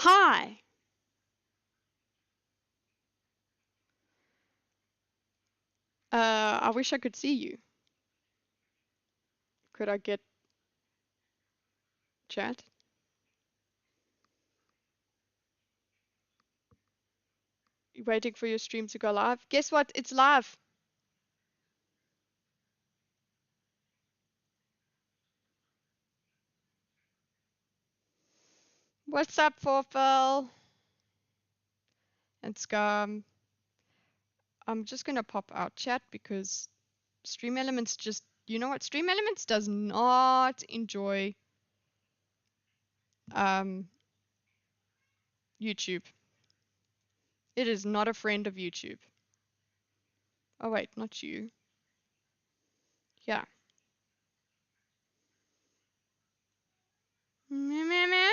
Hi. I wish I could see you. Could I get chat? You waiting for your stream to go live? Guess what? It's live. What's up, Forfell? And Scum. I'm just gonna pop out chat because Stream Elements just, you know what? Stream Elements does not enjoy YouTube. It is not a friend of YouTube. Oh wait, not you. Yeah. Meh, meh, meh.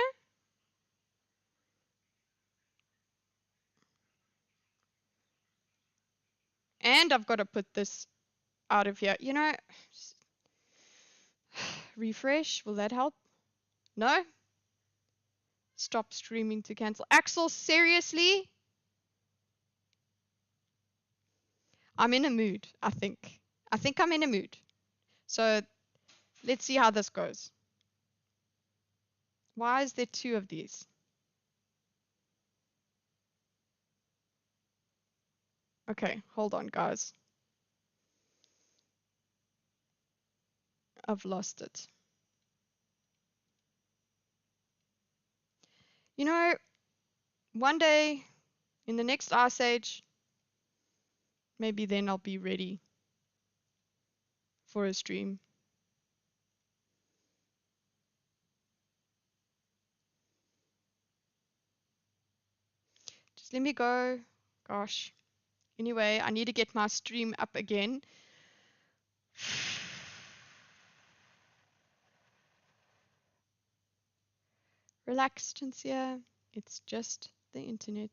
And I've got to put this out of here. You know, refresh. Will that help? No? Stop streaming to cancel. Axel, seriously? I'm in a mood, I think. I think I'm in a mood. So let's see how this goes. Why is there two of these? Okay, hold on, guys. I've lost it. You know, one day in the next Ice Age, maybe then I'll be ready for a stream. Just let me go. Gosh. Anyway, I need to get my stream up again. Relax, Chinsia. It's just the internet.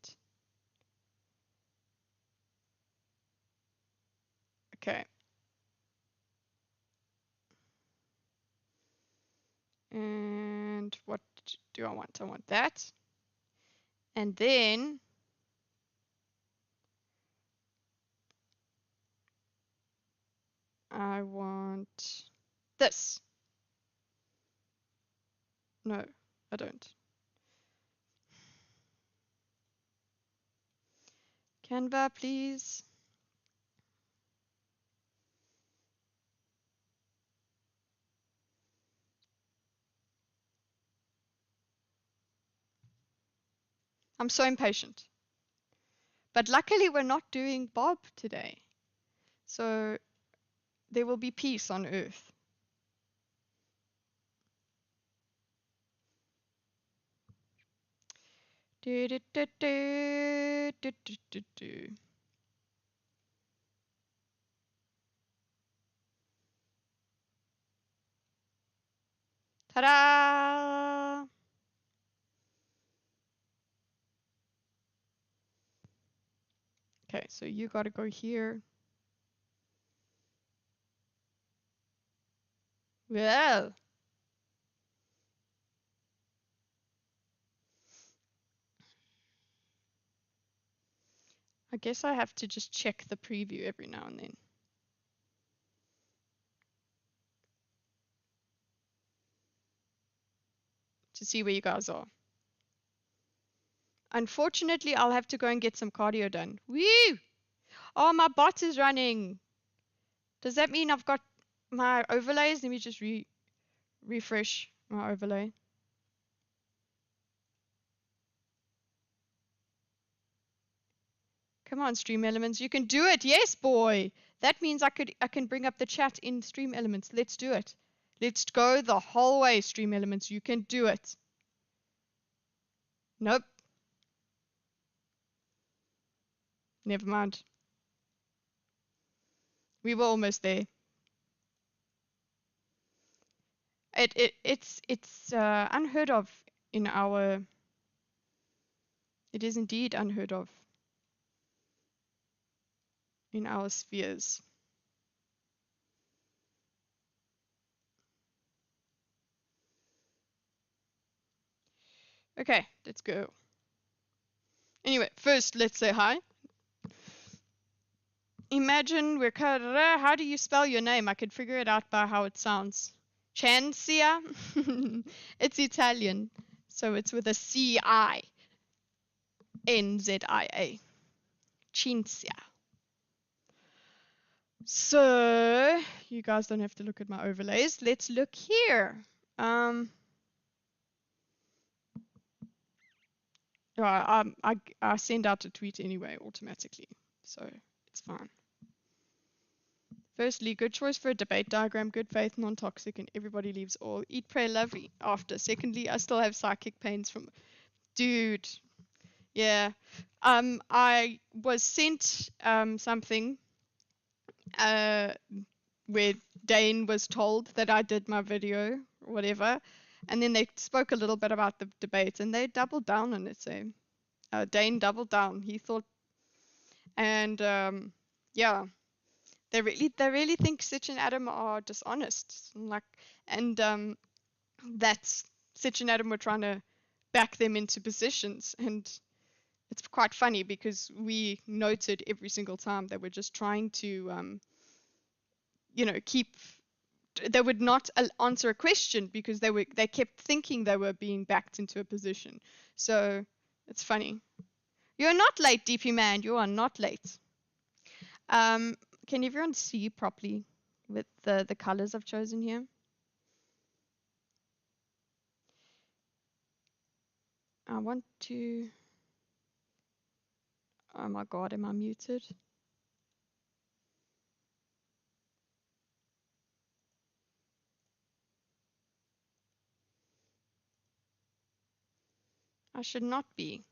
Okay. And what do I want? I want that. And then I want this. No, I don't. Canva, please. I'm so impatient. But luckily we're not doing Bob today. So there will be peace on earth. Do, do, do, do, do, do, do, do. Ta-da! Okay, so you gotta go here. Well. I guess I have to just check the preview every now and then. To see where you guys are. Unfortunately, I'll have to go and get some cardio done. Woo! Oh, my bot is running. Does that mean I've got my overlays? Let me just refresh my overlay. Come on, Stream Elements, you can do it. Yes, boy. That means I can bring up the chat in Stream Elements. Let's do it. Let's go the whole way, Stream Elements. You can do it. Nope. Never mind. We were almost there. It's unheard of in our. It is indeed unheard of in our spheres. Okay, let's go. Anyway, first let's say hi. Imagine we're how do you spell your name? I could figure it out by how it sounds. Chancia? It's Italian, so it's with a C-I. N-Z-I-A. Cinzia. So, you guys don't have to look at my overlays. Let's look here. I send out a tweet anyway automatically, so it's fine. Firstly, good choice for a debate diagram, good faith, non-toxic, and everybody leaves all. Eat, pray, love after. Secondly, I still have psychic pains from... Dude. Yeah. I was sent something where Dane was told that I did my video or whatever, and then they spoke a little bit about the debate, and they doubled down on it. So Dane doubled down. He thought, and yeah, they really think Sitch and Adam are dishonest, and that's Sitch and Adam were trying to back them into positions, and it's quite funny because we noted every single time they were just trying to they would not answer a question because they kept thinking they were being backed into a position. So it's funny. You're not late, DP man. You are not late. Can everyone see properly with the colors I've chosen here? I want to... Oh my god, am I muted? I should not be.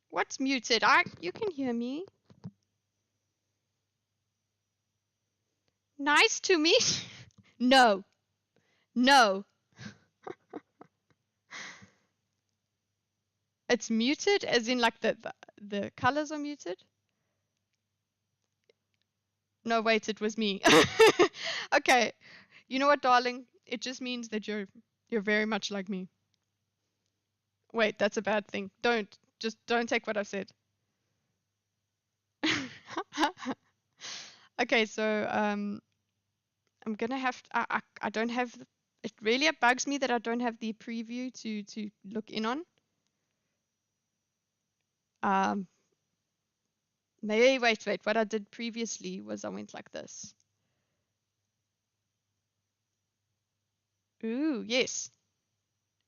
What's muted? You can hear me. Nice to meet. No. No. It's muted as in like the colors are muted? No, wait, it was me. Okay. You know what, darling? It just means that you're very much like me. Wait, that's a bad thing. Don't take what I've said. Okay, so I'm gonna have I don't have it really bugs me that I don't have the preview to look in on. Maybe wait. What I did previously was I went like this. Ooh, yes.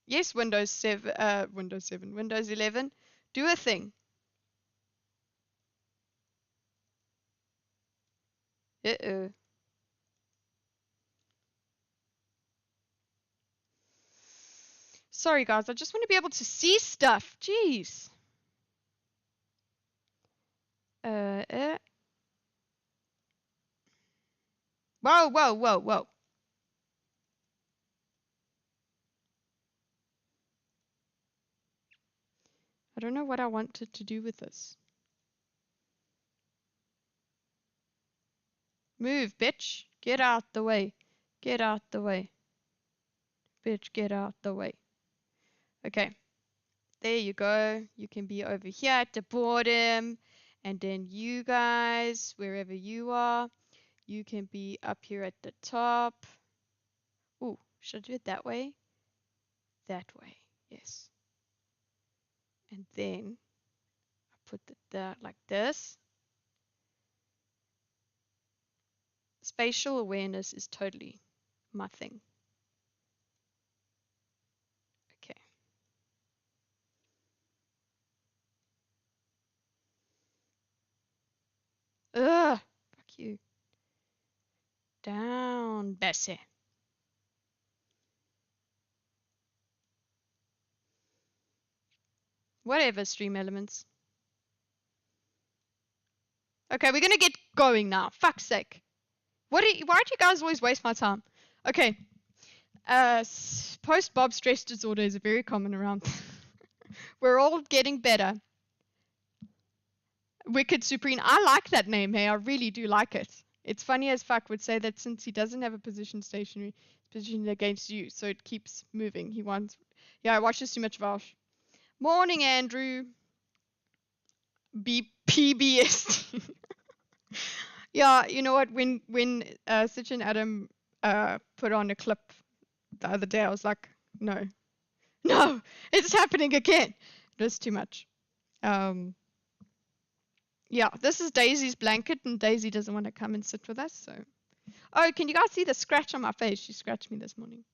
Yes, Windows 11. Do a thing. Uh-oh. Sorry, guys. I just want to be able to see stuff. Jeez. Whoa. I don't know what I wanted to do with this. Move, bitch. Get out the way. Get out the way. Bitch, get out the way. Okay. There you go. You can be over here at the bottom. And then you guys, wherever you are, you can be up here at the top. Ooh, should I do it that way? That way, yes. And then I put it there like this. Spatial awareness is totally my thing. Okay. Ugh, fuck you. Down, Bessie. Whatever, stream elements. Okay, we're gonna get going now. Fuck's sake. Why do you guys always waste my time? Okay. Post-Bob stress disorder is very common around. We're all getting better. Wicked Supreme. I like that name, hey. I really do like it. It's funny as fuck would say that since he doesn't have a position stationary, it's positioned against you, so it keeps moving. He watches too much Valsh. Morning, Andrew. PBS. Yeah, you know what? When Sitch and Adam put on a clip the other day, I was like, no, it's happening again. It was too much. Yeah, this is Daisy's blanket, and Daisy doesn't want to come and sit with us. So, oh, can you guys see the scratch on my face? She scratched me this morning.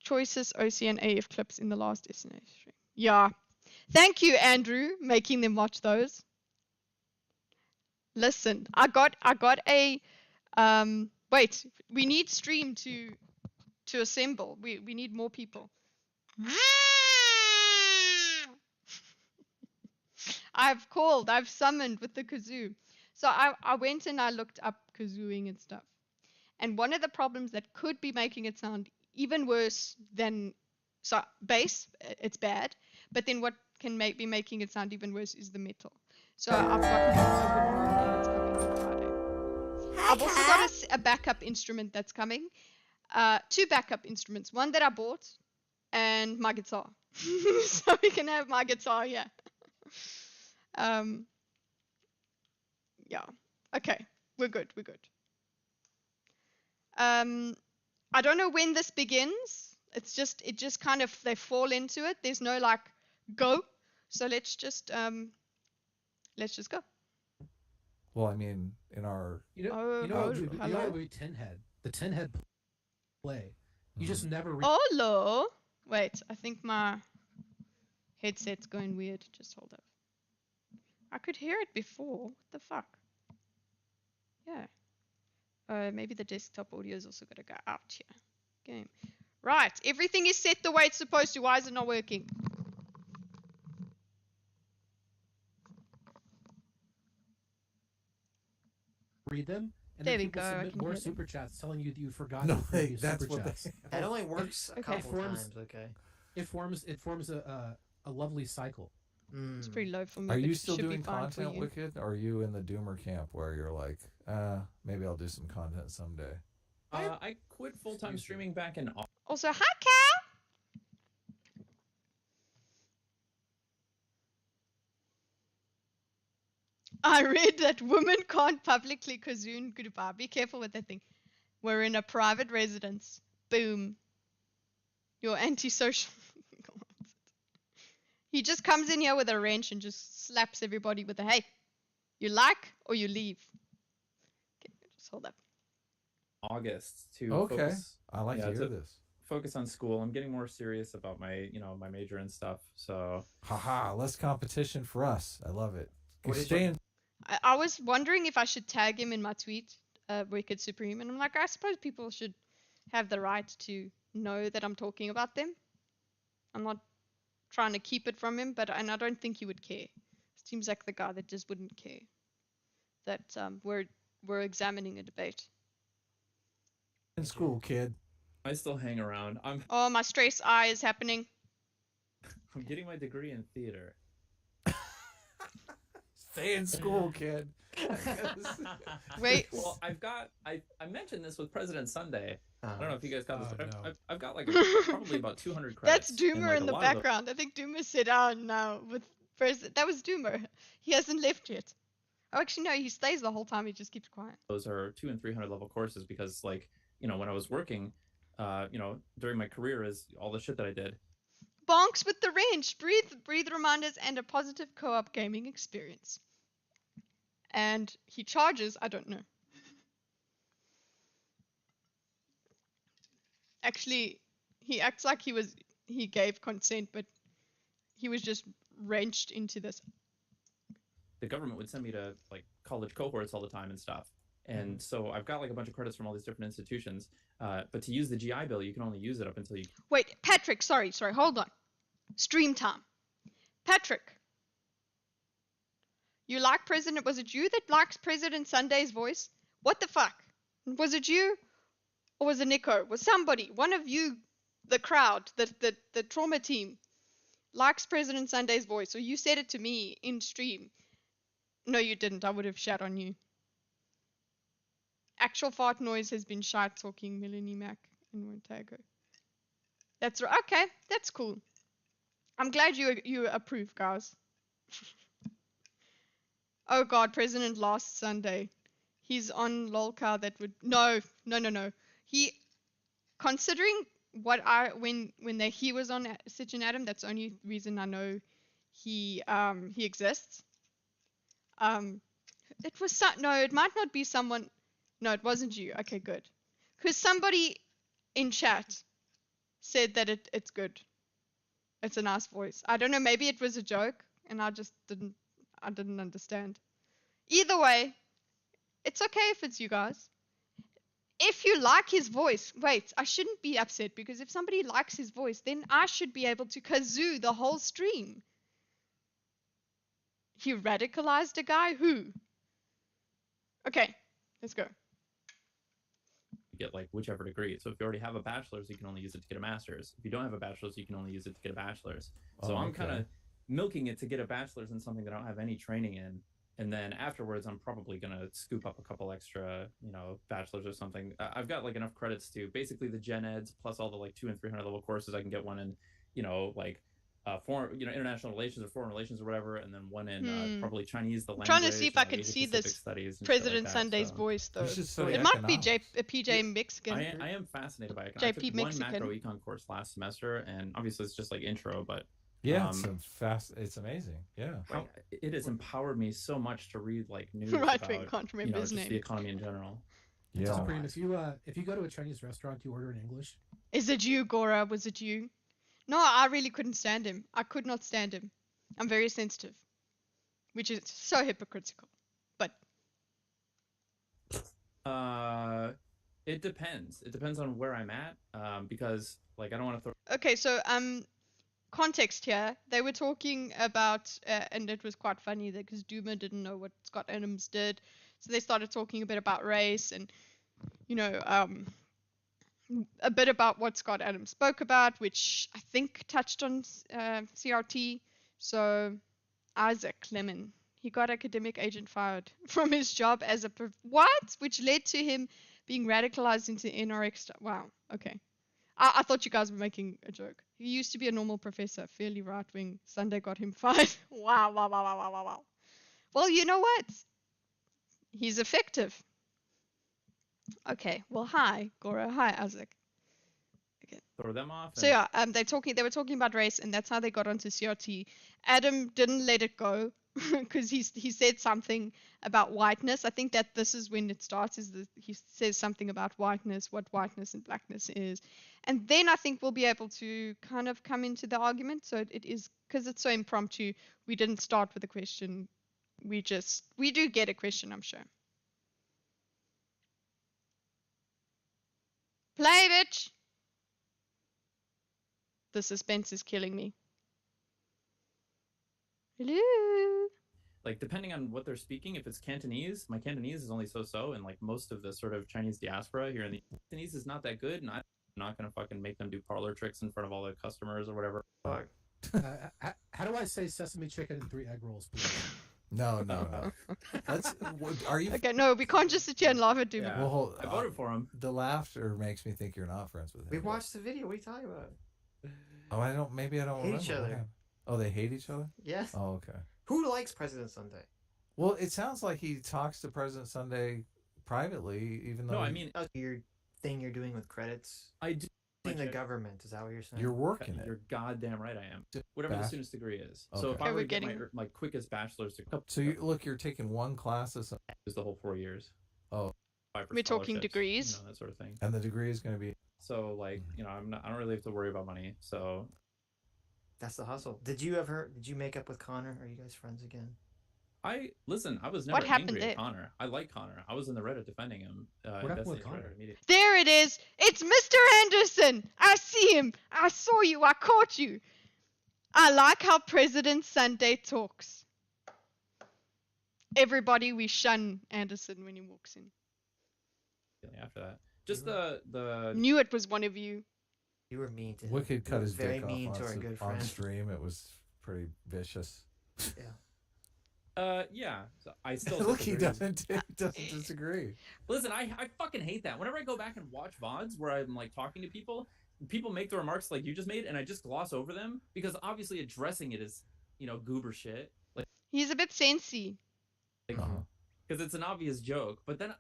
Choices OCN AF clips in the last SNA stream. Yeah, thank you, Andrew, making them watch those. Listen, I got a wait, we need stream to assemble. We need more people. I've summoned with the kazoo. So I went and I looked up kazooing and stuff. And one of the problems that could be making it sound even worse than bass, it's bad. But then what can be making it sound even worse is the metal. So I've gotten a wooden one and it's coming on Friday. I've also got a backup instrument that's coming. 2 backup instruments. One that I bought and my guitar. So we can have my guitar here. Yeah. Okay. We're good. I don't know when this begins. It just kind of, they fall into it. There's no like go. So let's just go. Well, I mean, in our movie Tin Head. The Tin Head play. You just never. Hello. Wait, I think my headset's going weird. Just hold up. I could hear it before. What the fuck? Yeah. Maybe the desktop audio is also going to go out here. Game. Right. Everything is set the way it's supposed to. Why is it not working? Read them. And there then we people go. submit more super chats telling you that you forgot. No, hey, that's super chats. That only works a couple times. Okay. It forms a lovely cycle. It's pretty low for me. Are you still doing content, Wicked? Or are you in the doomer camp where you're like, maybe I'll do some content someday? I quit full-time streaming back in August. Also, hi, Cal! I read that women can't publicly kazoon goodbye. Be careful with that thing. We're in a private residence. Boom. You're antisocial. He just comes in here with a wrench and just slaps everybody with a hey. You like or you leave. Okay, just hold up. August to focus. I like to hear this. Focus on school. I'm getting more serious about my, my major and stuff. So, haha, less competition for us. I love it. I was wondering if I should tag him in my tweet, Wicked Supreme, and I'm like, I suppose people should have the right to know that I'm talking about them. I'm not trying to keep it from him, and I don't think he would care. Seems like the guy that just wouldn't care that we're examining a debate. In school, kid. I still hang around. Oh, my stress eye is happening. I'm getting my degree in theater. Stay in school, kid. Wait. Well, I mentioned this with President Sunday. I don't know if you guys got this. No. I've got probably about 200 credits. That's Doomer in the background. I think Doomer said now with President. That was Doomer. He hasn't left yet. Oh, actually, no. He stays the whole time. He just keeps quiet. Those are 200 and 300 level courses because, when I was working, during my career, is all the shit that I did. Bonks with the wrench. Breathe reminders and a positive co-op gaming experience. And he charges, I don't know. Actually, he acts like he gave consent, but he was just wrenched into this. The government would send me to college cohorts all the time and stuff. And so I've got a bunch of credits from all these different institutions. But to use the GI Bill, you can only use it up until you... Wait, Patrick, sorry, hold on. Stream time. Patrick. You like President... Was it you that likes President Sunday's voice? What the fuck? Was it you? Or was it Nico? Was somebody, one of you, the crowd, the trauma team, likes President Sunday's voice? Or you said it to me in stream? No, you didn't. I would have shat on you. Actual fart noise has been shite talking Melanie Mac and Montago. That's right. Okay, that's cool. I'm glad you approve, guys. Oh God, President last Sunday. He's on lolcow that would no. He considering what when he was on Sitch and Adam, that's the only reason I know he exists. It was it might not be someone. No, it wasn't you. Okay, good. Because somebody in chat said that it's good. It's a nice voice. I don't know, maybe it was a joke and I just didn't understand. Either way, it's okay if it's you guys. If you like his voice, wait, I shouldn't be upset because if somebody likes his voice, then I should be able to kazoo the whole stream. He radicalized a guy? Who? Okay, let's go. Get like whichever degree. So if you already have a bachelor's, you can only use it to get a master's. If you don't have a bachelor's, you can only use it to get a bachelor's. So I'm kind of milking it to get a bachelor's in something that I don't have any training in. And then afterwards, I'm probably going to scoop up a couple extra, bachelor's or something. I've got like enough credits to basically the gen eds plus all the like 200 and 300 level courses. I can get one in, international relations or foreign relations or whatever, and then one in probably Chinese, the language. I'm trying to see if I can see this President Sunday's voice though. It might be PJ Mexican. I am fascinated by it. I took one macro econ course last semester, and obviously it's just like intro, but yeah, it's amazing. Yeah, it has empowered me so much to read like news right about wing can't remember his just name. the economy in general. Yeah. Supreme, if you go to a Chinese restaurant, you order in English. Is it you, Gora? Was it you? No, I really couldn't stand him. I could not stand him. I'm very sensitive, which is so hypocritical. But it depends. It depends on where I'm at, because like I don't want to throw. Okay, so context here. They were talking about, and it was quite funny because Duma didn't know what Scott Adams did, so they started talking a bit about race and, a bit about what Scott Adams spoke about, which I think touched on CRT. So Isaac Lemon, he got academic agent fired from his job as a which led to him being radicalized into NRX. Wow. Okay. I thought you guys were making a joke. He used to be a normal professor, fairly right-wing. Sunday got him fired. Wow. Well, you know what? He's effective. Okay. Well, hi, Gora. Hi, Isaac. Okay. Throw them off. So yeah, they were talking about race, and that's how they got onto CRT. Adam didn't let it go because he said something about whiteness. I think that this is when it starts. He says something about whiteness, what whiteness and blackness is, and then I think we'll be able to kind of come into the argument. So it is because it's so impromptu. We didn't start with a question. We do get a question, I'm sure. Play, bitch! The suspense is killing me. Hello? Like, depending on what they're speaking, if it's Cantonese, my Cantonese is only so-so, and, like, most of the sort of Chinese diaspora here in the Cantonese is not that good, and I'm not going to fucking make them do parlor tricks in front of all the customers or whatever. How do I say sesame chicken and 3 egg rolls, please? No. Are you? Okay, no, we can't just sit here and laugh at Doom. Yeah. Well, I voted for him. The laughter makes me think you're not friends with him. We watched the video. What are you talking about? Oh, I don't hate each other. Oh, they hate each other? Yes. Oh, okay. Who likes President Sunday? Well, it sounds like he talks to President Sunday privately, even though. No, I mean, weird thing you're doing with credits. I do. The government, is that what you're saying? You're working it. You're goddamn right I am. Whatever the student's degree is. Okay. So if I were to get my quickest bachelor's degree. So you're taking one class is the whole 4 years. Oh. We're talking degrees. That sort of thing. And the degree is going to be. So like, I don't really have to worry about money. So. That's the hustle. Did you make up with Connor? Are you guys friends again? I was never angry at Connor. I like Connor. I was in the Reddit defending him. What happened with Connor? There it is. It's Mr. Anderson. I see him. I saw you. I caught you. I like how President Sunday talks. Everybody, we shun Anderson when he walks in. After that, just the knew it was one of you. You were mean to him. Wicked cut his dick mean off to our good friend. on stream. It was pretty vicious. Yeah. Yeah. So I still look. He doesn't disagree. Listen, I fucking hate that. Whenever I go back and watch VODs where I'm like talking to people, people make the remarks like you just made, and I just gloss over them because obviously addressing it is, goober shit. Like He's a bit sensy. because it's an obvious joke. But then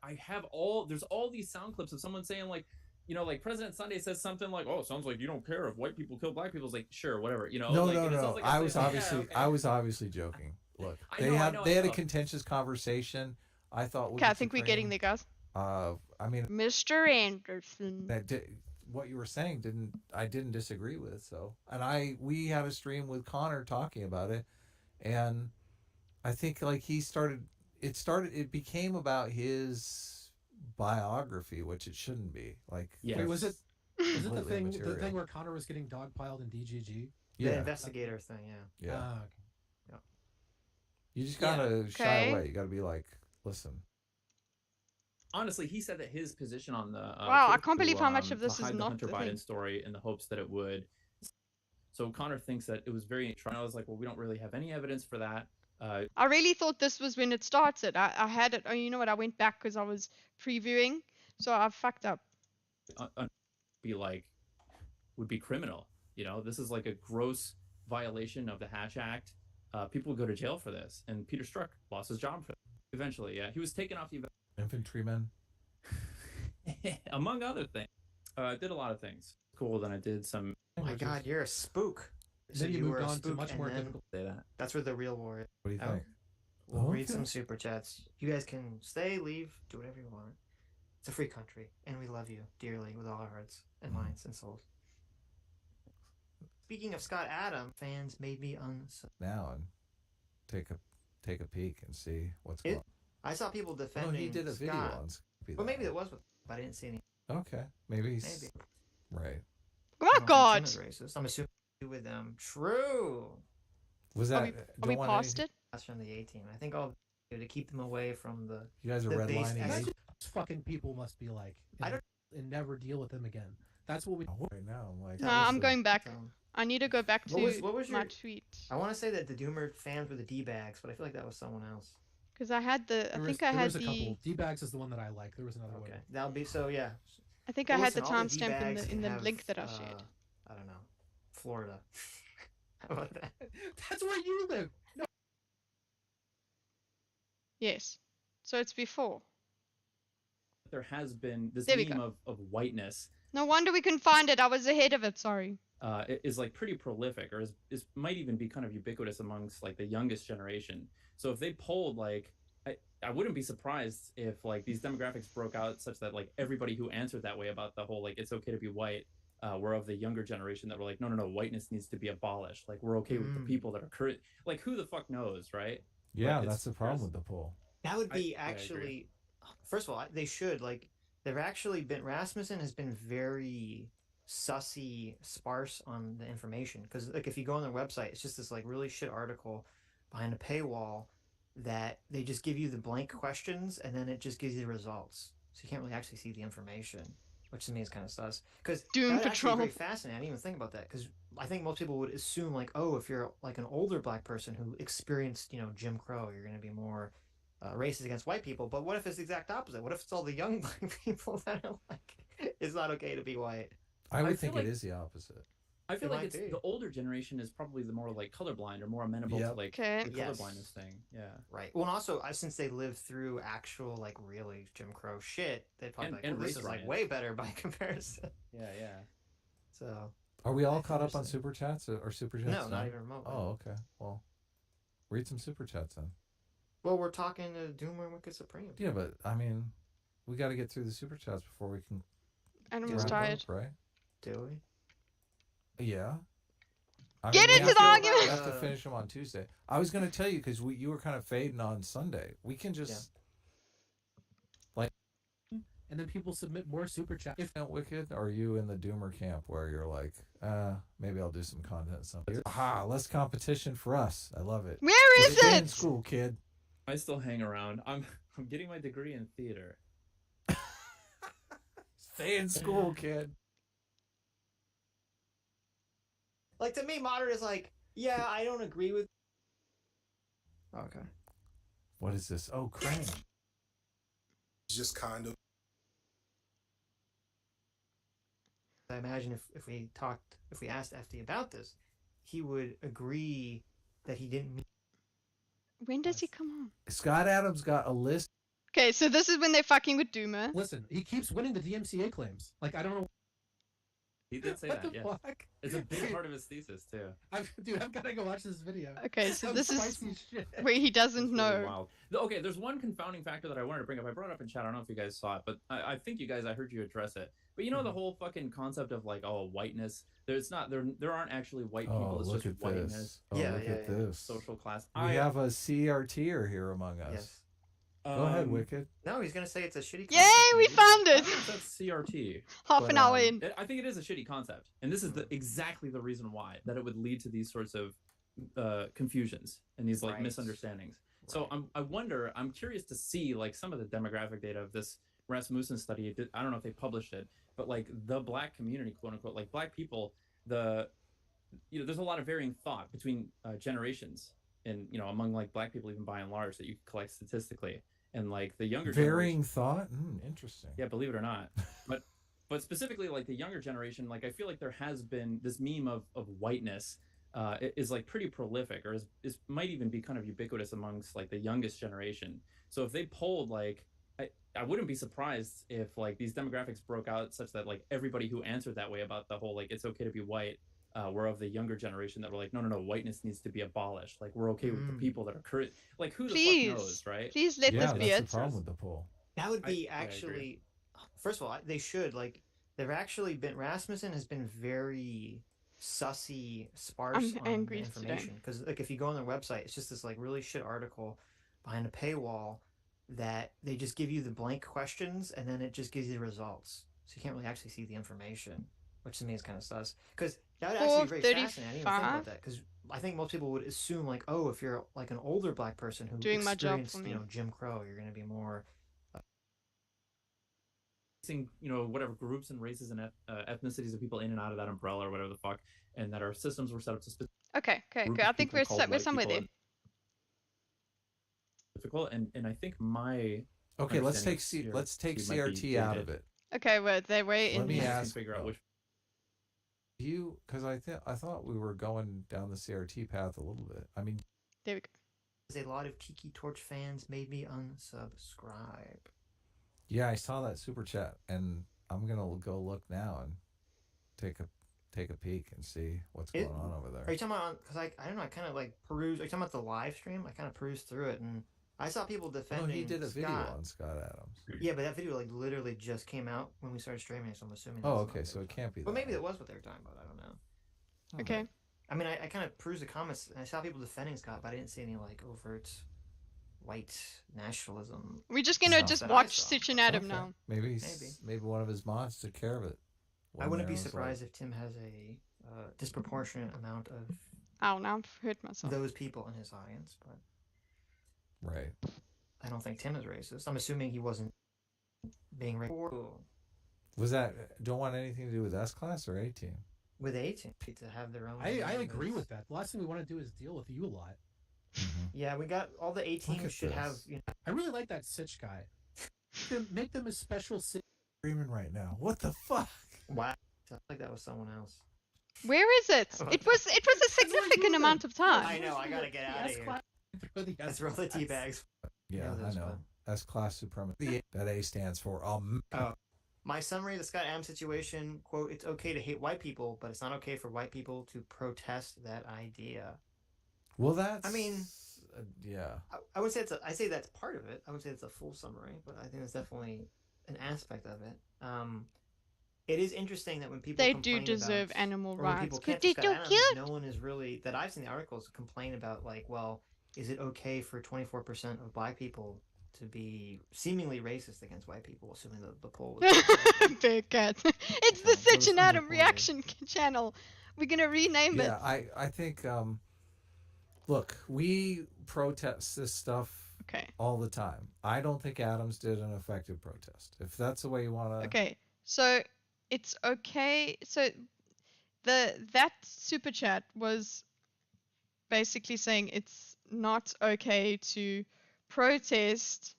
there's all these sound clips of someone saying like, like President Sunday says something like, "Oh, sounds like you don't care if white people kill black people." It's like, sure, whatever, No, like, no. Like I was obviously joking. Look, they had a contentious conversation. I thought. Okay, I think we're getting there, guys. I mean, Mr. Anderson. What you were saying I didn't disagree with. So, and we had a stream with Connor talking about it, and I think like it became about his biography, which it shouldn't be. Like, Wait, was it the thing material. where Connor was getting dogpiled in DGG? The investigator thing, yeah. Yeah. Okay. You just gotta shy away. You gotta be like, listen. Honestly, he said that his position on the wow, I can't believe how much of this to is hide the not Hunter the Biden thing. story in the hopes that it would. So Connor thinks that it was very. I was like, well, we don't really have any evidence for that. I really thought this was when it started. I had it. Oh, you know what? I went back because I was previewing, so I fucked up. Would be criminal. This is like a gross violation of the Hatch Act. People go to jail for this, and Peter Strzok lost his job for it. Eventually, yeah, he was taken off the infantryman, among other things. Did a lot of things. Cool. Then I did some. Oh my God, you're a spook. So then you moved on to much more difficult. Say that. That's where the real war is. What do you think? We'll read some super chats. You guys can stay, leave, do whatever you want. It's a free country, and we love you dearly with all our hearts and minds and souls. Speaking of Scott Adam, fans made me now and take a peek and see what's going on. I saw people defending. He did a video on. Well, maybe it was, but I didn't see any. Okay, maybe. Right. Oh my God. Racist. I'm assuming with them. True. Was that? Are we past it? That's from the 18. I think I'll do to keep them away from the. You guys are redlining. That's what fucking people must be like. And never deal with them again. That's what we. Right now, I'm like. No, I'm going back. I need to go back to what was your my tweet. I want to say that the Doomer fans were the D-bags, but I feel like that was someone else. Because I had the. There was a couple. D-bags is the one that I like. There was another one. Okay, that'll be so. Yeah. I think I had the timestamp in the link that I shared. I don't know. Florida. How about that? That's where you live. No. Yes. So it's before. There has been this There meme of whiteness. No wonder we couldn't find it. I was ahead of it. Sorry. It is like pretty prolific, or is might even be kind of ubiquitous amongst like the youngest generation. So if they polled like, I wouldn't be surprised if like these demographics broke out such that like everybody who answered that way about the whole like it's okay to be white were of the younger generation that were like, no, whiteness needs to be abolished. Like we're okay with the people that are current. Like who the fuck knows, right? Yeah, that's the problem with the poll. That would be actually. First of all, they should like. They've actually been. Rasmussen has been very sussy, sparse on the information because like if you go on their website, it's just this like really shit article behind a paywall that they just give you the blank questions and then it just gives you the results, so you can't really actually see the information, which to me is kind of sus. Because Doom Patrol. Very fascinating. I didn't even think about that because I think most people would assume like, oh, if you're like an older black person who experienced Jim Crow, you're going to be more racist against white people. But what if it's the exact opposite? What if it's all the young black people that are like, it's not okay to be white? I would think it is the opposite. I feel like the older generation is probably the more like colorblind or more amenable to like the colorblindness thing. Yeah. Right. Well, and also since they lived through actual like really Jim Crow shit, they'd probably this is like way better by comparison. Yeah. So. Are we all caught up on super chats or super chats? No, not even remotely. Oh, okay. Well, read some super chats then. Well, we're talking to Doomer and Wicked Supreme. Yeah, but I mean, we got to get through the super chats before we can. And I'm tired. Right? Do we? Yeah. Get into the argument! We have to finish them on Tuesday. I was going to tell you because you were kind of fading on Sunday. We can just and then people submit more super chat. If not Wicked, are you in the Doomer camp where you're like, maybe I'll do some content something? Aha, less competition for us. I love it. Where is Stay it? in school, kid. I still hang around. I'm getting my degree in theater. Stay in school, kid. Like to me, modern is like, yeah, I don't agree with. Okay. What is this? Oh, Crane. Just kind of. I imagine if we asked FD about this, he would agree that he didn't mean. When does he come on? Scott Adams got a list. Okay, so this is when they're fucking with Doomer. Listen, he keeps winning the DMCA claims. Like, I don't know. He did say What that, the yeah. fuck? It's a big part of his thesis, too. Dude, I've got to go watch this video. Okay, so this is shit. where he doesn't It's know. really wild. Okay, there's one confounding factor that I wanted to bring up. I brought it up in chat. I don't know if you guys saw it, but I think you guys, I heard you address it. But you know the whole fucking concept of like, oh, whiteness. There's not there aren't actually white people. Oh, It's look just at whiteness. this. Oh, Yeah, look yeah, at yeah. this. Social class. We have a CRTer here among us. Yes. Go ahead, Wicked. No, he's gonna say it's a shitty. Yay, concept, we maybe. found I it! think that's CRT. Half But, an hour in. I think it is a shitty concept, and this is exactly the reason why that it would lead to these sorts of confusions and these like Right. misunderstandings. So Right. I'm curious to see like some of the demographic data of this Rasmussen study. I don't know if they published it, but like the black community, quote unquote, like black people, there's a lot of varying thought between generations, and among like black people even by and large that you collect statistically, and like the younger Varying thought? Interesting. yeah, believe it or not. But specifically like the younger generation, like I feel like there has been this meme of whiteness is like pretty prolific, or is might even be kind of ubiquitous amongst like the youngest generation. So if they polled like I wouldn't be surprised if like these demographics broke out such that like everybody who answered that way about the whole like it's okay to be white were of the younger generation that were like, no, whiteness needs to be abolished. Like we're okay with the people that are current. Like who the fuck knows, right? Please let Yeah, this that's be the it. problem with the poll. That would be I agree. actually. First of all, they should like. They've actually been. Rasmussen has been very sussy, sparse I'm on angry the information. Because like if you go on their website, it's just this like really shit article behind a paywall that they just give you the blank questions and then it just gives you the results. So you can't really actually see the information, which to me is kind of sus. Because that would actually be very fascinating. I didn't even think about that. Because I think most people would assume like, oh, if you're like an older black person who Doing my job experienced, for me. Jim Crow, you're going to be more. Whatever groups and races and ethnicities of people in and out of that umbrella or whatever the fuck, and that our systems were set up to Okay. group I of think people called we're white somewhere there. people difficult, and I think my Okay, let's take understanding let's take CRT might be CRT out of dated. it. Okay, well, they're way in Let me here. ask- figure out which Because I thought we were going down the CRT path a little bit. I mean, There we go. A lot of Tiki Torch fans made me unsubscribe. yeah, I saw that super chat, and I'm gonna go look now and take a peek and see what's going on over there. Are you talking about? Because I don't know. I kind of like perused. Are you talking about the live stream? I kind of perused through it, and I saw people defending. Oh, he did a video Scott. on Scott Adams. Yeah, but that video like literally just came out when we started streaming, so I'm assuming. Oh, that's okay, not so what it they were can't be. talking- But maybe that that was what they were talking about. I don't know. one. Okay. I mean, I kind of perused the comments, and I saw people defending Scott, but I didn't see any like overt white nationalism. We're just gonna Stuff just that I watch saw. Sitch and Adam Okay. now. Maybe Maybe. maybe one of his mods took care of it. I wouldn't be When there was, surprised if Tim has a disproportionate amount of Ow, now I've hurt myself. those people in his audience, but right. I don't think Tim is racist. I'm assuming he wasn't being racist Was that don't want anything to do with S class or A team? with A team to have their own. I agree members. with that. The last thing we want to do is deal with you a lot. Yeah, we got all the A Look teams at should have. this. I really like that Sitch guy. Make them a special Sitch. Screaming right now. What the fuck? Wow, I feel like that was someone else. Where is it? It was a significant amount of time. I know, I gotta get out of here. I throw the tea bags. Yeah, Yeah, I that's know. fun. S class supremacy. That A stands for My summary of the Scott Adams situation: quote, "It's okay to hate white people, but it's not okay for white people to protest that idea." Well, that's. I mean- yeah. I would say I say that's part of it. I would say it's a full summary, but I think it's definitely an aspect of it. It is interesting that when people They complain do deserve about, animal or when rights. people Because can't they Scott do Adams, cute. no one is really that I've seen the articles complain about like, well, is it okay for 24% of black people to be seemingly racist against white people, assuming the poll was Bear cat. It's the Yeah, Sitch those and are Adam more reaction channel. We're gonna rename it. Yeah, I think. Look, we protest this stuff Okay. all the time. I don't think Adams did an effective protest. If that's the way you want to. Okay. So it's okay. So that super chat was basically saying it's not okay to protest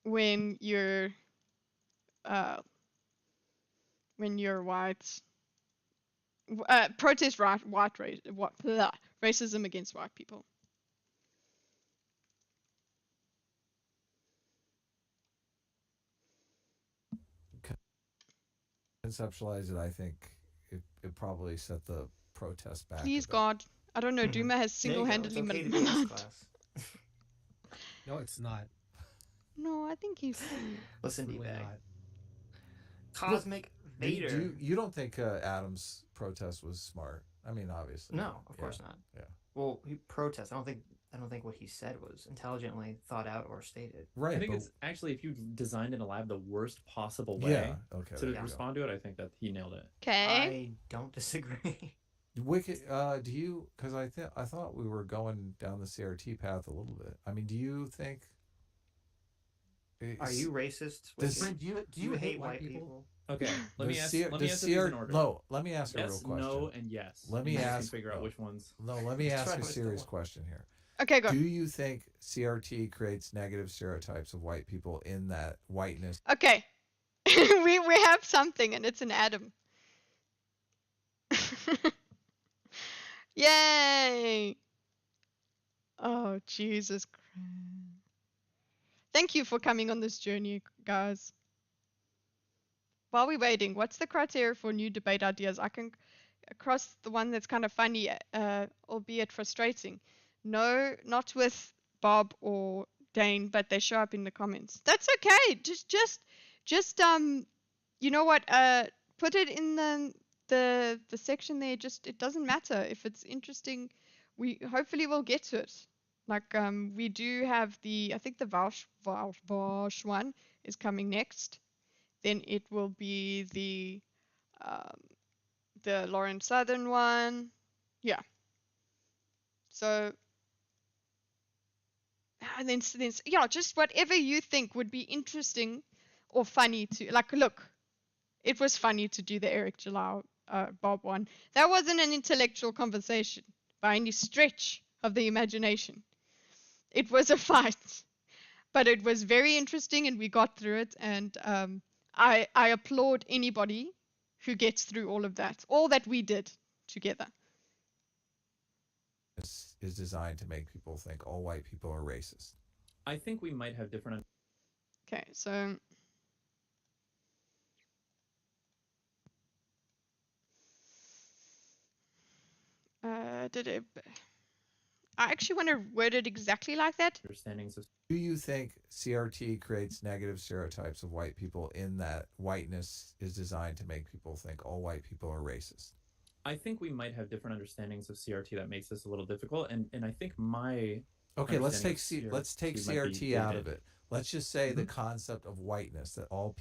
when you're when you're white. Protest racism against white people. Conceptualize it, I think it probably set the protest back. Please, God. I don't know. Duma has single-handedly There you go. It's okay to be in this class. No, it's not. No, I think he's. Listen, Really D-bag. not. Cosmic Vader. You don't think Adam's protest was smart? I mean, obviously. No, of course not. Yeah. Well, he protests. I don't think what he said was intelligently thought out or stated. Right. I think it's actually, if you designed in a lab the worst possible way to respond to it, I think that he nailed it. Okay. I don't disagree. Wicked. Do you? Because I thought we were going down the CRT path a little bit. I mean, do you think? Are you racist? Do you hate white people? people? Okay, let me answer these in order. No, let me ask a real Yes, question. no, and yes. Let me ask. Figure out which ones. No, let me ask Try a with the serious one. question here. Okay, go. Do you think CRT creates negative stereotypes of white people in that whiteness? Okay. we have something, and it's an Adam. Yay! Oh, Jesus Christ. Thank you for coming on this journey, guys. While we're waiting, what's the criteria for new debate ideas? I can cross the one that's kind of funny, albeit frustrating. No, not with Bob or Dane, but they show up in the comments. That's okay. Just you know what? Put it in the section there. Just, it doesn't matter if it's interesting. We hopefully will get to it. Like we do have I think the Vaush one is coming next. Then it will be the Lauren Southern one. Yeah. So and then yeah, just whatever you think would be interesting or funny to look. It was funny to do the Eric Jalal Bob one. That wasn't an intellectual conversation by any stretch of the imagination. It was a fight, but it was very interesting, and we got through it. And I applaud anybody who gets through all of that, all that we did together. Is designed to make people think all white people are racist. I think we might have different. Okay, so I actually want to word it exactly like that. Understandings of. Do you think CRT creates negative stereotypes of white people in that whiteness is designed to make people think all white people are racist? I think we might have different understandings of CRT that makes this a little difficult, and I think my. Okay, let's take CRT out of it. Let's just say the concept of whiteness, that all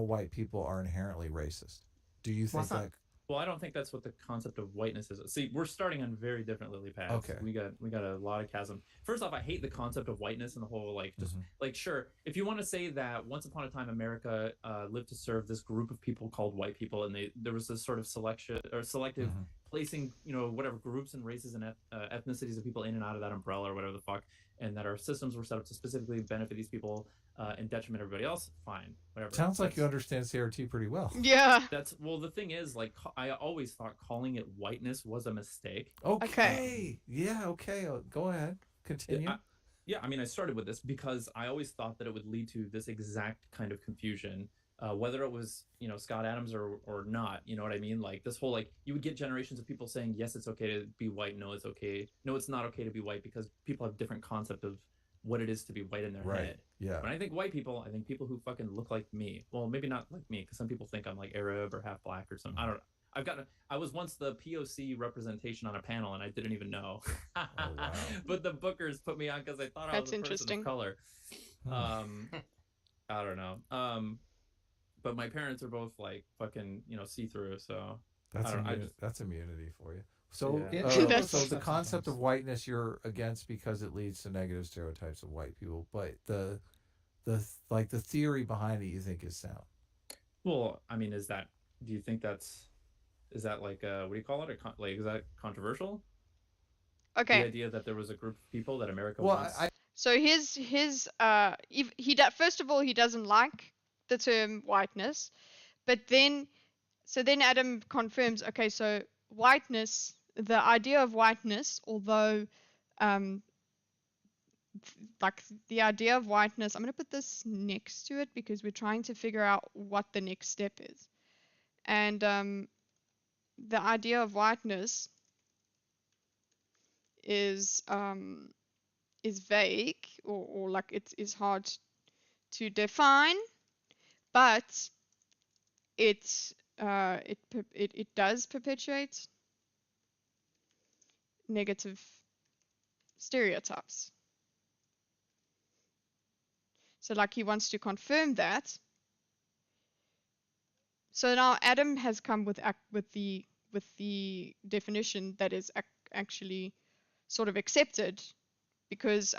white people are inherently racist. Do you think that? Well, I don't think that's what the concept of whiteness is. See, we're starting on very different lily pads. Okay. We got a lot of chasm. First off, I hate the concept of whiteness and the whole sure, if you want to say that once upon a time America lived to serve this group of people called white people, and there was this sort of selection or selective placing, whatever groups and races and ethnicities of people in and out of that umbrella or whatever the fuck, and that our systems were set up to specifically benefit these people and detriment everybody else, fine, whatever. Sounds like you understand CRT pretty well. Yeah. The thing is, I always thought calling it whiteness was a mistake. Okay. Yeah, okay. Go ahead. Continue. I mean, I started with this because I always thought that it would lead to this exact kind of confusion, whether it was, Scott Adams or not, you know what I mean? Like this whole, you would get generations of people saying, yes, it's okay to be white. No, it's okay. No, it's not okay to be white, because people have different concept of what it is to be white in their head. Yeah. When I think white people, I think people who fucking look like me. Well, maybe not like me, because some people think I'm like Arab or half black or something. I don't know. I was once the POC representation on a panel, and I didn't even know. Oh, wow. But the bookers put me on because they thought I was a person of color. I don't know. But my parents are both fucking see-through, so that's immunity for you. So, Yeah. so the concept of whiteness you're against because it leads to negative stereotypes of white people, but the theory behind it you think is sound. Well, I mean, do you think is that what do you call it? Is that controversial? Okay. The idea that there was a group of people that America wants. So first of all, he doesn't like the term whiteness, but then So then Adam confirms, okay, so whiteness, the idea of whiteness, although like the idea of whiteness, I'm going to put this next to it because we're trying to figure out what the next step is. And the idea of whiteness is vague, or like it is hard to define, but it does perpetuate negative stereotypes. So like he wants to confirm that. So now Adam has come with the definition that is actually sort of accepted, because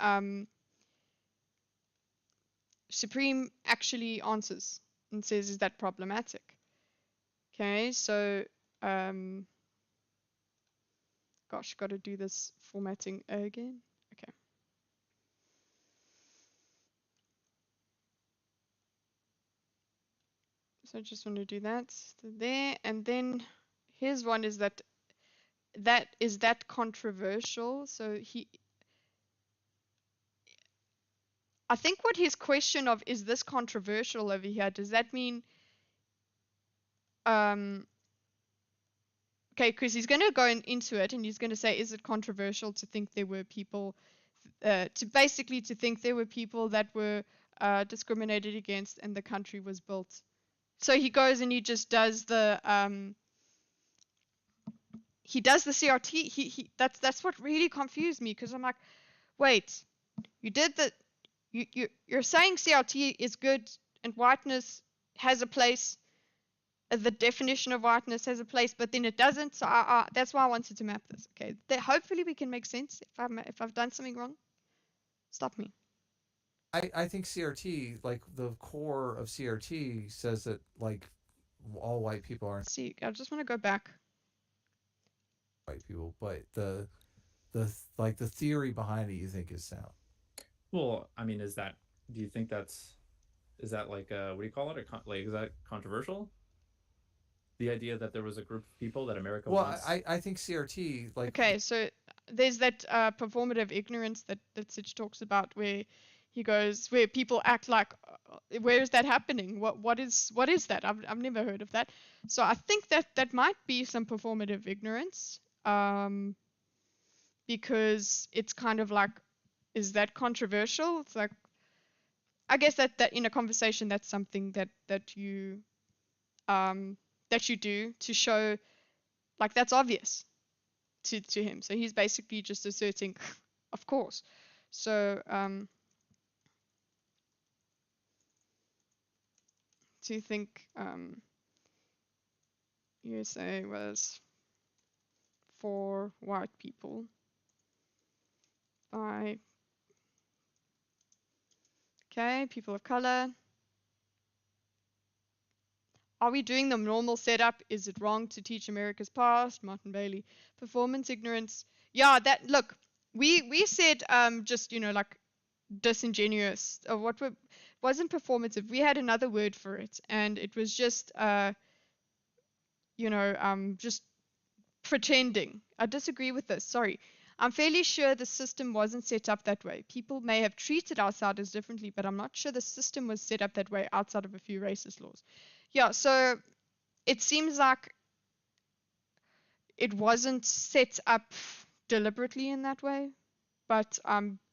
Supreme actually answers and says, is that problematic? Okay, so gosh, got to do this formatting again. Okay. So I just want to do that there, and then his one is that is that controversial. So I think what his question of, is this controversial over here, does that mean okay, because he's going to go into it and he's going to say, is it controversial to think there were people to think there were people that were discriminated against and the country was built. So he goes and he just does the CRT. That's what really confused me, because I'm like, wait, you're saying CRT is good and whiteness has a place, the definition of whiteness has a place, but then it doesn't. So that's why I wanted to map this. Okay, hopefully we can make sense. If I've done something wrong, stop me. I think CRT, like the core of CRT, says that like all white people aren't. See, I just want to go back. White people, but the theory behind it, you think is sound. Well, I mean, do you think is that like what do you call it? Like, is that controversial? The idea that there was a group of people that America wants. Well, I think CRT, like. Okay, so there's that performative ignorance that Sitch talks about, where he goes, where people act like, where is that happening? What is that? I've never heard of that. So I think that might be some performative ignorance, because it's kind of like, is that controversial? It's like, I guess that in a conversation, that's something that you do to show, like, that's obvious to him. So he's basically just asserting, of course. So to think USA was for white people by people of color. Are we doing the normal setup? Is it wrong to teach America's past? Martin Bailey. Performance ignorance. Yeah, that, look, we said just, like, disingenuous, or wasn't performative. We had another word for it, and it was just just pretending. I disagree with this. Sorry. I'm fairly sure the system wasn't set up that way. People may have treated outsiders differently, but I'm not sure the system was set up that way outside of a few racist laws. Yeah, so it seems like it wasn't set up deliberately in that way, but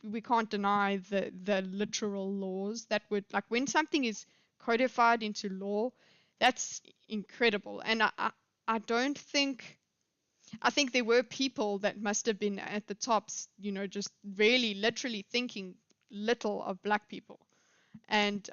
we can't deny the literal laws that would, like, when something is codified into law, that's incredible. And I think there were people that must have been at the tops, just really literally thinking little of black people, and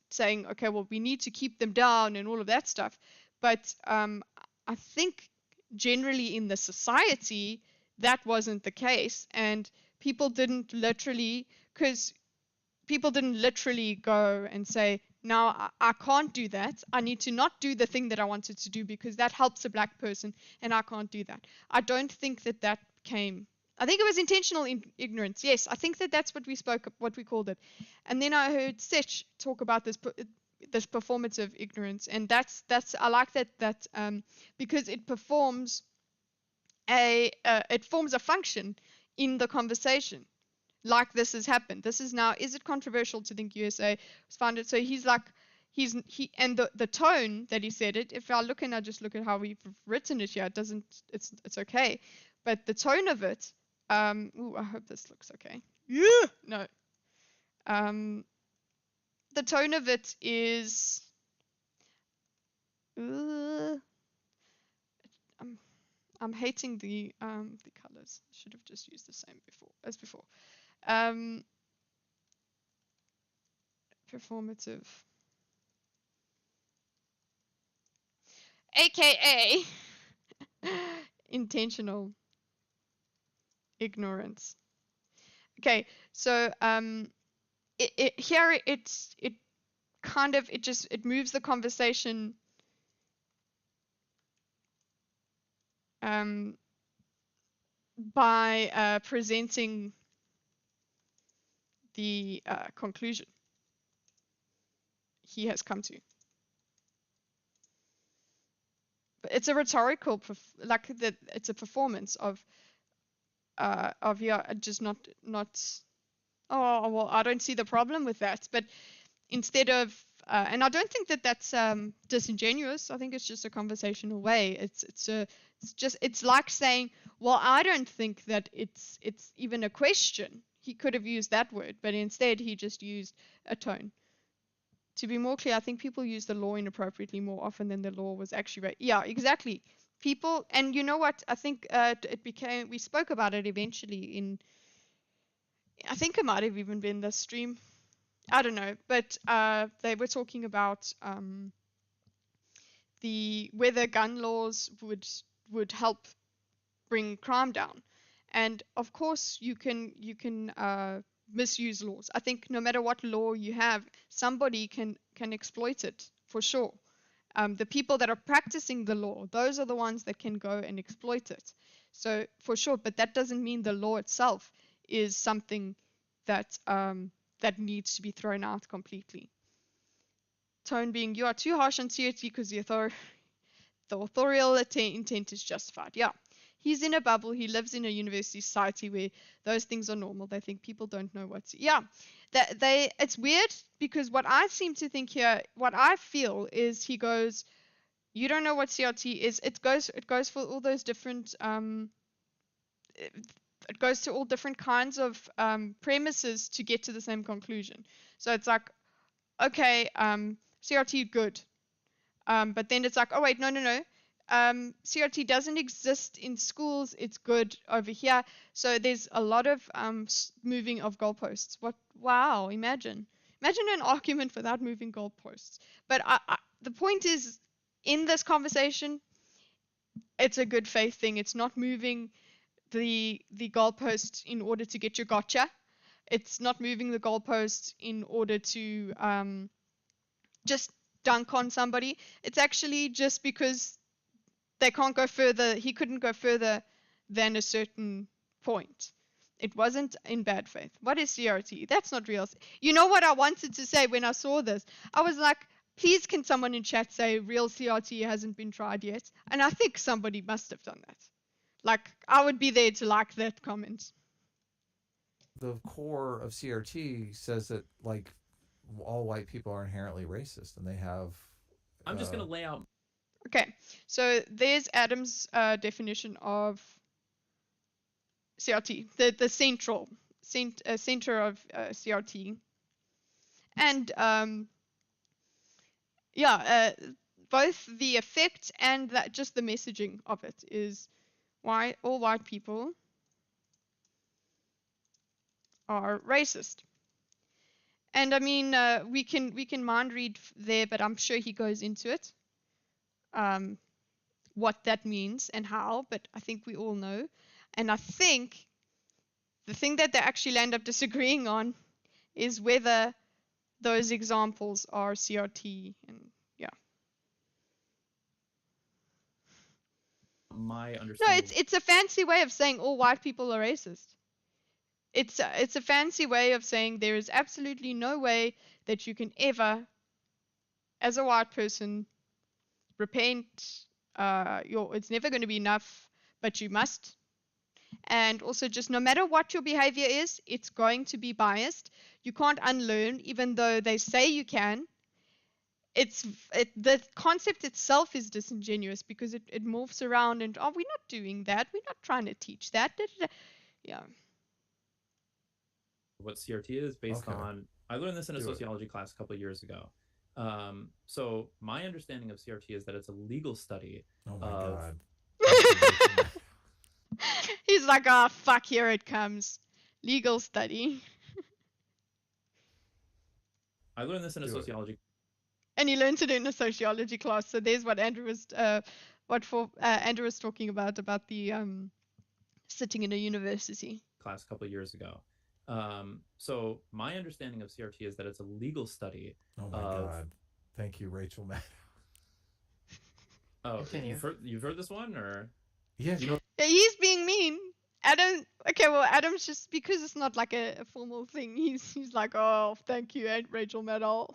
saying, okay, well, we need to keep them down and all of that stuff. But I think generally in the society that wasn't the case, and people didn't literally go and say, now I can't do that. I need to not do the thing that I wanted to do because that helps a black person, and I can't do that. I don't think that came. I think it was intentional ignorance. Yes, I think that's what we called it. And then I heard Sitch talk about this this performative ignorance, and that's I like that because it performs it forms a function in the conversation. Like this has happened. This is now, is it controversial to think USA was founded? So he's like, and the tone that he said it, if I look and I just look at how we've written it here, it's okay. But the tone of it, I hope this looks okay. Yeah, no. The tone of it is, I'm hating the colors. Should have just used the same as before. Performative, aka intentional ignorance. Okay, so here it kind of it moves the conversation by presenting the conclusion he has come to. But it's a rhetorical, like that. It's a performance of just not. Oh well, I don't see the problem with that. But instead of, and I don't think that that's disingenuous. I think it's just a conversational way. It's like saying, well, I don't think that it's even a question. He could have used that word, but instead he just used a tone. To be more clear, I think people use the law inappropriately more often than the law was actually right. Yeah, exactly. People, and you know what? I think we spoke about it eventually I think it might have even been the stream. I don't know, but they were talking about whether gun laws would help bring crime down, and of course you can misuse laws. I think no matter what law you have, somebody can exploit it for sure. The people that are practicing the law, those are the ones that can go and exploit it. So for sure, but that doesn't mean the law itself is something that needs to be thrown out completely. Tone being, you are too harsh on CRT because the authorial intent is justified. Yeah. He's in a bubble. He lives in a university society where those things are normal. They think people don't know it's weird because what I seem to think here, what I feel is he goes, you don't know what CRT is. It goes for all those different, it goes to all different kinds of premises to get to the same conclusion. So it's like, okay, CRT good. But then it's like, oh wait, no. CRT doesn't exist in schools. It's good over here. So there's a lot of moving of goalposts. Wow, imagine an argument without moving goalposts. But the point is, in this conversation, it's a good faith thing. It's not moving the goalposts in order to get your gotcha. It's not moving the goalposts in order to just dunk on somebody. It's actually just because they can't go further. He couldn't go further than a certain point. It wasn't in bad faith. What is CRT? That's not real. You know what I wanted to say when I saw this? I was like, please can someone in chat say real CRT hasn't been tried yet? And I think somebody must have done that. Like, I would be there to like that comment. The core of CRT says that, like, all white people are inherently racist, and they have... I'm just going to lay out... Okay, so there's Adam's definition of CRT, the center of CRT. And, both the effect and just the messaging of it is why all white people are racist. And I mean, we can mind read there, but I'm sure he goes into it. What that means and how, but I think we all know. And I think the thing that they actually end up disagreeing on is whether those examples are CRT. And yeah. My understanding. No, it's a fancy way of saying all white people are racist. It's a fancy way of saying there is absolutely no way that you can ever as a white person, repent. It's never going to be enough, but you must. And also, just no matter what your behavior is, it's going to be biased. You can't unlearn, even though they say you can. The concept itself is disingenuous because it morphs around and, oh, we're not doing that. We're not trying to teach that. Yeah. What CRT is based on. I learned this in a sociology class a couple of years ago. So my understanding of CRT is that it's a legal study. Oh my God. He's like, oh, fuck, here it comes. Legal study. I learned this in a sociology. And he learned it in a sociology class. So there's what Andrew was, Andrew was talking about the sitting in a university class a couple of years ago. So my understanding of CRT is that it's a legal study. Oh my God. Thank you, Rachel Maddow. Oh, you've heard this one, or? Yeah. You know, yeah, he's being mean. Adam, okay, well, Adam's just, because it's not like a formal thing, he's like, oh, thank you, Aunt Rachel Maddow.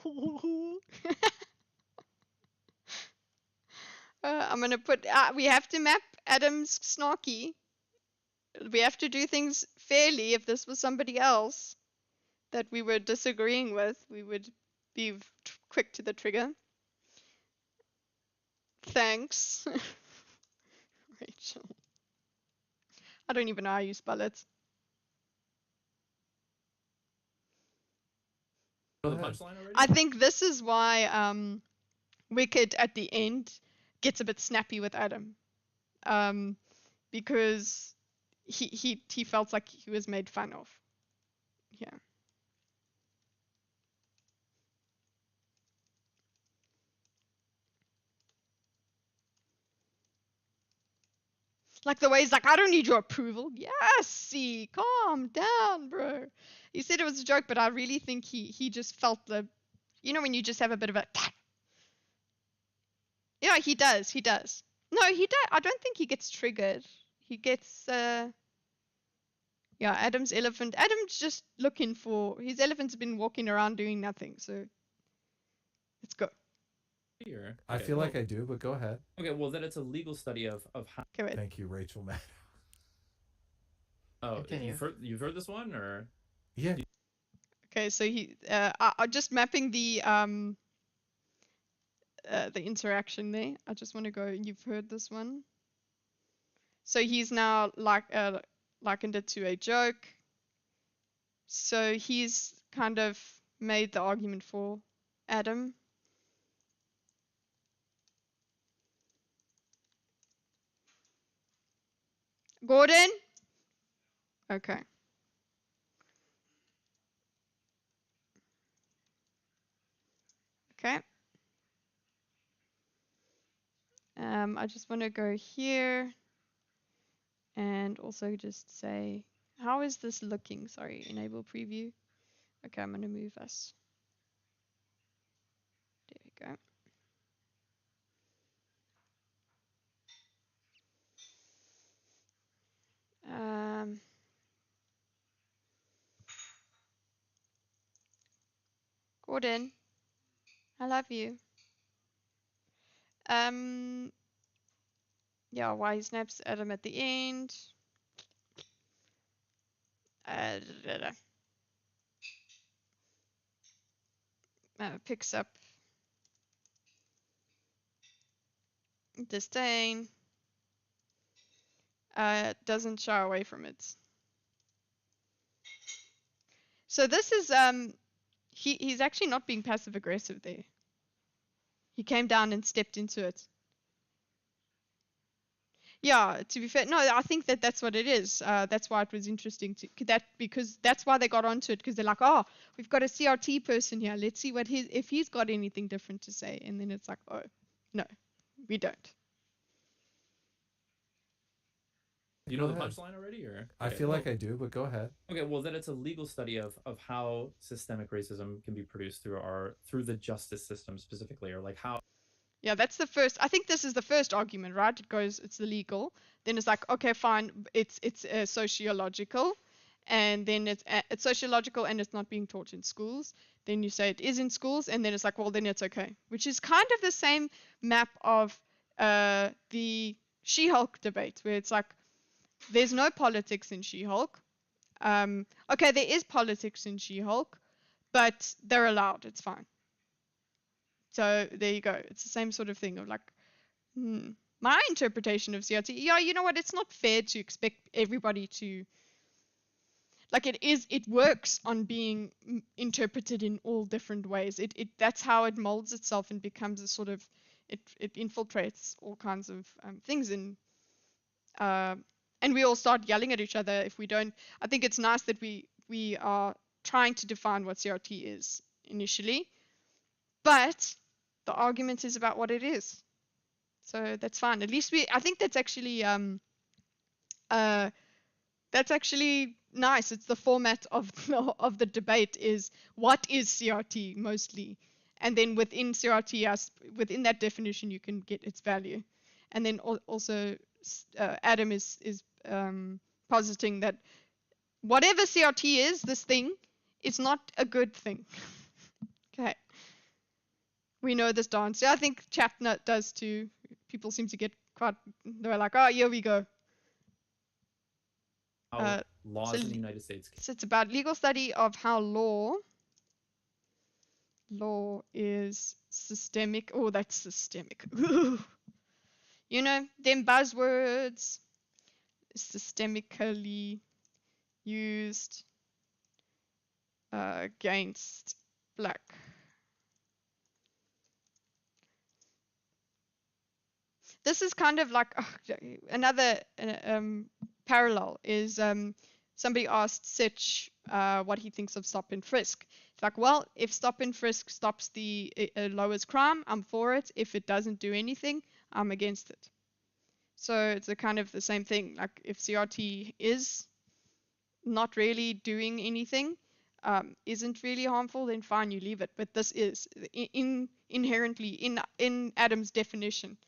I'm going to put, we have to map Adam's snarky. We have to do things fairly. If this was somebody else that we were disagreeing with, we would be quick to the trigger. Thanks. Rachel. I don't even know how you spell it. the punchline already? I think this is why Wicked at the end gets a bit snappy with Adam. Because he felt like he was made fun of. Yeah. Like the way he's like, I don't need your approval. Yes, see, calm down, bro. He said it was a joke, but I really think he just felt you know when you just have a bit of a... Yeah, he does. No, he does. I don't think he gets triggered. He gets... Yeah, Adam's elephant. Adam's just looking for... His elephant's been walking around doing nothing, so... Let's go. Here. I feel like I do, but go ahead. Okay, well, that it's a legal study of how... Okay, Thank you, Rachel Maddow. Oh, you've heard this one, or? Yeah. Okay, so I'm just mapping the interaction there. I just want to go, you've heard this one. So he's now likened it to a joke. So he's kind of made the argument for Adam. Gordon? Okay. Okay. I just want to go here and also just say, how is this looking? Sorry, enable preview. Okay, I'm going to move us. There we go. Gordon, I love you. Yeah, why he snaps Adam at the end. Picks up disdain. Doesn't shy away from it. So this is he's actually not being passive aggressive there. He came down and stepped into it. Yeah, to be fair, no, I think that's what it is. That's why it was interesting because that's why they got onto it, because they're like, oh, we've got a CRT person here. Let's see if he's got anything different to say. And then it's like, oh, no, we don't. You know the punchline already, or? I feel like I do, but go ahead. Okay, well, that it's a legal study of how systemic racism can be produced through the justice system specifically, or like how. Yeah, that's the first. I think this is the first argument, right? It's the legal. Then it's like, okay, fine, it's sociological, and then it's sociological and it's not being taught in schools. Then you say it is in schools, and then it's like, well, then it's okay. Which is kind of the same map of the She-Hulk debate, where it's like, there's no politics in She-Hulk. Okay, there is politics in She-Hulk, but they're allowed. It's fine. So there you go. It's the same sort of thing of like, my interpretation of CRT. Yeah, you know what? It's not fair to expect everybody to. Like it works on being interpreted in all different ways. That's how it molds itself and becomes a sort of, it infiltrates all kinds of things, and we all start yelling at each other if we don't. I think it's nice that we are trying to define what CRT is initially, but the argument is about what it is. So that's fine. At least I think that's actually nice. It's the format of the debate is what is CRT mostly, and then within CRT, within that definition, you can get its value, and then also Adam is positing that whatever CRT is, this thing, it's not a good thing. Okay, we know this dance. Yeah, I think Chatnut does too. People seem to get quite. They're like, oh, here we go. How laws in the United States. So it's about legal study of how law is systemic. Oh, that's systemic. You know, them buzzwords, systemically used against black. This is kind of like another parallel is somebody asked Sitch what he thinks of stop and frisk. It's like, well, if stop and frisk stops the lowers crime, I'm for it. If it doesn't do anything, I'm against it. So it's a kind of the same thing. Like if CRT is not really doing anything, isn't really harmful, then fine, you leave it. But this is inherently in Adam's definition.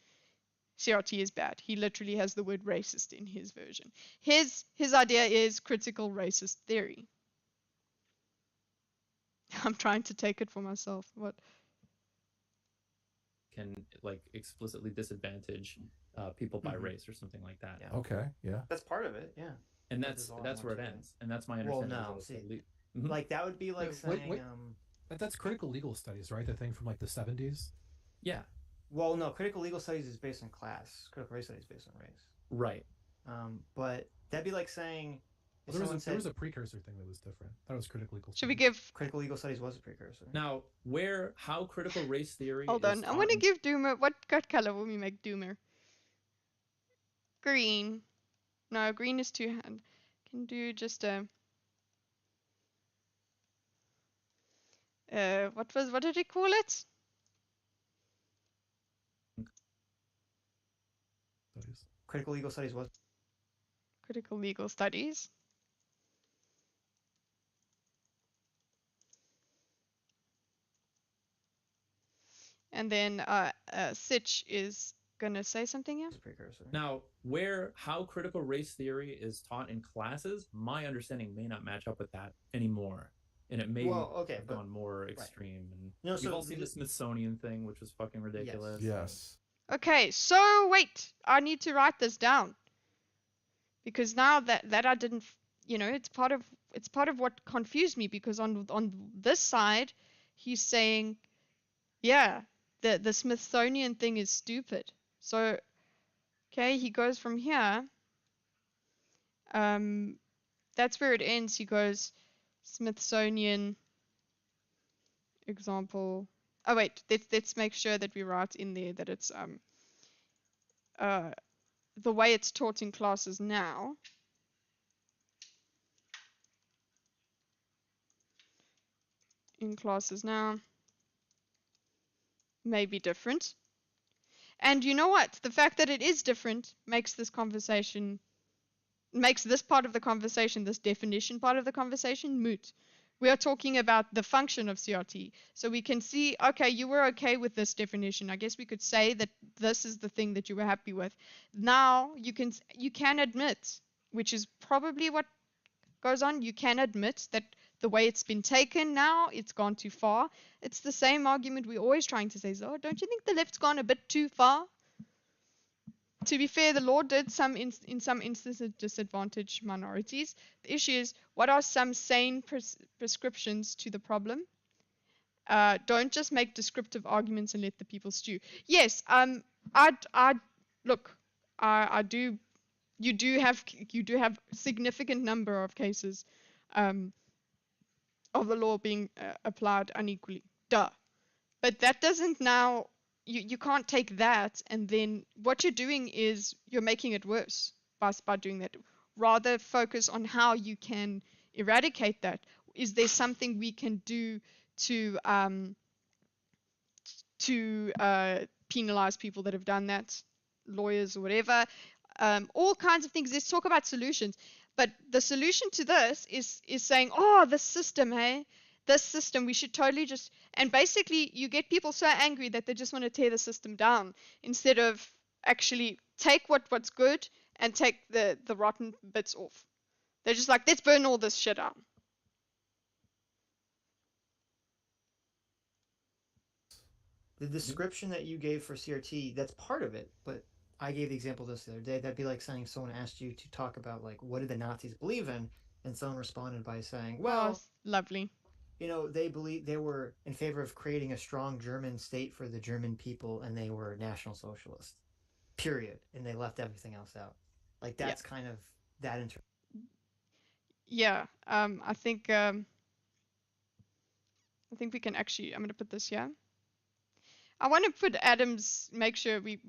CRT is bad. He literally has the word racist in his version. His idea is critical racist theory. I'm trying to take it for myself. What? Can like explicitly disadvantage people by race or something like that. Yeah. Okay, yeah. That's part of it, yeah. And that's where it ends. And that's my understanding. Well, no, see, like that would be like saying that's critical legal studies, right? The thing from like the 70s. Yeah. Well, no, critical legal studies is based on class. Critical race studies is based on race. Right. But that'd be like saying. Well, there was a precursor thing that was different. That was critical legal. Should we give critical legal studies was a precursor? Now, how critical race theory? Hold on, I'm gonna give Doomer. What color will we make Doomer? Green. No, green is too hand. Can do just a. What did he call it? Studies. Critical legal studies was. Critical legal studies. And then Sitch is gonna say something here. Precursor. Now, how critical race theory is taught in classes, my understanding may not match up with that anymore, and it may have gone more extreme. And we've all seen the Smithsonian thing, which was fucking ridiculous. Yes. Okay, so wait, I need to write this down because now that I didn't, it's part of what confused me, because on this side, he's saying, yeah, the Smithsonian thing is stupid. So, okay, he goes from here. That's where it ends. He goes Smithsonian example. Oh wait, let's make sure that we write in there that it's the way it's taught in classes now. In classes now may be different. And you know what? The fact that it is different makes this part of the conversation, this definition part of the conversation, moot. We are talking about the function of CRT. So we can see, okay, you were okay with this definition. I guess we could say that this is the thing that you were happy with. Now you can admit, which is probably what goes on, you can admit that the way it's been taken now, it's gone too far. It's the same argument we're always trying to say, so don't you think the left's gone a bit too far? To be fair, the law did in some instances disadvantage minorities. The issue is, what are some sane prescriptions to the problem? Don't just make descriptive arguments and let the people stew. Yes, look, I do. You do have significant number of cases of the law being applied unequally. Duh. But that doesn't now. You can't take that and then what you're doing is you're making it worse by doing that. Rather focus on how you can eradicate that. Is there something we can do to penalize people that have done that, lawyers or whatever, all kinds of things. Let's talk about solutions. But the solution to this is saying, oh, the system, hey, this system, we should totally just, and basically you get people so angry that they just want to tear the system down instead of actually take what's good and take the rotten bits off. They're just like, let's burn all this shit out. The description that you gave for CRT, that's part of it, but I gave the example this the other day. That'd be like saying someone asked you to talk about, like, what did the Nazis believe in? And someone responded by saying, well, lovely. They were in favor of creating a strong German state for the German people, and they were National Socialists. Period. And they left everything else out. Like, that's kind of that Yeah. I think we can actually, I'm going to put this here. I want to put Adam's, make sure we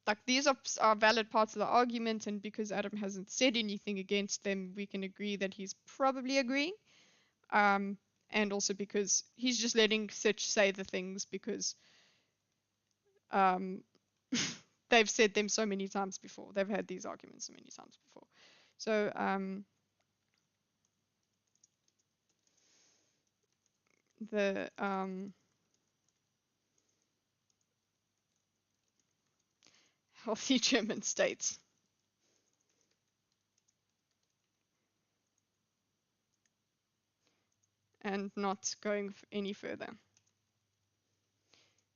like these are valid parts of the argument, and because Adam hasn't said anything against them, we can agree that he's probably agreeing. And also because he's just letting Sitch say the things because they've said them so many times before. They've had these arguments so many times before. So healthy German states. And not going any further.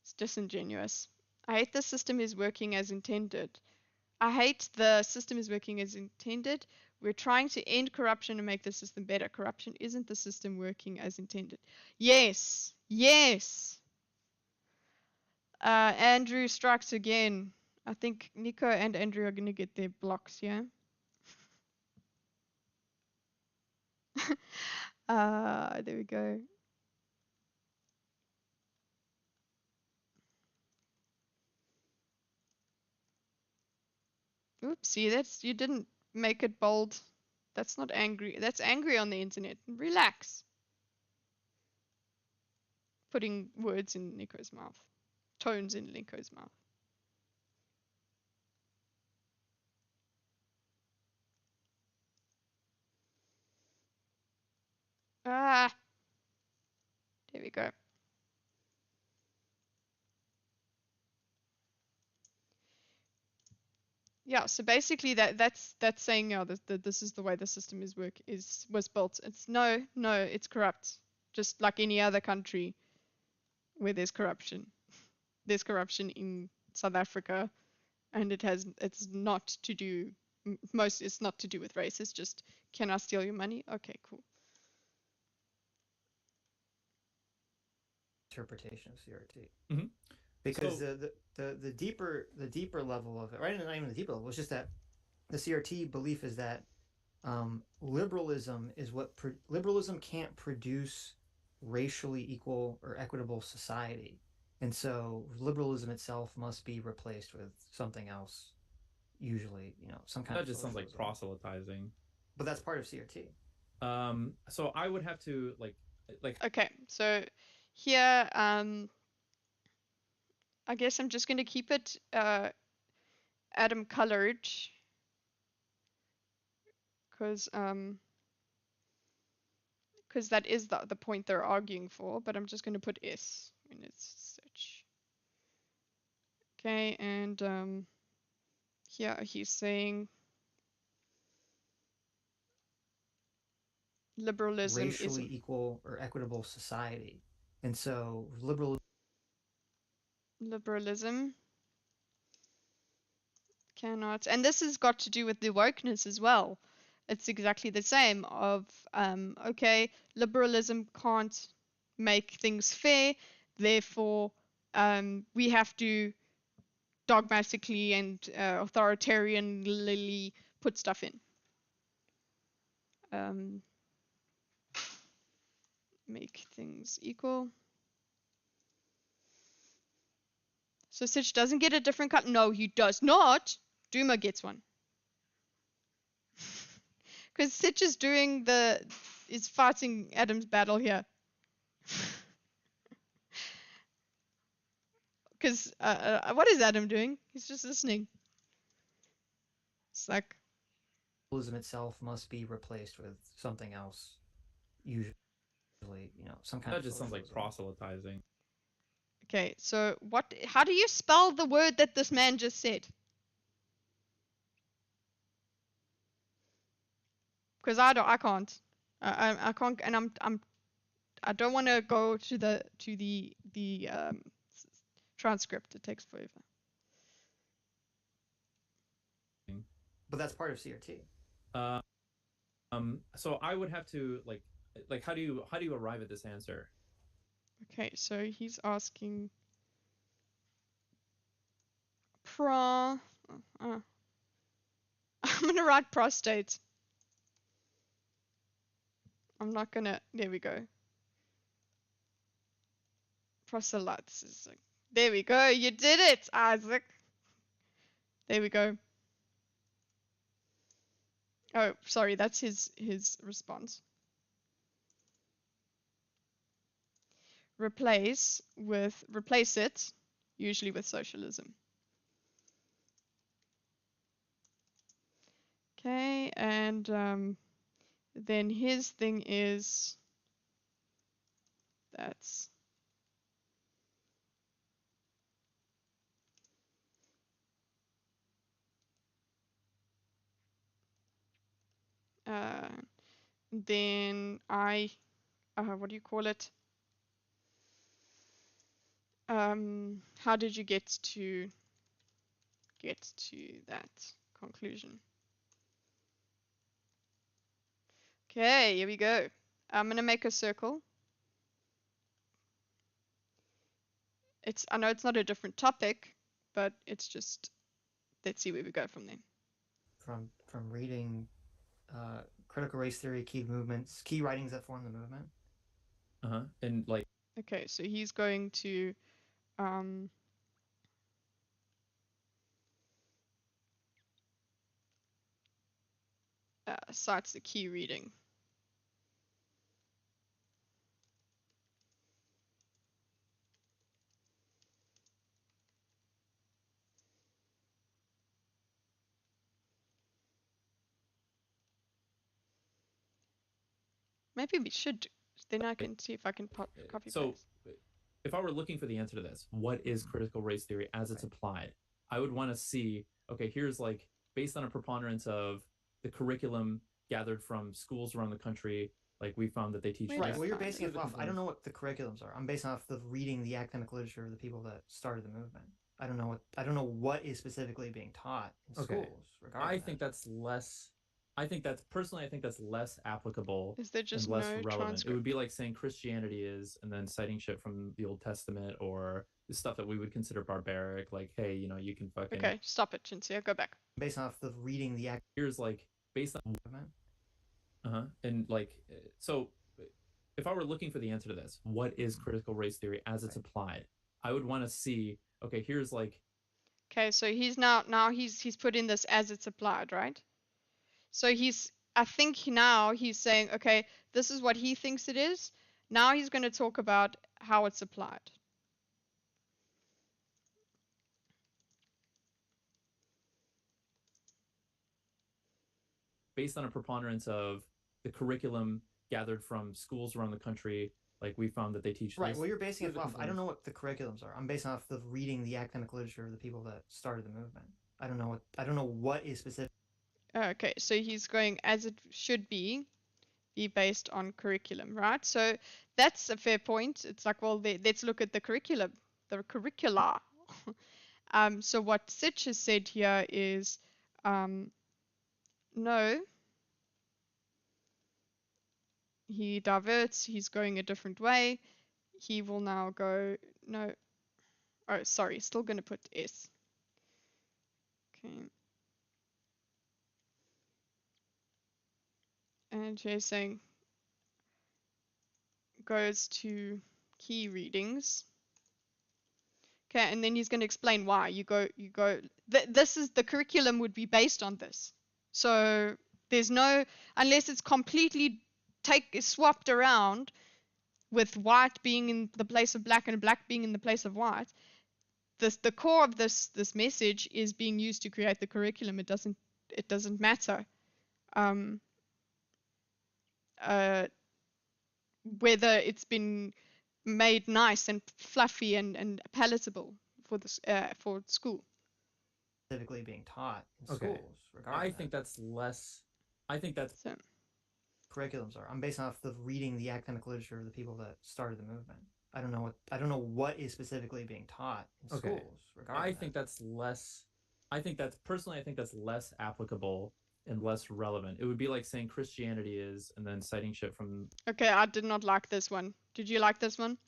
It's disingenuous. I hate the system is working as intended. I hate the system is working as intended. We're trying to end corruption and make the system better. Corruption isn't the system working as intended. Yes. Yes. Andrew strikes again. I think Nico and Andrew are going to get their blocks, yeah? There we go. Oopsie, you didn't make it bold. That's not angry. That's angry on the internet. Relax. Putting words in Nico's mouth. Tones in Nico's mouth. There we go. Yeah, so basically that's saying, yeah, this is the way the system was built. It's no, it's corrupt. Just like any other country where there's corruption. There's corruption in South Africa, and it's not to do it's not to do with race. It's just, can I steal your money? Okay, cool. Interpretation of CRT. Mm-hmm. Because the deeper level of it, right? And not even the deeper level, it's just that the CRT belief is that liberalism can't produce racially equal or equitable society, and so liberalism itself must be replaced with something else. Usually, some kind of. That just sounds like proselytizing. But that's part of CRT. So I would have to like. Okay, so here, I guess I'm just going to keep it Adam colored because that is the point they're arguing for, but I'm just going to put S when it's such. Okay, and here he's saying liberalism racially is equal or equitable society. And so liberalism cannot, and this has got to do with the wokeness as well. It's exactly the same of okay, liberalism can't make things fair, therefore we have to dogmatically and authoritarianly put stuff in. Make things equal. So Sitch doesn't get a different cut. No, he does not. Duma gets one. Because Sitch is is fighting Adam's battle here. Because what is Adam doing? He's just listening. It's like liberalism itself must be replaced with something else. Usually, some kind That of just sounds like socialism. proselytizing. okay. So what? How do you spell the word that this man just said? Because I can't. I can't, and I don't want to go to the transcript. It takes forever. But that's part of CRT. So I would have to like how do you arrive at this answer? Okay, so he's asking I'm gonna write prostate. I'm not gonna. There we go. Proselytes. There we go. You did it, Isaac. There we go. Oh, sorry. That's his response. Replace it, usually with socialism. Okay, and then his thing is that's then what do you call it? How did you get to that conclusion? Okay, here we go. I'm gonna make a circle. I know it's not a different topic, but it's just, let's see where we go from there. From reading critical race theory, key writings that form the movement. And like. Okay, so he's going to cites the key reading. Maybe we should. Then I can see if I can copy So, paste. if I were looking for the answer to this, what is critical race theory as it's applied? I would want to see, okay, here's like, based on a preponderance of the curriculum gathered from schools around the country, like we found that they teach. Right. Well, you're basing it off. I don't know what the curriculums are. I'm basing off of reading the academic literature of the people that started the movement. I don't know what is specifically being taught in schools. I think that's less. I think that's less applicable. Is there just and less no relevant? transcript? It would be like saying Christianity is, and then citing shit from the Old Testament or the stuff that we would consider barbaric. Like, hey, you can fucking. Okay, stop it, Chintzia. Go back. Based off of reading the here's like based on. And like so, if I were looking for the answer to this, what is critical race theory as it's applied? I would want to see. Okay, here's like. Okay, so he's now he's put in this as it's applied, right? So I think now he's saying, okay, this is what he thinks it is. Now he's going to talk about how it's applied. Based on a preponderance of the curriculum gathered from schools around the country, like we found that they teach. Right. Well, you're basing it off. I don't know what the curriculums are. I'm basing off of reading the academic literature of the people that started the movement. I don't know what is specific. Okay, so he's going as it should be. be based on curriculum, right? So that's a fair point. It's like, well, let's look at the curriculum, the curricula. So what Sitch has said here is, no, he diverts, he's going a different way. He will now go, no, oh, sorry, still going to put S. Okay. And he's saying, goes to key readings. Okay, and then he's going to explain why. This is the curriculum would be based on this. So there's no, unless it's completely swapped around with white being in the place of black and black being in the place of white. The core of this message is being used to create the curriculum. It doesn't matter whether it's been made nice and fluffy and palatable for this for school. Specifically being taught in Okay. schools. I think that's less. I think that's So, curriculums are. I'm based off the reading the academic literature of the people that started the movement. I don't know what is specifically being taught in Okay. schools. Regarding I that. think that's less. I think that's less applicable and less relevant. It would be like saying Christianity is, and then citing shit from. okay, I did not like this one. Did you like this one?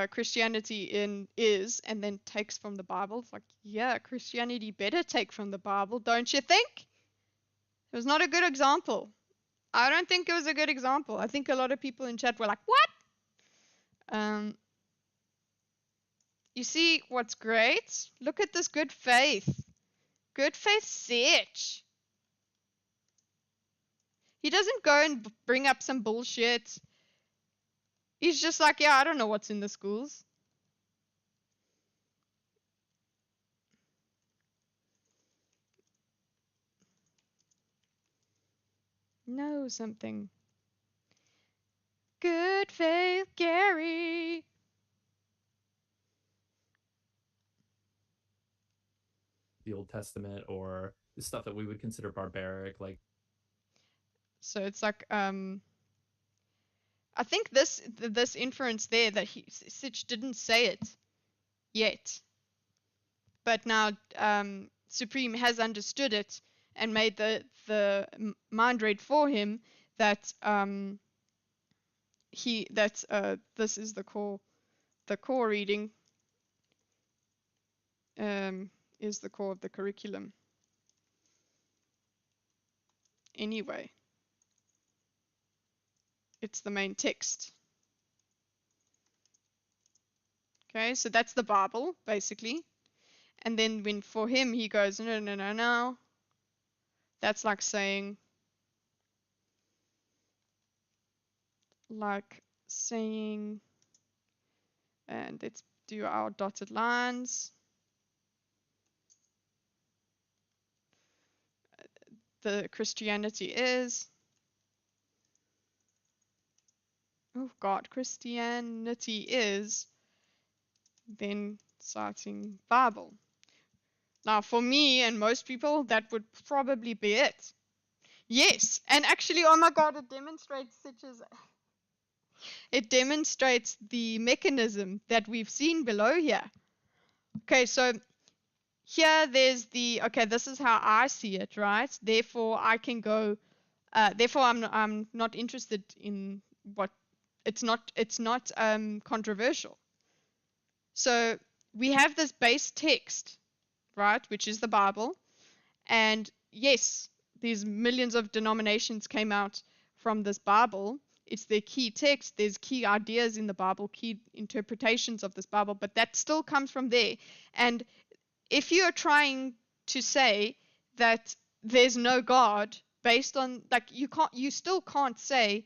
Christianity is, and then takes from the Bible. It's like, yeah, Christianity better take from the Bible, don't you think? It was not a good example. I don't think it was a good example. I think a lot of people in chat were like, what? You see what's great? Look at this good faith. Good faith Sitch. He doesn't go and bring up some bullshit. He's just like, yeah, I don't know what's in the schools. Know something. Good faith Gary. The Old Testament or the stuff that we would consider barbaric, like. So it's like, I think this inference there that Sitch didn't say it yet, but now Supreme has understood it and made the mind read for him that this is the core reading is the core of the curriculum. Anyway. It's the main text. Okay, so that's the Bible, basically. And then when for him he goes, no. That's like saying, and let's do our dotted lines. The Christianity is. Oh God, Christianity is, then citing Bible. Now for me and most people, that would probably be it. Yes, and actually, oh my God, it demonstrates the mechanism that we've seen below here. Okay, so here there's okay, this is how I see it, right? Therefore, I can go, therefore I'm not interested in what. It's not controversial. So we have this base text, right, which is the Bible, and yes, these millions of denominations came out from this Bible. It's their key text. There's key ideas in the Bible, key interpretations of this Bible, but that still comes from there. And if you are trying to say that there's no God based on, like, you still can't say,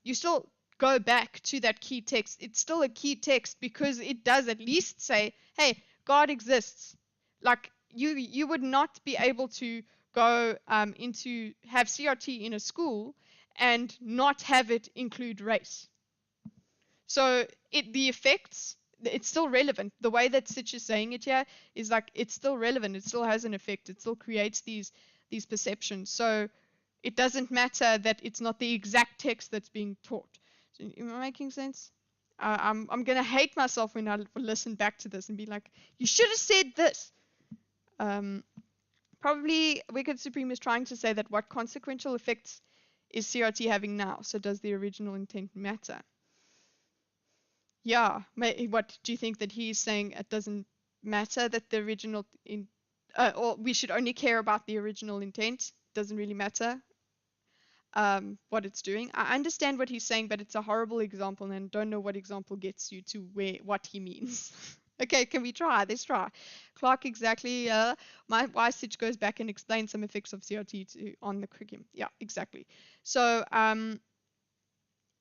you still go back to that key text. It's still a key text because it does at least say, hey, God exists. Like, you would not be able to go into have CRT in a school and not have it include race. So the effects, it's still relevant. The way that Sitch is saying it here is like, it's still relevant. It still has an effect. It still creates these perceptions. So It doesn't matter that it's not the exact text that's being taught. So, am I making sense? I'm gonna hate myself when I listen back to this and be like, you should have said this. Probably Wicked Supreme is trying to say that what consequential effects is CRT having now? So does the original intent matter? Yeah. What do you think that he's saying? It doesn't matter that the original or we should only care about the original intent. Doesn't really matter what it's doing. I understand what he's saying, but it's a horrible example, and don't know what example gets you to what he means. Okay, can we try? Let's try. Clark, exactly. Why Sitch goes back and explains some effects of CRT on the curriculum. Yeah, exactly. So,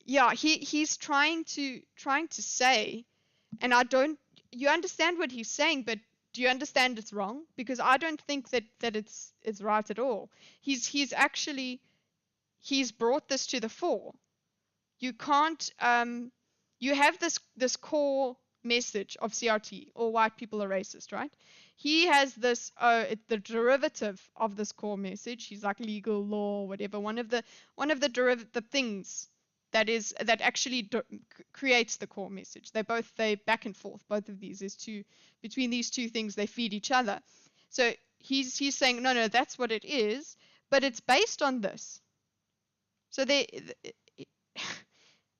yeah, he's trying to say, and you understand what he's saying, but do you understand it's wrong? Because I don't think that it's right at all. He's brought this to the fore. You can't you have this core message of CRT, all white people are racist, right? He has this the derivative of this core message. He's like legal, law, whatever. One of the derivative things that actually creates the core message. They back and forth. Both of these between these two things they feed each other. So he's saying no, that's what it is, but it's based on this. So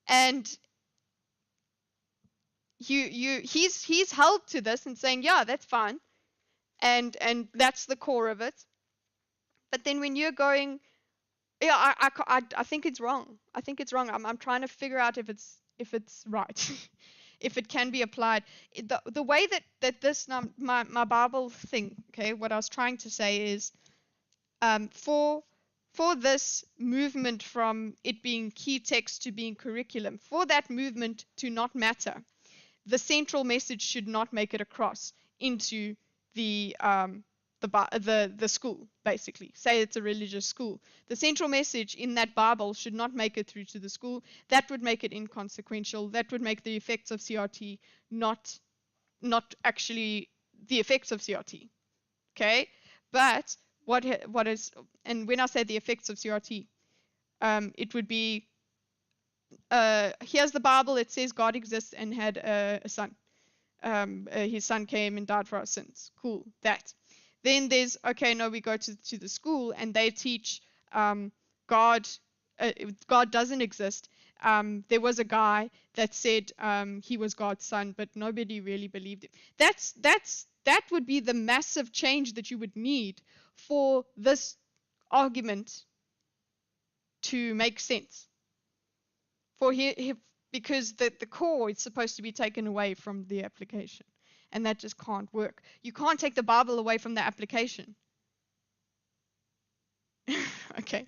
and he's held to this and saying, yeah, that's fine, and that's the core of it. But then when you're going, yeah, I think it's wrong. I think it's wrong. I'm trying to figure out if it's right, if it can be applied. The way that this my Bible thing, okay, what I was trying to say is, for this movement from it being key text to being curriculum, for that movement to not matter, the central message should not make it across into the school, basically. Say it's a religious school. The central message in that Bible should not make it through to the school. That would make it inconsequential. That would make the effects of CRT not actually the effects of CRT. Okay? But what is, and when I say the effects of CRT, it would be, here's the Bible. It says God exists and had a son. His son came and died for our sins. Cool, that. Then there's, okay, no, we go to the school and they teach God doesn't exist. There was a guy that said he was God's son, but nobody really believed him. That would be the massive change that you would need for this argument to make sense. Because the core is supposed to be taken away from the application, and that just can't work. You can't take the Bible away from the application. Okay.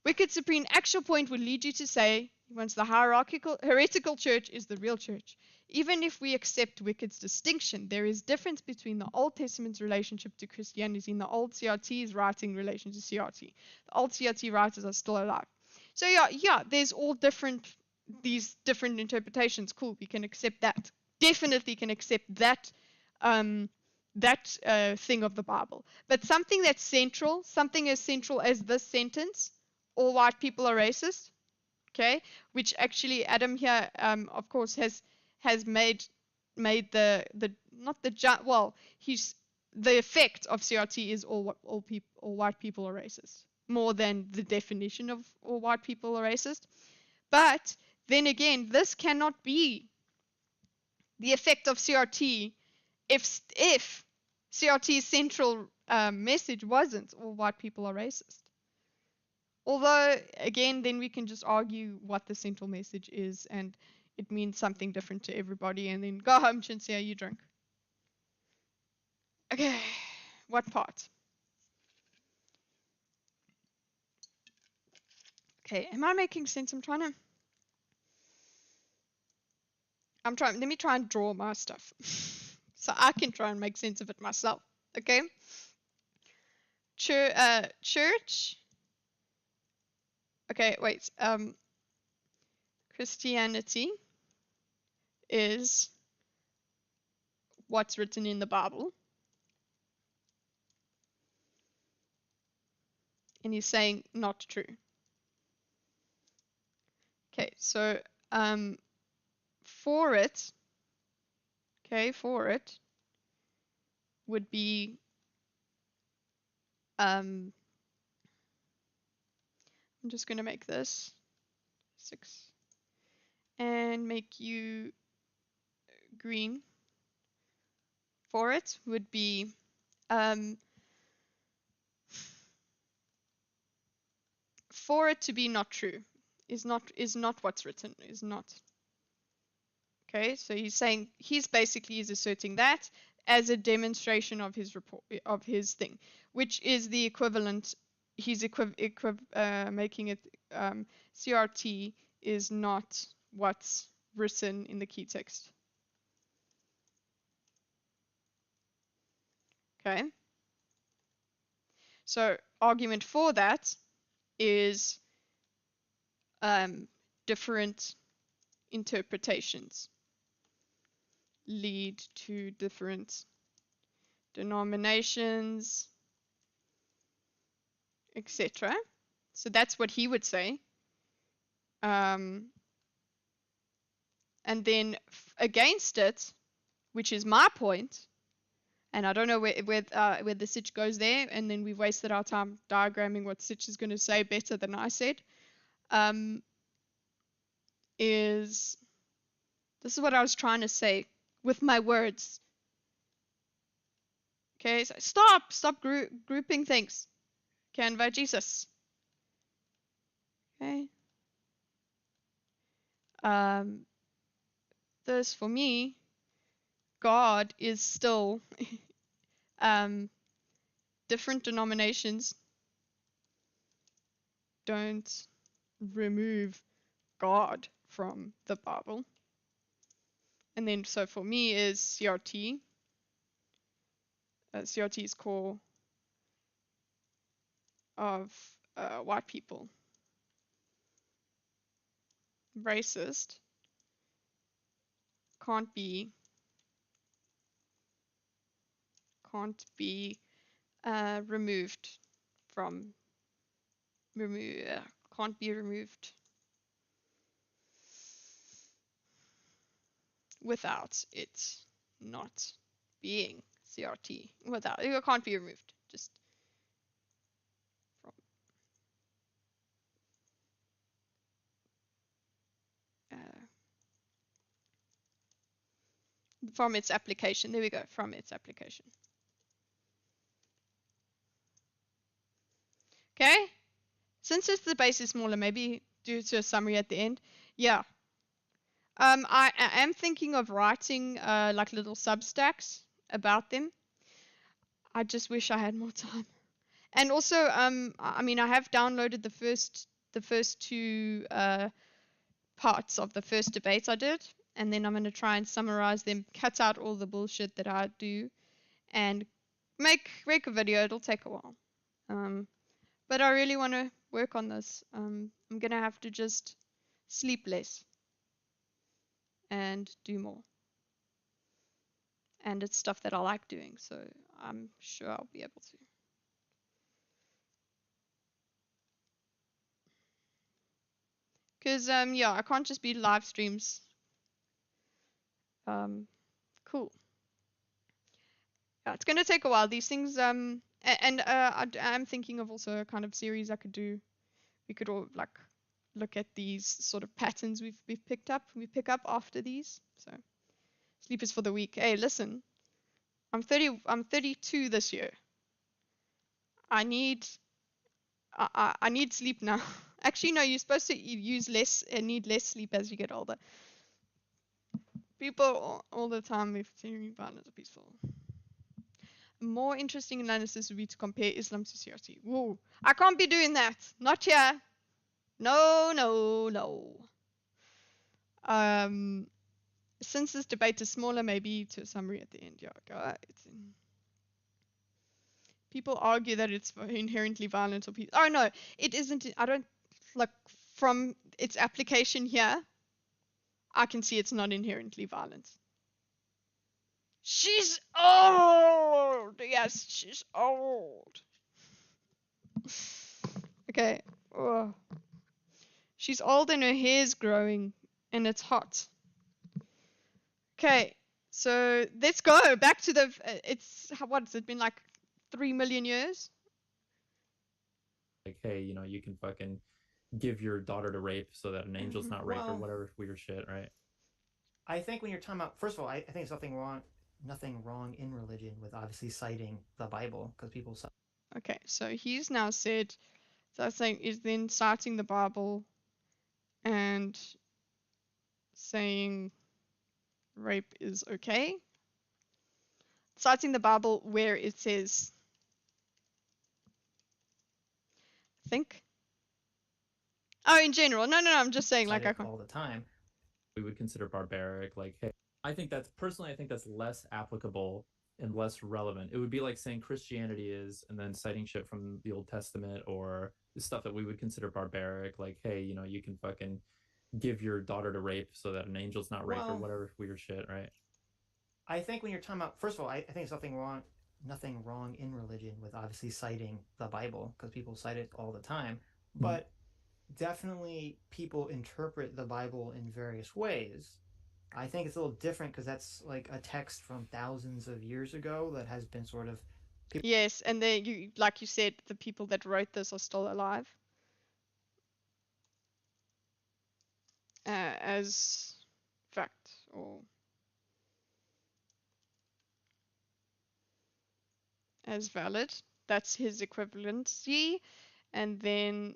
Wicked Supreme actual point would lead you to say, once the heretical church is the real church. Even if we accept Wicked's distinction, there is difference between the Old Testament's relationship to Christianity and the old CRT's writing relation to CRT. The old CRT writers are still alive. So yeah, there's all these different interpretations. Cool, we can accept that. Definitely can accept that thing of the Bible. But something that's central, something as central as this sentence, all white people are racist, okay, which actually Adam here, of course, has made the not the well, he's the effect of CRT is all white people are racist, more than the definition of all white people are racist. But then again, this cannot be the effect of CRT if CRT's central message wasn't all white people are racist. Although, again, then we can just argue what the central message is, and it means something different to everybody, and then go home, Chinsia, you drink. Okay, what part? Okay, am I making sense? let me try and draw my stuff, so I can try and make sense of it myself, okay? Church. Okay, wait. Christianity is what's written in the Bible. And he's saying not true. Okay, so for it would be I'm just going to make this 6 and make you green. For it would be for it to be not true is not what's written, is not. Okay, so he's basically asserting that as a demonstration of his report, of his thing, which is the equivalent. He's making it CRT is not what's written in the key text. Okay. So argument for that is different interpretations lead to different denominations, etc. So that's what he would say. And then against it, which is my point, and I don't know where the Sitch goes there, and then we've wasted our time diagramming what Sitch is going to say better than I said, this is what I was trying to say with my words. Okay, so stop grouping things. Canva Jesus. Okay. This for me, God is still different denominations don't remove God from the Bible. And then so for me is CRT. CRT is core of white people. Racist can't be removed from can't be removed without it not being CRT. Without it can't be removed. Just from its application. There we go. From its application. Okay. Since the base is smaller, maybe do to a summary at the end. Yeah. I am thinking of writing like little substacks about them. I just wish I had more time. And also, I mean, I have downloaded the first two parts of the first debate I did, and then I'm going to try and summarize them, cut out all the bullshit that I do, and make a video. It'll take a while. But I really want to work on this. I'm going to have to just sleep less and do more. And it's stuff that I like doing, so I'm sure I'll be able to. Because, yeah, I can't just be live streams. Cool. Yeah, it's going to take a while. These things, I'm thinking of also a kind of series I could do. We could all, like, look at these sort of patterns we pick up after these. So, sleep is for the weak. Hey, listen, I'm 32 this year. I need sleep now. Actually, no, you're supposed to use less and need less sleep as you get older. People all the time with theory violence are peaceful. A more interesting analysis would be to compare Islam to CRT. Whoa, I can't be doing that. Not here. No. Since this debate is smaller, maybe to a summary at the end. Yeah, guys. People argue that it's inherently violent or peaceful. Oh no, it isn't. I don't like from its application here. I can see it's not inherently violent. She's old. Yes, she's old. Okay. Oh. She's old and her hair's growing and it's hot. Okay. So let's go back to the. What's it been like 3 million years? Like, hey, you can fucking give your daughter to rape so that an angel's not raped or whatever weird shit, right? I think when you're talking about, first of all, I think there's nothing wrong in religion with obviously citing the Bible, because people cite. Okay, so he's now said, so I was saying, is then citing the Bible and saying rape is okay. Citing the Bible where it says, I think. Oh, in general. No, I'm just saying, like, I can't. All the time. We would consider barbaric. Like, hey, I think that's less applicable and less relevant. It would be like saying Christianity is, and then citing shit from the Old Testament or the stuff that we would consider barbaric. Like, hey, you can fucking give your daughter to rape so that an angel's not raped or whatever weird shit, right? I think when you're talking about, first of all, I think there's nothing wrong in religion with obviously citing the Bible, because people cite it all the time. But definitely people interpret the Bible in various ways. I think it's a little different because that's like a text from thousands of years ago that has been sort of. Yes, and then like you said, the people that wrote this are still alive. As fact, or as valid. That's his equivalency. And then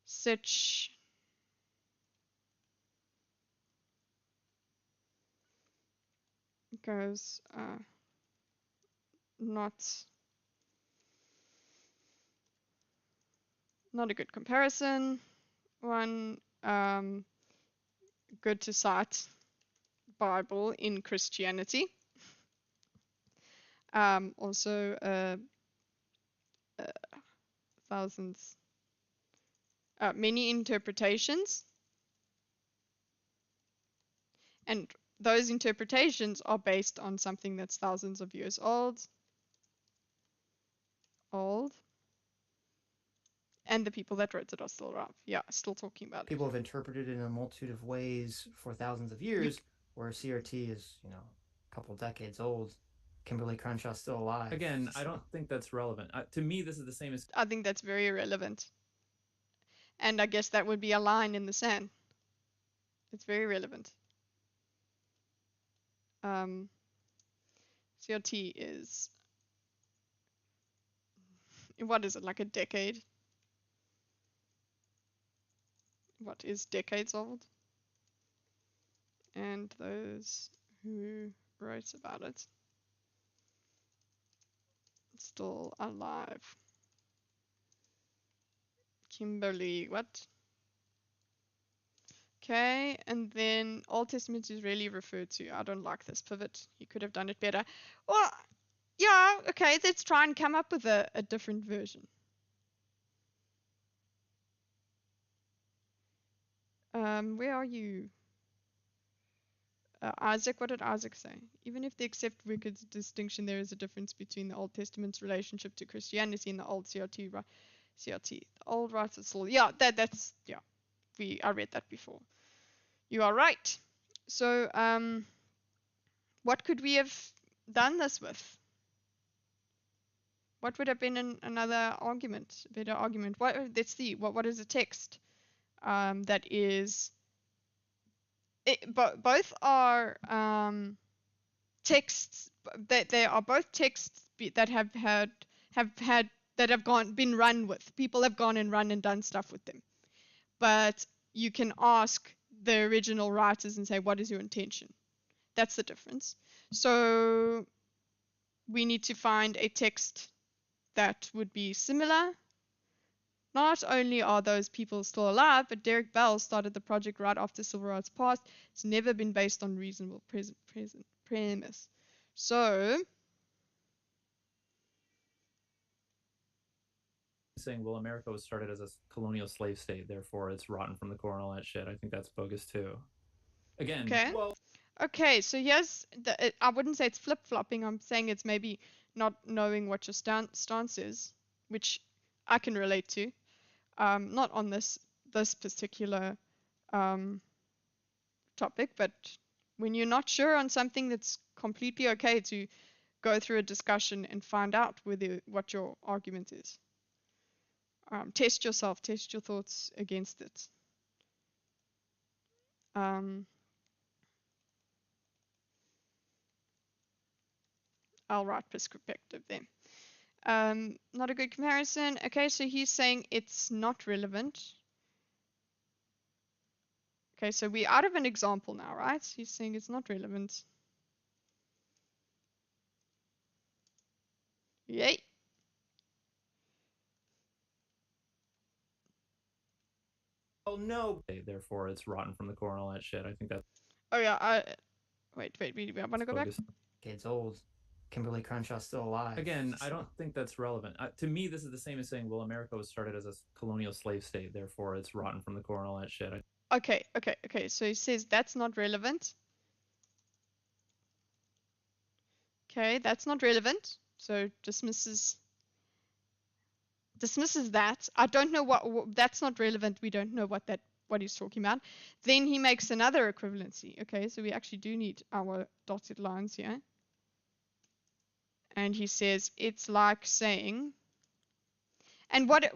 Sitch goes not a good comparison. One, good to cite Bible in Christianity. Also thousands, many interpretations, and those interpretations are based on something that's thousands of years old, and the people that wrote it are still around. Yeah, still talking about it. People have interpreted it in a multitude of ways for thousands of years, where CRT is, a couple decades old. Kimberly Crenshaw's still alive. Again, I don't think that's relevant. To me, this is the same as. I think that's very irrelevant. And I guess that would be a line in the sand. It's very relevant. CRT is, what is it, like a decade? What is decades old? And those who wrote about it still alive. Kimberly, what? Okay, and then Old Testament is really referred to. I don't like this pivot. You could have done it better. Well, yeah, okay, let's try and come up with a different version. Where are you? Isaac, what did Isaac say? Even if they accept Rickard's distinction, there is a difference between the Old Testament's relationship to Christianity and the old CRT. The old writers still, yeah, that's yeah. I read that before. You are right. So, what could we have done this with? What would have been another argument, a better argument? Let's see. What is a text that is? Both are texts. They are both texts that have been run with. People have gone and run and done stuff with them. But you can ask the original writers and say, what is your intention? That's the difference. So we need to find a text that would be similar. Not only are those people still alive, but Derek Bell started the project right after civil rights passed. It's never been based on reasonable premise. So saying, well, America was started as a colonial slave state, therefore it's rotten from the core and all that shit. I think that's bogus too. Again, okay. Well, okay, so here's I wouldn't say it's flip-flopping. I'm saying it's maybe not knowing what your stance is. which I can relate to. Not on this particular topic, but when you're not sure on something, that's completely okay to go through a discussion and find out what your argument is. Test yourself, test your thoughts against it. I'll write perspective then. Not a good comparison. Okay, so he's saying it's not relevant. Okay, so we're out of an example now, right? He's saying it's not relevant. Yay. Well, no. Therefore, it's rotten from the core and all that shit. I think that's. Oh yeah. Wait. I want to go back. Okay, it's old. Kimberly Crenshaw's still alive. Again, I don't think that's relevant. To me, this is the same as saying, well, America was started as a colonial slave state, therefore it's rotten from the core and all that shit. Okay. So he says that's not relevant. Okay, that's not relevant. So dismisses that. I don't know what that's not relevant. We don't know what he's talking about. Then he makes another equivalency. Okay, so we actually do need our dotted lines here. And he says it's like saying, and what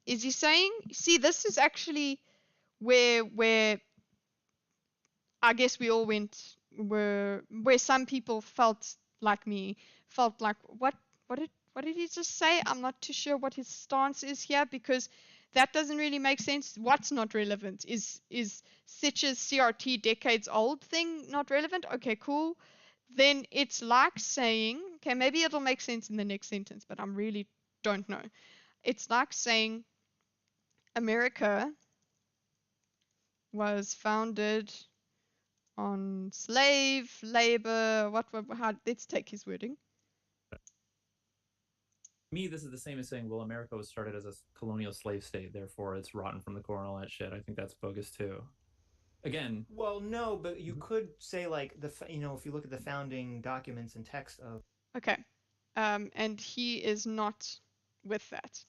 is he saying? See, this is actually where I guess we all went, where some people felt like me, felt like what did he just say? I'm not too sure what his stance is here, because that doesn't really make sense. What's not relevant? Is Sitch's CRT decades old thing not relevant? Okay, cool. Then it's like saying, okay, maybe it'll make sense in the next sentence, but I really don't know. It's like saying America was founded on slave labor. Let's take his wording. Me, this is the same as saying, well, America was started as a colonial slave state, therefore it's rotten from the core and all that shit. I think that's bogus too. Again, well, no, but you could say like if you look at the founding documents and text of. Okay, and he is not with that.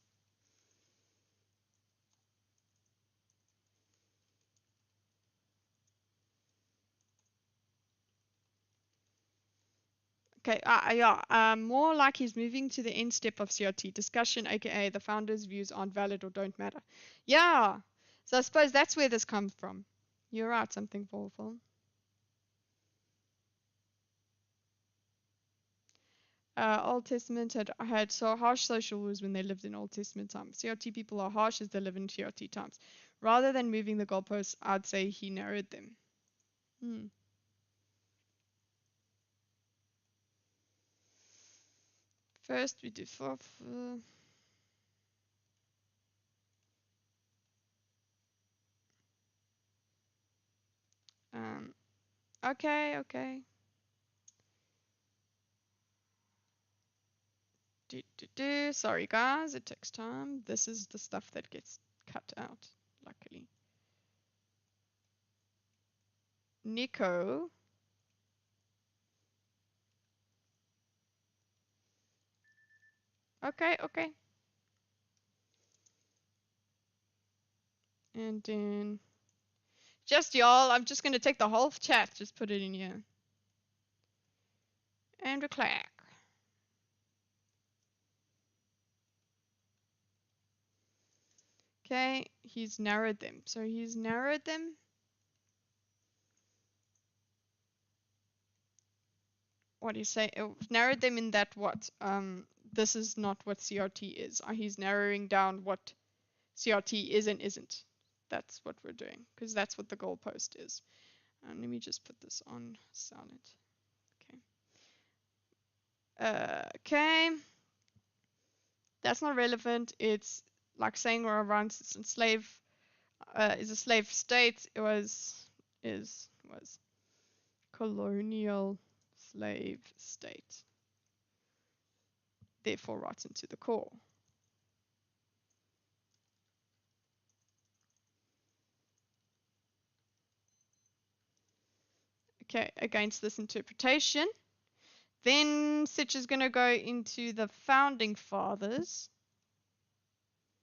Okay, more like he's moving to the end step of CRT discussion, aka the founders' views aren't valid or don't matter. Yeah, so I suppose that's where this comes from. You're right, something powerful. Old Testament had so harsh social rules when they lived in Old Testament times. CRT people are harsh as they live in CRT times. Rather than moving the goalposts, I'd say he narrowed them. First, we do fourth. Okay. Sorry, guys, it takes time. This is the stuff that gets cut out, luckily. Nico. Okay. And then, just y'all, I'm just going to take the whole chat, just put it in here. And we clack. Okay, he's narrowed them. So he's narrowed them. What do you say? Narrowed them in that what? This is not what CRT is. He's narrowing down what CRT is and isn't. That's what we're doing, because that's what the goalpost is. Let me just put this on silent. Okay. That's not relevant. It's like saying we're around slave is a slave state. It was colonial slave state. Therefore, rotten to the core. Okay, against this interpretation, then Sitch is going to go into the founding fathers.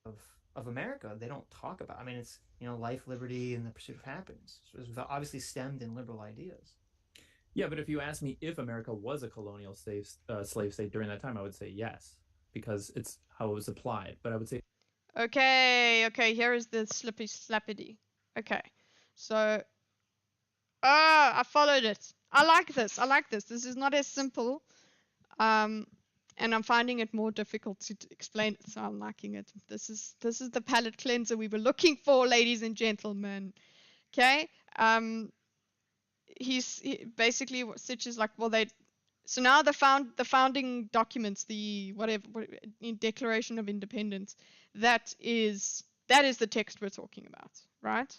of America, they don't talk about. I mean, it's life, liberty, and the pursuit of happiness. So it's obviously stemmed in liberal ideas. Yeah, but if you ask me if America was a colonial slave state during that time, I would say yes, because it's how it was applied. But I would say Okay, here is the slippy slappity. Okay, so I followed it. I like this. This is not as simple. And I'm finding it more difficult to explain it, so I'm liking it. This is the palate cleanser we were looking for, ladies and gentlemen. Okay. Basically what Sitch is like. Well, so now the founding documents, the Declaration of Independence, that is the text we're talking about, right?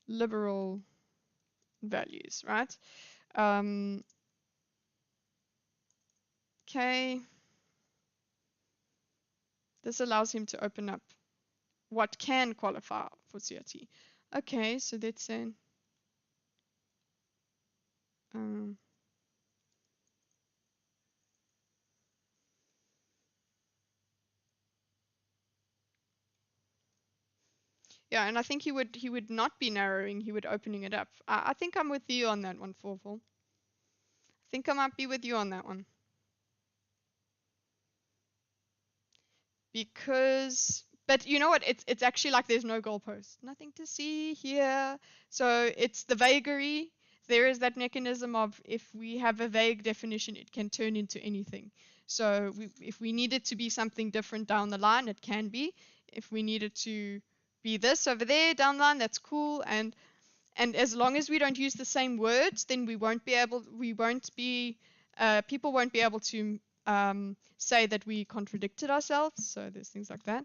Liberal values, right? Okay. This allows him to open up what can qualify for CRT. Okay, so let's say yeah, and I think he would not be narrowing, he would opening it up. I think I'm with you on that one, Forful. I think I might be with you on that one. Because, but you know what? It's actually like there's no goalpost, nothing to see here. So it's the vagary. There is that mechanism of if we have a vague definition, it can turn into anything. So if we need it to be something different down the line, it can be. If we need it to be this over there down the line, that's cool. And as long as we don't use the same words, then people won't be able to say that we contradicted ourselves. So there's things like that.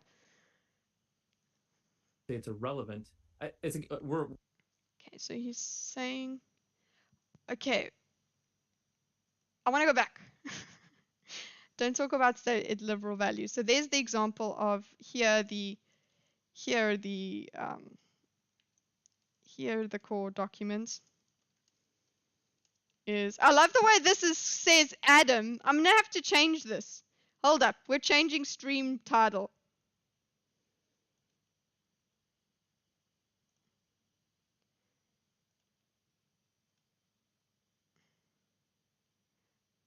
it's irrelevant. Okay, so he's saying, okay, I want to go back. Don't talk about liberal values. So there's the example of here the core documents. I love the way this says Adam. I'm gonna have to change this. Hold up, we're changing stream title.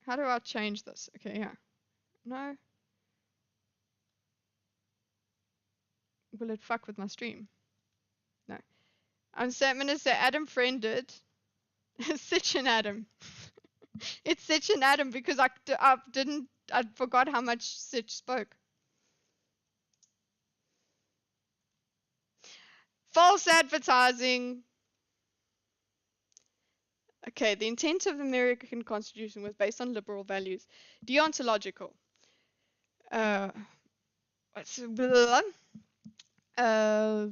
How do I change this? Okay, yeah. No. Will it fuck with my stream? No. I'm gonna say Adam friended Sitch and Adam. It's Sitch and Adam because I forgot how much Sitch spoke. False advertising. Okay, the intent of the American Constitution was based on liberal values. Deontological.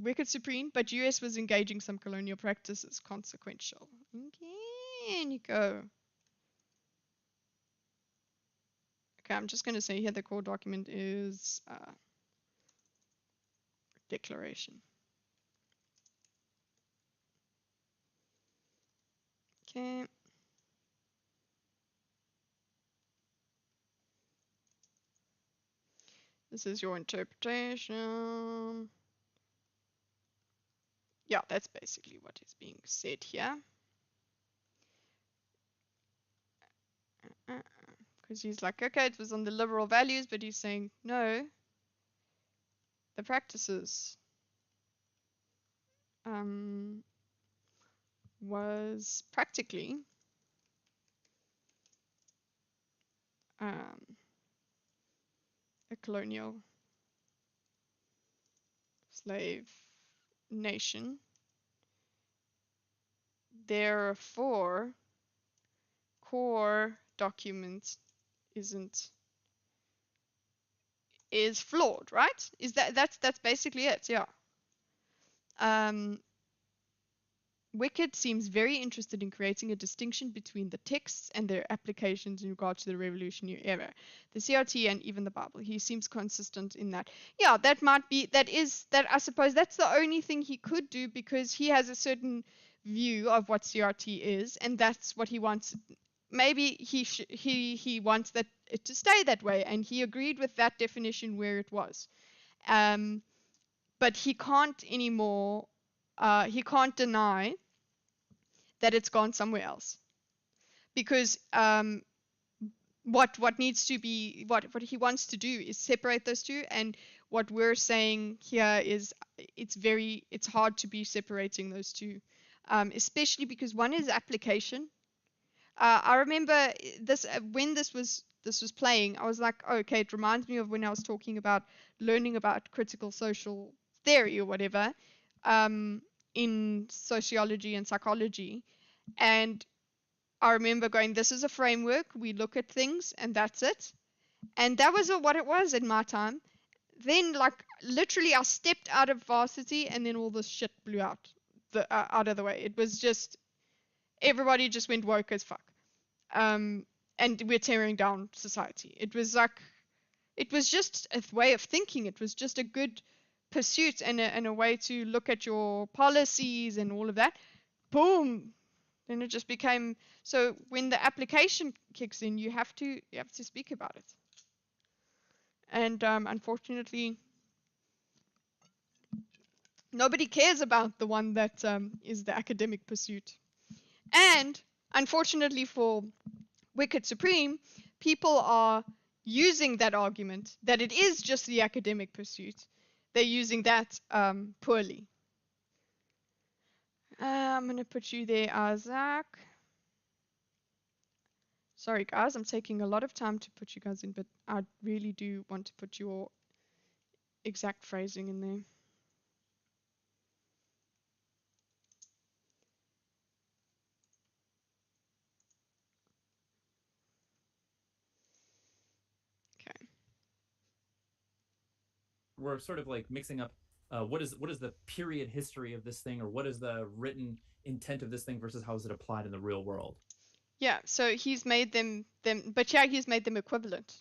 Wicked supreme, but US was engaging some colonial practices. Consequential. Okay, and you go. Okay, I'm just going to say here the core document is declaration. Okay. This is your interpretation. Yeah, that's basically what is being said here. Because he's like, okay, it was on the liberal values, but he's saying, no, the practices was practically a colonial slave nation. Therefore, core document is flawed, right? That's basically it, yeah. Wicked seems very interested in creating a distinction between the texts and their applications in regard to the revolutionary era, the CRT and even the Bible. He seems consistent in that. Yeah, that I suppose that's the only thing he could do because he has a certain view of what CRT is, and that's what he wants maybe he wants that it to stay that way, and he agreed with that definition where it was. But he can't anymore. He can't deny that it's gone somewhere else, because what needs to be what he wants to do is separate those two, and what we're saying here is it's hard to be separating those two, especially because one is application. I remember this when this was playing, I was like, oh, okay, it reminds me of when I was talking about learning about critical social theory or whatever, in sociology and psychology. And I remember going, this is a framework, we look at things and that's it. And that was what it was in my time. Then, like, literally I stepped out of varsity and then all this shit blew out of the way. It was just, everybody just went woke as fuck. And we're tearing down society. It was like, it was just a way of thinking. It was just a good pursuit and a way to look at your policies and all of that. Boom. Then it just became, so when the application kicks in, you have to speak about it. And unfortunately, nobody cares about the one that is the academic pursuit. And unfortunately for Wicked Supreme, people are using that argument that it is just the academic pursuit. They're using that poorly. I'm going to put you there, Isaac. Sorry, guys, I'm taking a lot of time to put you guys in, but I really do want to put your exact phrasing in there. Okay. We're sort of like mixing up what is the period history of this thing, or what is the written intent of this thing versus how is it applied in the real world. Yeah, so he's made them, but yeah, he's made them equivalent.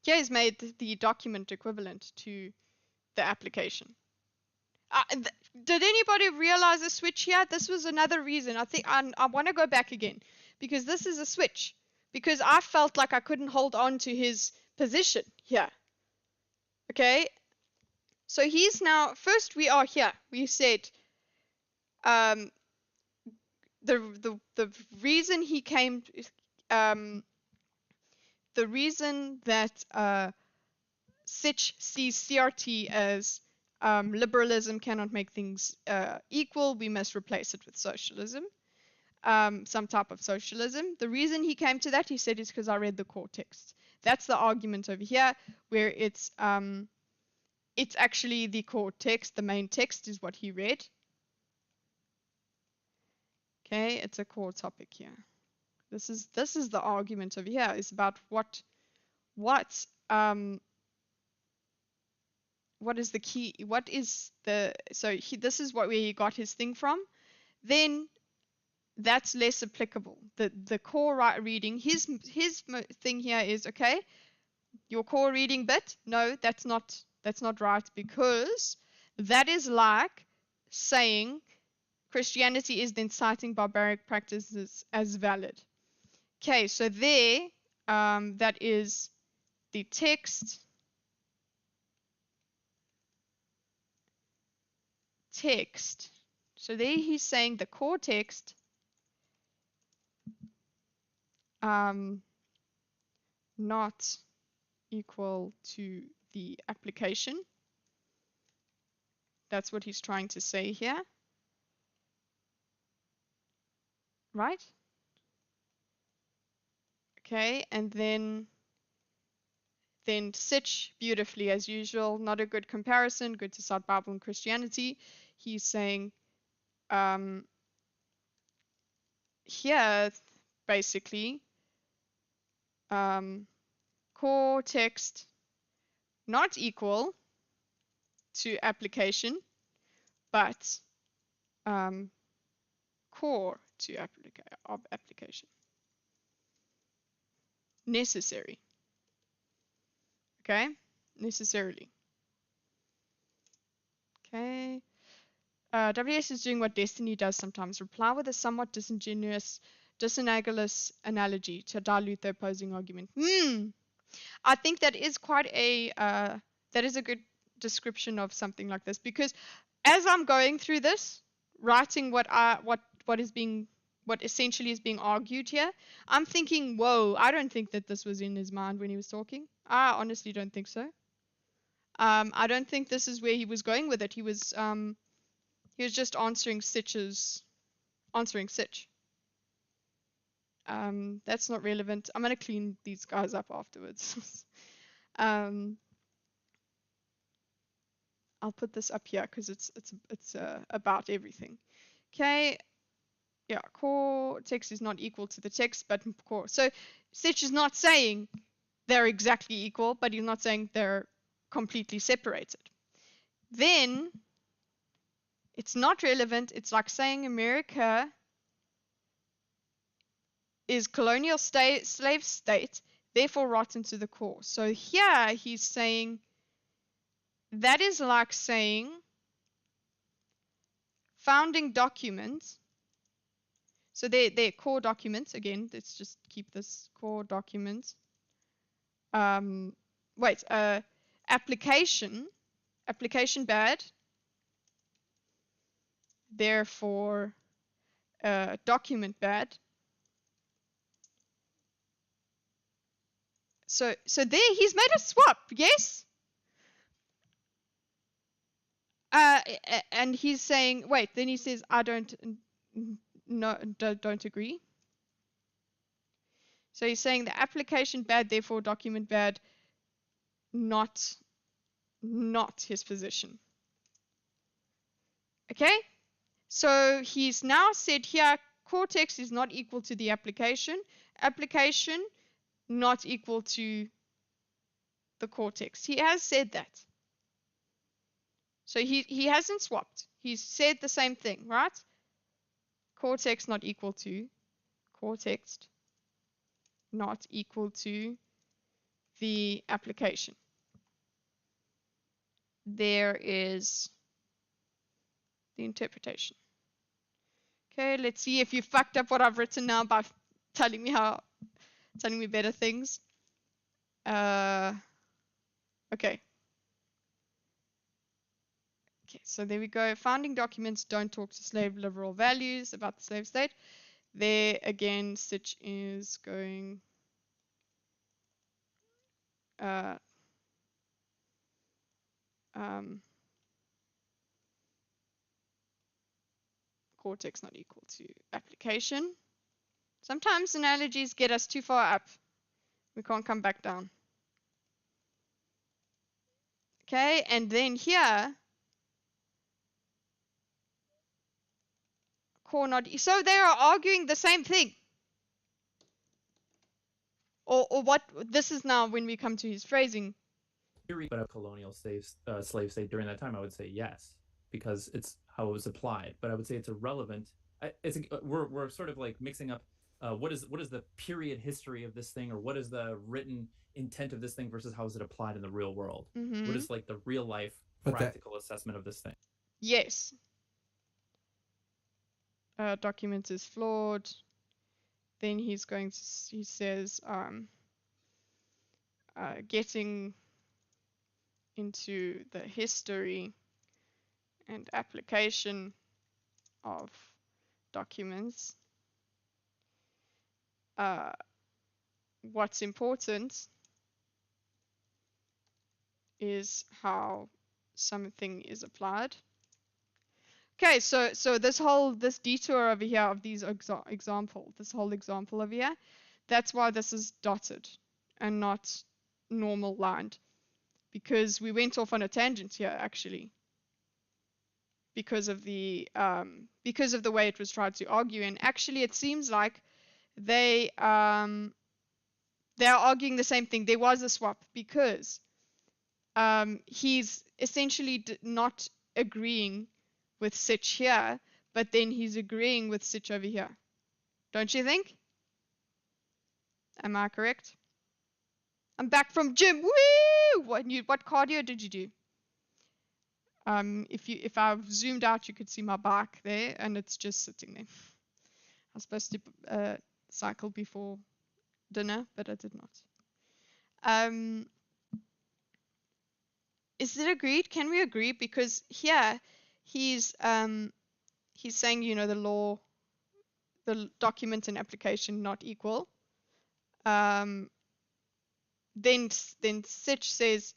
Yeah, he's made the document equivalent to the application. Did anybody realize a switch here? This was another reason. I think I want to go back again, because this is a switch. Because I felt like I couldn't hold on to his position here. Okay? So he's now, first we are here. We said the reason he came, the reason that Sitch sees CRT as liberalism cannot make things equal, we must replace it with socialism, some type of socialism. The reason he came to that, he said, is because I read the core text. That's the argument over here, where it's actually the core text, the main text is what he read. Okay, it's a core topic here. This is the argument over here, is about what is the key, what is the, so this is where he got his thing from. Then that's less applicable. The core reading, his thing here is, okay, your core reading bit, no, that's not right, because that is like saying Christianity is then citing barbaric practices as valid. Okay, so there, that is the text. So there he's saying the core text not equal to the application. That's what he's trying to say here. Right? Okay, and then Sitch, beautifully as usual, not a good comparison, good to cite Bible and Christianity. He's saying here, basically, core text not equal to application, but core to application. Necessary. Okay, necessarily. Okay. WS is doing what Destiny does sometimes. Reply with a somewhat disingenuous Disanalogous analogy to dilute the opposing argument. I think that is quite a that is a good description of something like this, because as I'm going through this, writing what essentially is being argued here, I'm thinking, whoa, I don't think that this was in his mind when he was talking. I honestly don't think so. I don't think this is where he was going with it. He was just answering Sitch. That's not relevant. I'm gonna clean these guys up afterwards. I'll put this up here because it's about everything. Okay. Yeah, core text is not equal to the text, but core. So Sitch is not saying they're exactly equal, but he's not saying they're completely separated. Then it's not relevant. It's like saying America is colonial slave state, therefore rotten to the core. So here he's saying that is like saying founding documents. So they're core documents. Again, let's just keep this core document. Application bad. Therefore, document bad. So there he's made a swap, yes? And he's saying, wait, then he says, I don't agree. So he's saying the application bad, therefore document bad, not his position. Okay? So he's now said here, core text is not equal to the application. Application not equal to the core text. He has said that. So he hasn't swapped. He's said the same thing, right? Core text not equal to core text not equal to the application. There is the interpretation. Okay, let's see if you fucked up what I've written now by telling me better things. Okay. Okay, so there we go. Founding documents don't talk to slave liberal values about the slave state. There again, Sitch is going cortex not equal to application. Sometimes analogies get us too far up. We can't come back down. Okay, and then here, core not. So they are arguing the same thing. Or what? This is now when we come to his phrasing. But a colonial slave state during that time, I would say yes, because it's how it was applied. But I would say it's irrelevant. We're sort of like mixing up what is the period history of this thing, or what is the written intent of this thing versus how is it applied in the real world. Mm-hmm. What is like the real life practical assessment of this thing? Yes. Document is flawed. Then he says getting into the history and application of documents. What's important is how something is applied. Okay, so this detour over here of these example over here, that's why this is dotted and not normal lined, because we went off on a tangent here actually, because of the way it was tried to argue, and actually it seems like they are arguing the same thing. There was a swap because he's essentially not agreeing with Sitch here, but then he's agreeing with Sitch over here. Don't you think? Am I correct? I'm back from gym. Woo! What cardio did you do? If I zoomed out, you could see my bike there, and it's just sitting there. was supposed to cycle before dinner, but I did not. Is it agreed? Can we agree? Because here he's saying, you know, the law, the document and application not equal. Then Sitch says,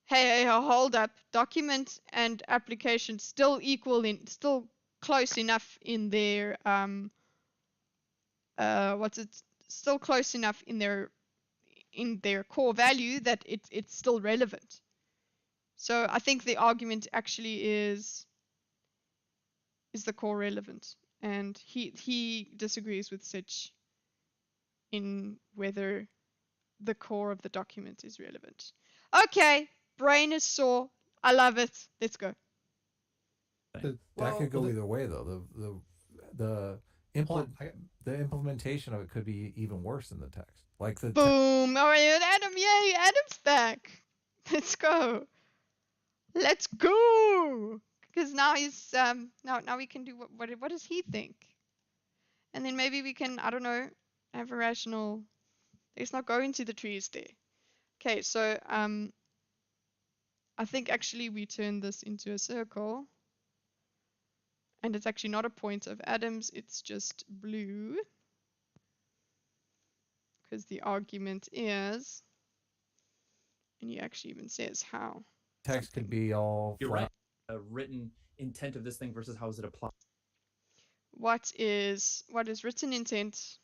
hey, hold up, document and application still equal still close enough in their still close enough in their core value that it's still relevant. So I think the argument actually is the core relevant, and he disagrees with Sitch in whether the core of the document is relevant. Okay, brain is sore. I love it. Let's go. That could go either way, though. The implementation of it could be even worse than the text. Like the boom. All right, Adam. Yay, Adam's back. Let's go. Let's go. Because now he's now we can do what does he think? And then maybe we can, I don't know, have a rational. Let's not go into the trees there. Okay, so I think actually we turn this into a circle. And it's actually not a point of Adams, it's just blue. Because the argument is, and he actually even says how. Text could be all You're right. A written intent of this thing versus how is it applied. What is written intent?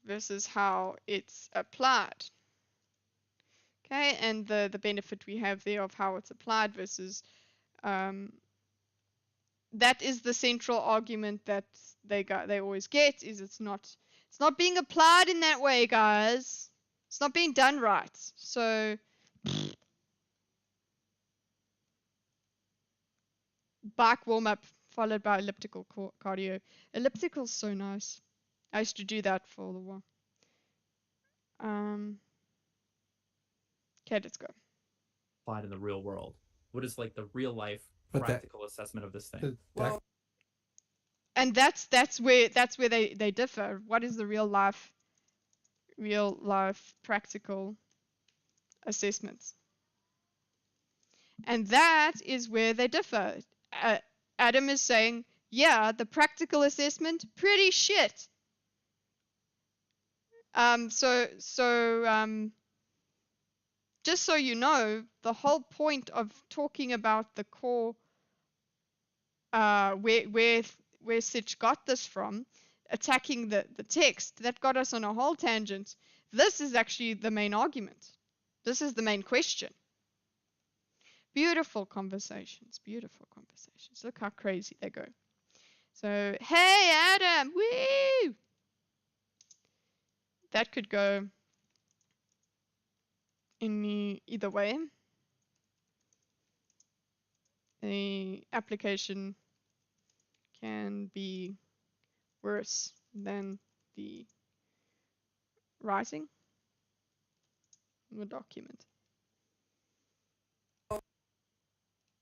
Versus how it's applied. Okay, and the benefit we have there of how it's applied versus that is the central argument that they always get, is it's not being applied in that way, guys. It's not being done right. So bike warm up followed by elliptical cardio. Elliptical's so nice. I used to do that for a while. Okay, let's go. Applied in the real world. What is like the real life practical assessment of this thing? And that's where they differ. What is the real life practical assessments? And that is where they differ. Adam is saying, yeah, the practical assessment, pretty shit. Just so you know, the whole point of talking about the core, where Sitch got this from, attacking the text, that got us on a whole tangent. This is actually the main argument. This is the main question. Beautiful conversations, beautiful conversations. Look how crazy they go. So, hey, Adam, woo! That could go either way. The application can be worse than the writing in the document.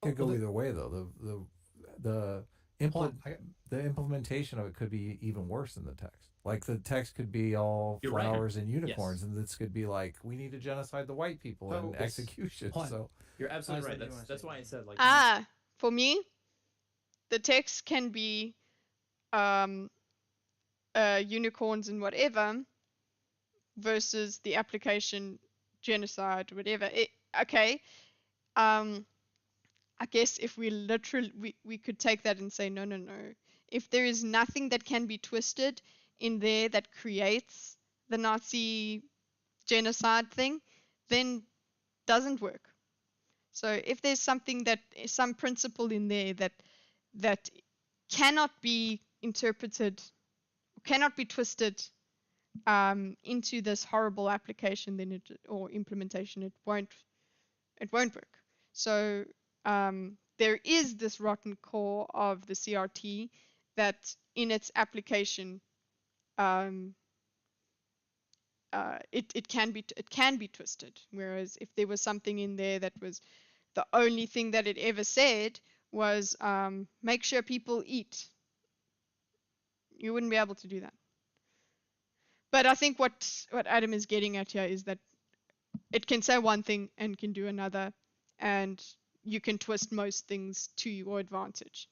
Could go either way, though. The implementation of it could be even worse than the text. Like the text could be all flowers and unicorns, and this could be like, we need to genocide the white people and execution. So you're absolutely right. That's why I said like. For me, the text can be unicorns and whatever, versus the application genocide, whatever. I guess if we literally we could take that and say no. If there is nothing that can be twisted in there that creates the Nazi genocide thing, then doesn't work. So if there's some principle in there that cannot be interpreted, cannot be twisted into this horrible application, or implementation, it won't work. So there is this rotten core of the CRT that in its application it can be twisted. Whereas if there was something in there that was The only thing that it ever said was make sure people eat. You wouldn't be able to do that. But I think what Adam is getting at here is that it can say one thing and can do another, and you can twist most things to your advantage.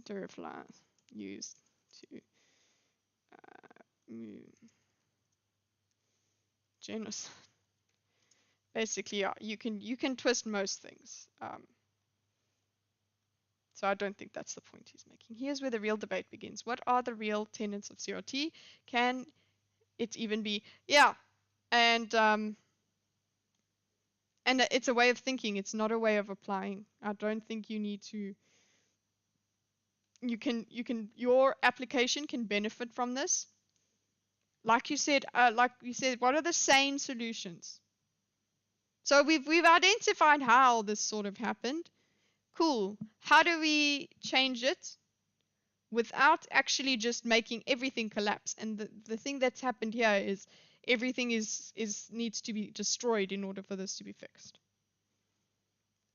Durafly used to move genocide. Basically, yeah, you can twist most things. So I don't think that's the point he's making. Here's where the real debate begins. What are the real tenets of CRT? Can it even be? Yeah, and it's a way of thinking. It's not a way of applying. I don't think you need to. Your application can benefit from this. Like you said, what are the sane solutions? So we've identified how this sort of happened. Cool. How do we change it without actually just making everything collapse? And the thing that's happened here is everything needs to be destroyed in order for this to be fixed.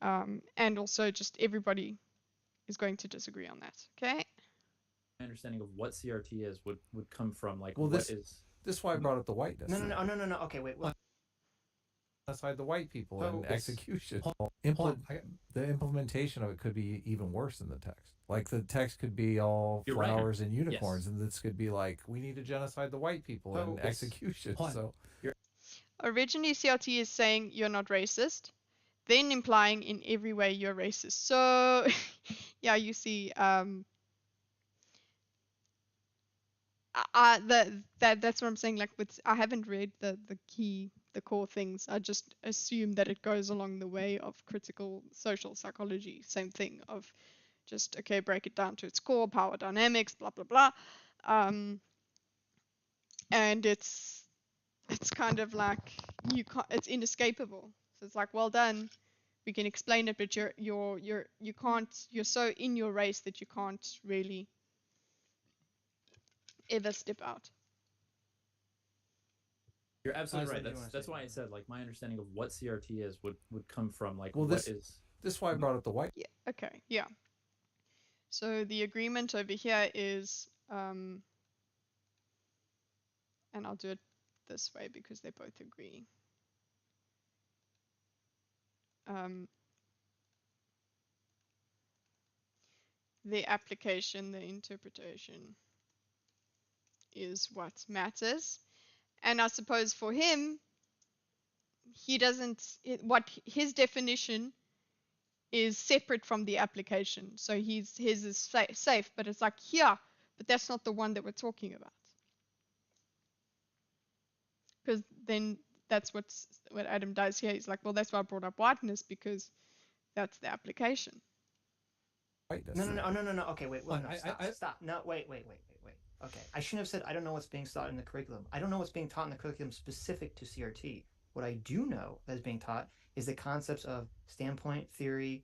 And also just everybody is going to disagree on that. Okay. My understanding of what CRT is would come from like this is why I brought up the whiteness. No. Okay, wait. What? Aside the white people and execution. The implementation of it could be even worse than the text. Like the text could be all flowers and unicorns, and this could be like, we need to genocide the white people and execution. So originally CRT is saying you're not racist, then implying in every way you're racist. So yeah, you see, that's what I'm saying. Like I haven't read the core things. I just assume that it goes along the way of critical social psychology. Same thing of just, okay, break it down to its core, power dynamics, blah, blah, blah. And it's kind of like it's inescapable. So it's like, well done. We can explain it, but you're so in your race that you can't really ever step out. You're absolutely right. That's why I said like my understanding of what CRT is would come from like this is why I brought up the white. Yeah. Okay. Yeah. So the agreement over here is and I'll do it this way because they both agree. The application, the interpretation is what matters. And I suppose for him, what his definition is separate from the application. So his is safe, but it's like, yeah, but that's not the one that we're talking about. Because then that's what Adam does here. He's like, well, that's why I brought up whiteness, because that's the application. No. Okay, wait. Stop. No, wait. Okay, I shouldn't have said I don't know what's being taught in the curriculum. I don't know what's being taught in the curriculum specific to CRT. What I do know that is being taught is the concepts of standpoint theory,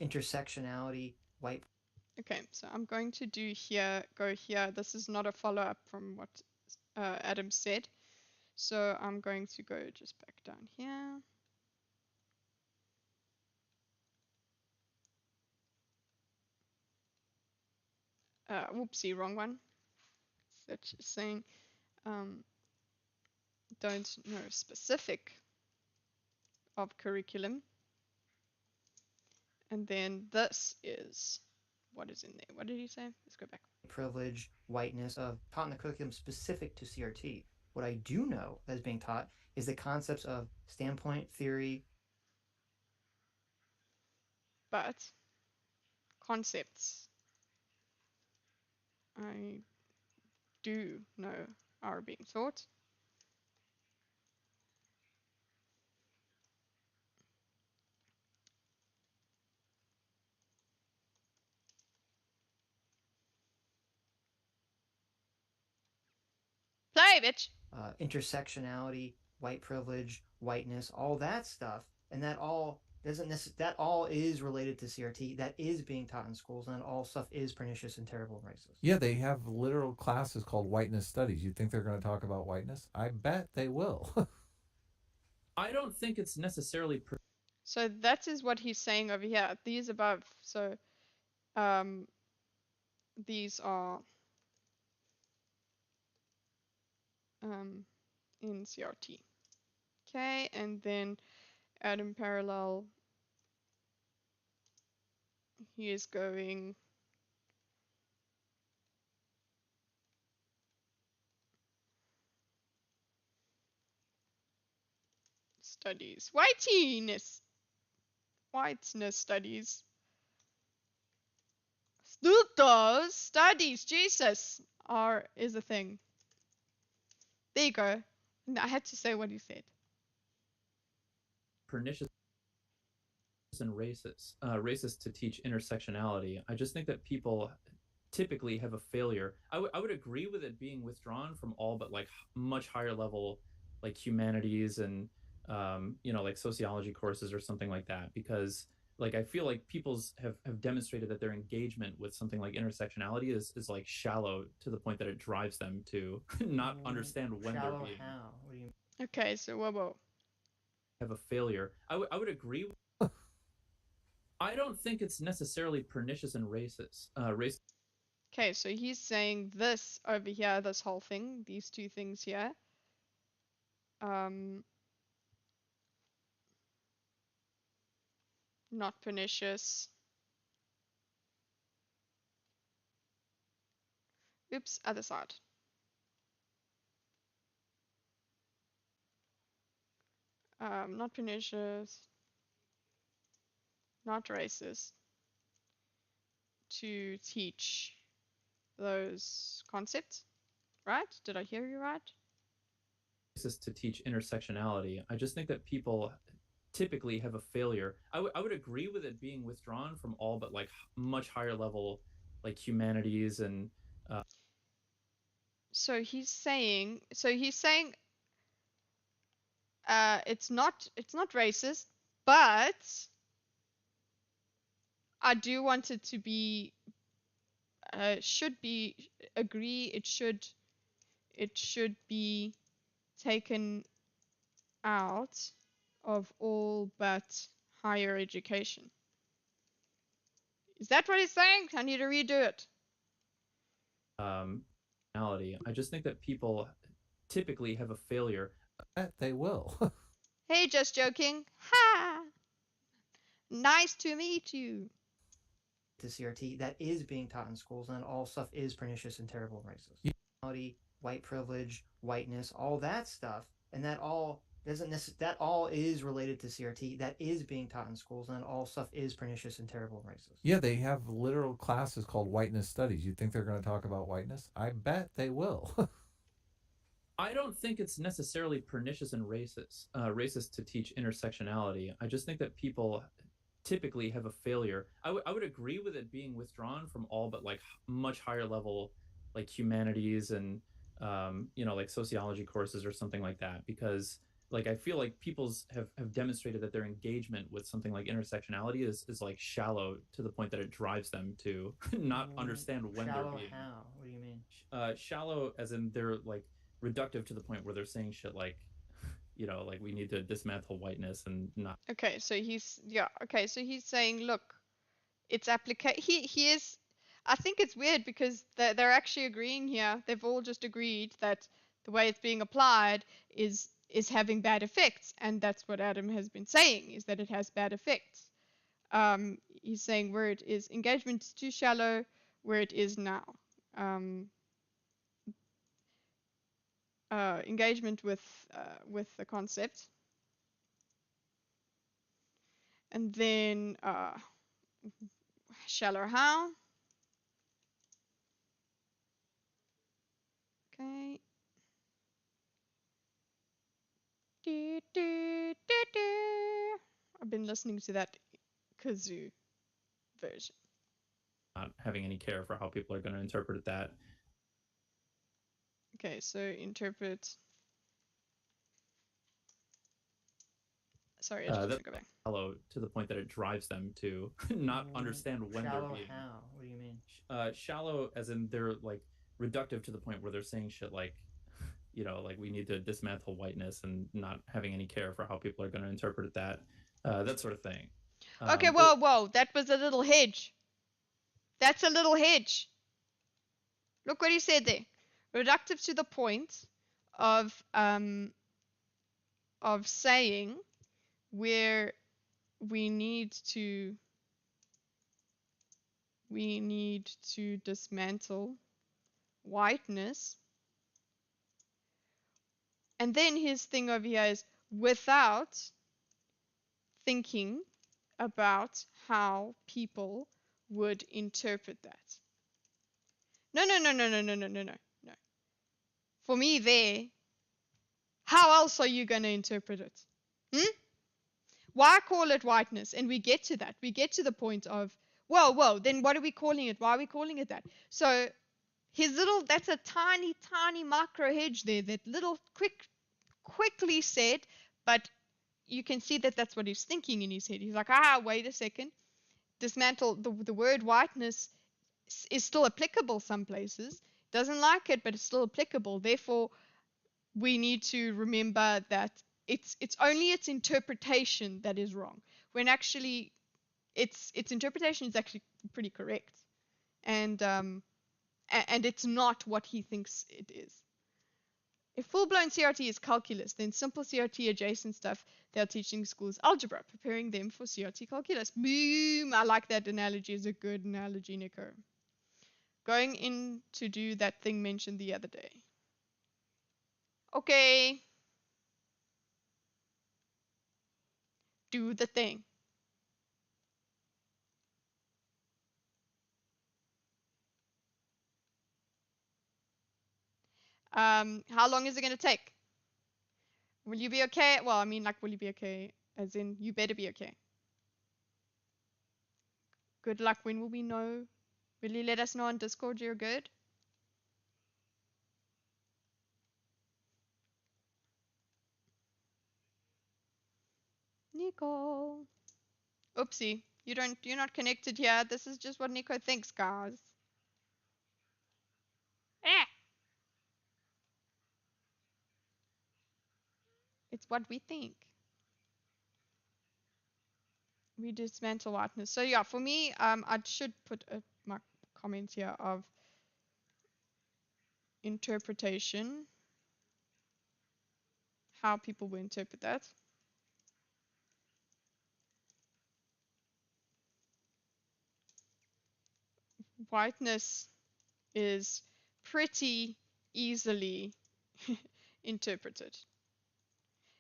intersectionality, white. Okay, so I'm going to go here. This is not a follow-up from what Adam said. So I'm going to go just back down here. Whoopsie, wrong one. Sitch is saying don't know specific of curriculum. And then this is what is in there. What did he say? Let's go back. Privilege, whiteness of taught in the curriculum specific to CRT. What I do know that is being taught is the concepts of standpoint theory. But concepts I do know are being taught. Play, bitch. Intersectionality, white privilege, whiteness, all that stuff, and that all is related to CRT. That is being taught in schools, and that all stuff is pernicious and terrible and racist. Yeah, they have literal classes called whiteness studies. You think they're going to talk about whiteness? I bet they will. I don't think it's necessarily. So that is what he's saying over here. These above. So these are in CRT. Okay, and then Adam parallel. He is going studies. Whiteness studies. Those studies, Jesus, is a thing. There you go. I had to say what he said. Pernicious and racist to teach intersectionality. I just think that people typically have a failure. I would agree with it being withdrawn from all but like much higher level like humanities and like sociology courses or something like that, because like I feel like people's have demonstrated that their engagement with something like intersectionality is like shallow to the point that it drives them to not understand when they're being. How? What do you mean? Okay, so whoa. Have a failure. I would agree. I don't think it's necessarily pernicious and racist. Okay, so he's saying this over here, this whole thing, these two things here. Not pernicious. Oops, other side. Not pernicious. Not racist. To teach those concepts, right? Did I hear you right? To teach intersectionality. I just think that people typically have a failure. I would agree with it being withdrawn from all but like much higher level like humanities and so he's saying it's not racist, but I do want it to be should be agree it should be taken out of all but higher education. Is that what he's saying? I need to redo it. I just think that people typically have a failure. They will. Hey, just joking. Ha! Nice to meet you. To CRT that is being taught in schools, and all stuff is pernicious and terrible and racist. White privilege, whiteness, all that stuff, and that all doesn't necessarily, that all is related to CRT that is being taught in schools, and all stuff is pernicious and terrible and racist. Yeah, they have literal classes called whiteness studies. You think they're going to talk about whiteness? I bet they will. I don't think it's necessarily pernicious and racist to teach intersectionality. I just think that people typically have a failure. I would agree with it being withdrawn from all but like much higher level like humanities and like sociology courses or something like that, because like I feel like people's have demonstrated that their engagement with something like intersectionality is like shallow to the point that it drives them to not understand when shallow they're being. How? What do you mean? Shallow as in they're like reductive to the point where they're saying shit like like we need to dismantle whiteness and not. Okay, so he's saying, look, it's he is. I think it's weird because they're actually agreeing here. They've all just agreed that the way it's being applied is having bad effects, and that's what Adam has been saying, is that it has bad effects. He's saying where it is engagement is too shallow, where it is now. Engagement with the concept, and then shallow how. Okay. I've been listening to that kazoo version. Not having any care for how people are going to interpret that. Okay, so interpret. Sorry, I just want to go back. Shallow to the point that it drives them to not understand when they're being. How? What do you mean? Shallow as in they're like reductive to the point where they're saying shit like like we need to dismantle whiteness and not having any care for how people are going to interpret that, that sort of thing. Okay, whoa, that was a little hedge. That's a little hedge. Look what he said there. Reductive to the point of saying where we need to dismantle whiteness. And then his thing over here is without thinking about how people would interpret that. No. For me there, how else are you going to interpret it? Why call it whiteness? And we get to that. We get to the point of, whoa, then what are we calling it? Why are we calling it that? So that's a tiny, tiny micro hedge there, that little quickly said, but you can see that that's what he's thinking in his head. He's like, wait a second. Dismantle, the word whiteness is still applicable some places. Doesn't like it, but it's still applicable. Therefore, we need to remember that it's only its interpretation that is wrong, when actually its interpretation is actually pretty correct, and it's not what he thinks it is. If full-blown CRT is calculus, then simple CRT adjacent stuff they're teaching schools algebra, preparing them for CRT calculus. Boom! I like that analogy. It's a good analogy, Nico. Going in to do that thing mentioned the other day. Okay. Do the thing. How long is it going to take? Will you be okay? Well, I mean, like, will you be okay? As in, you better be okay. Good luck. When will we know? Will you let us know on Discord you're good? Nico. Oopsie. You're not connected here. This is just what Nico thinks, guys. It's what we think. We dismantle whiteness. So yeah, for me, I should put my comment here of interpretation. How people will interpret that. Whiteness is pretty easily interpreted.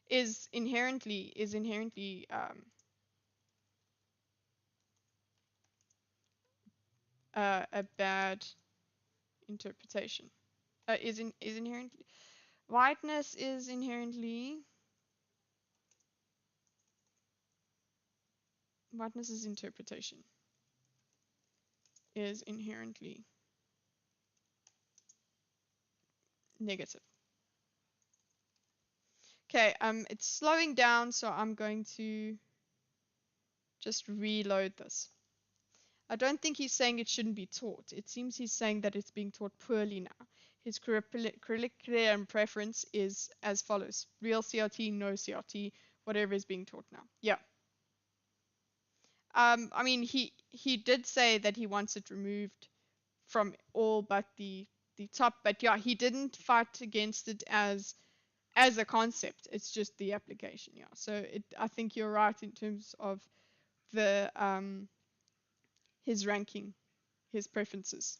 Is inherently a bad interpretation. Is inherently whiteness is inherently interpretation is inherently negative. Okay, it's slowing down, so I'm going to just reload this. I don't think he's saying it shouldn't be taught. It seems he's saying that it's being taught poorly now. His curriculum preference is as follows: real CRT, no CRT, whatever is being taught now. Yeah. I mean, he did say that he wants it removed from all but the top, but yeah, he didn't fight against it as a concept. It's just the application. Yeah. So I think you're right in terms of the his ranking, his preferences.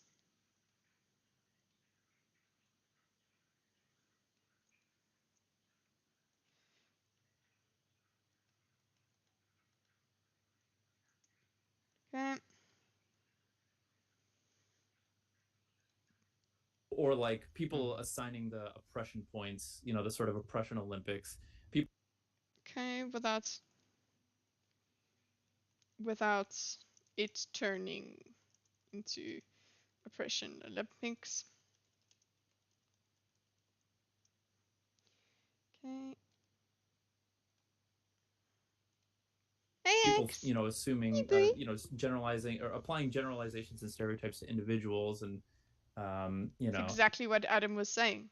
Okay. Or like people assigning the oppression points, the sort of oppression Olympics. People. Okay, without it turning into oppression Olympics. Okay. Hey, people, assuming, generalizing or applying generalizations and stereotypes to individuals, and That's exactly what Adam was saying.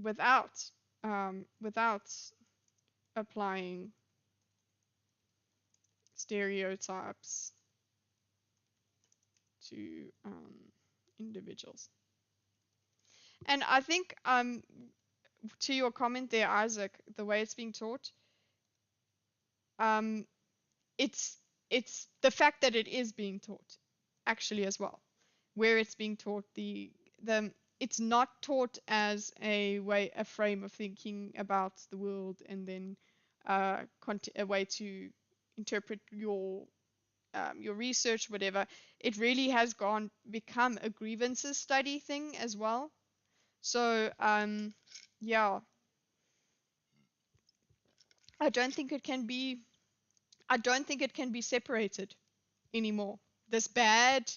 without without applying stereotypes to individuals. And I think to your comment there, Isaac, the way it's being taught, it's the fact that it is being taught actually as well, where it's being taught the it's not taught as a frame of thinking about the world and then a way to interpret your research, whatever. It really has become a grievances study thing as well. So yeah, I don't think it can be separated anymore. This bad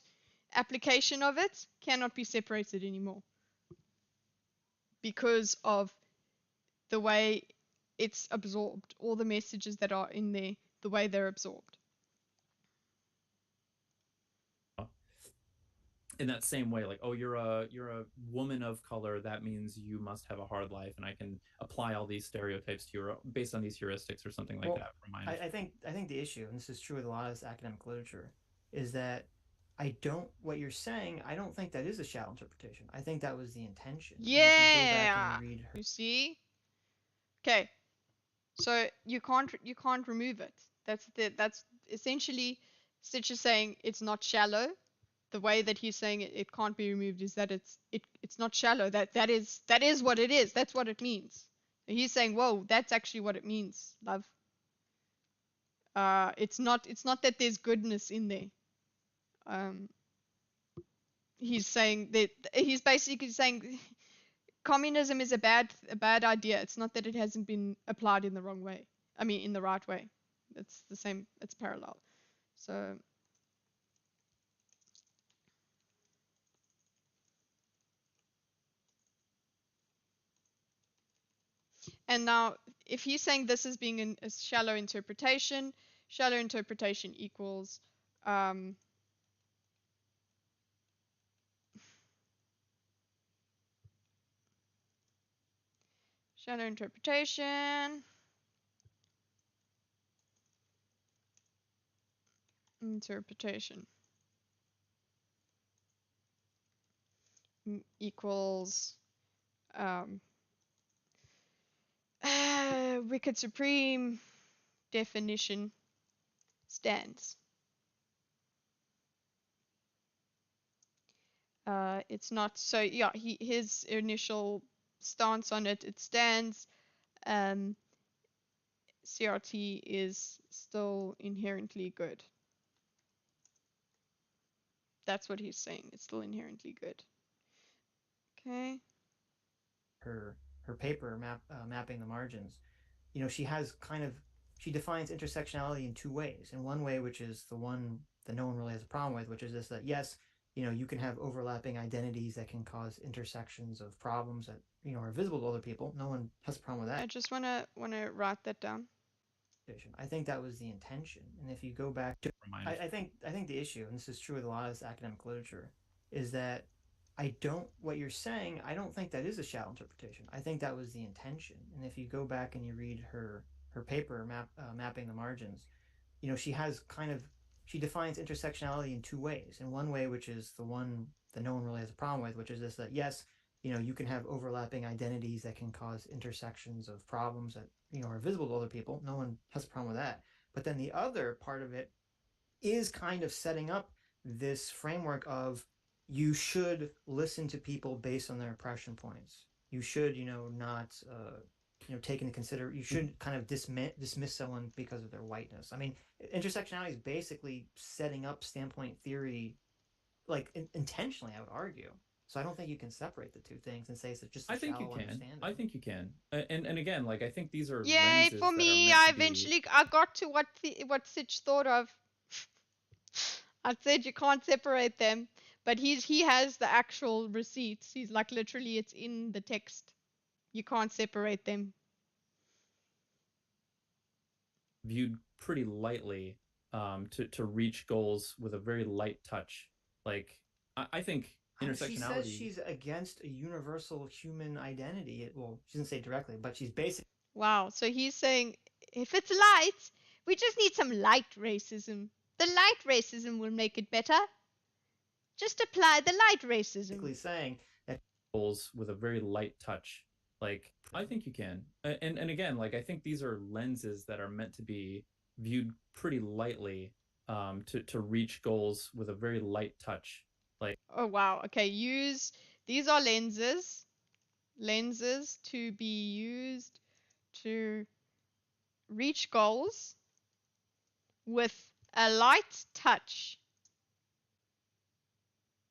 application of it cannot be separated anymore because of the way it's absorbed, all the messages that are in there, the way they're absorbed. In that same way, like, oh, you're a woman of color, that means you must have a hard life, and I can apply all these stereotypes to you based on these heuristics or something like that. From my I think the issue, and this is true with a lot of this academic literature, is that what you're saying, I don't think that is a shallow interpretation. I think that was the intention. Yeah. You see? Okay. So you can't remove it. That's essentially Sitch is saying it's not shallow. The way that he's saying it can't be removed is that it's not shallow. That is what it is. That's what it means. He's saying, whoa, that's actually what it means, love. It's not that there's goodness in there. He's saying that he's basically saying communism is a bad idea. It's not that it hasn't been applied in the wrong way. I mean, in the right way. It's the same. It's parallel. So. And now, if he's saying this is being a shallow interpretation equals shallow interpretation equals wicked supreme definition stands. It's not, so yeah, his initial stance on it stands. CRT is still inherently good. That's what he's saying. It's still inherently good. Okay. Her paper mapping the margins, she defines intersectionality in two ways. In one way, which is the one that no one really has a problem with, which is this, that yes, you can have overlapping identities that can cause intersections of problems that are visible to other people. No one has a problem with that. I just wanna write that down. I think that was the intention. And if you go back to, I think the issue, and this is true with a lot of this academic literature, is that what you're saying, I don't think that is a shallow interpretation. I think that was the intention. And if you go back and you read her paper mapping the margins, she defines intersectionality in two ways. In one way, which is the one that no one really has a problem with, which is this, that yes, you can have overlapping identities that can cause intersections of problems that are visible to other people. No one has a problem with that. But then the other part of it is kind of setting up this framework of you should listen to people based on their oppression points. You should, not, take into consider. You should kind of dismiss someone because of their whiteness. I mean, intersectionality is basically setting up standpoint theory, like intentionally, I would argue. So I don't think you can separate the two things and say it's just. I think you can. I think you can. And again, like, I think these are. Yay for me! I got to what Sitch thought of. I said you can't separate them, but he has the actual receipts. He's like, literally, it's in the text. You can't separate them. Viewed pretty lightly, to reach goals with a very light touch. Like, I think She says intersectionality. she's against a universal human identity. Well, she doesn't say directly, but she's basically Wow. So he's saying if it's light, we just need some light racism. The light racism will make it better. Just apply the light racism. saying that goals with a very light touch. Like, I think you can. And again, like, I think these are lenses that are meant to be viewed pretty lightly, to reach goals with a very light touch. Like, oh wow. Okay, these are lenses to be used to reach goals with a light touch.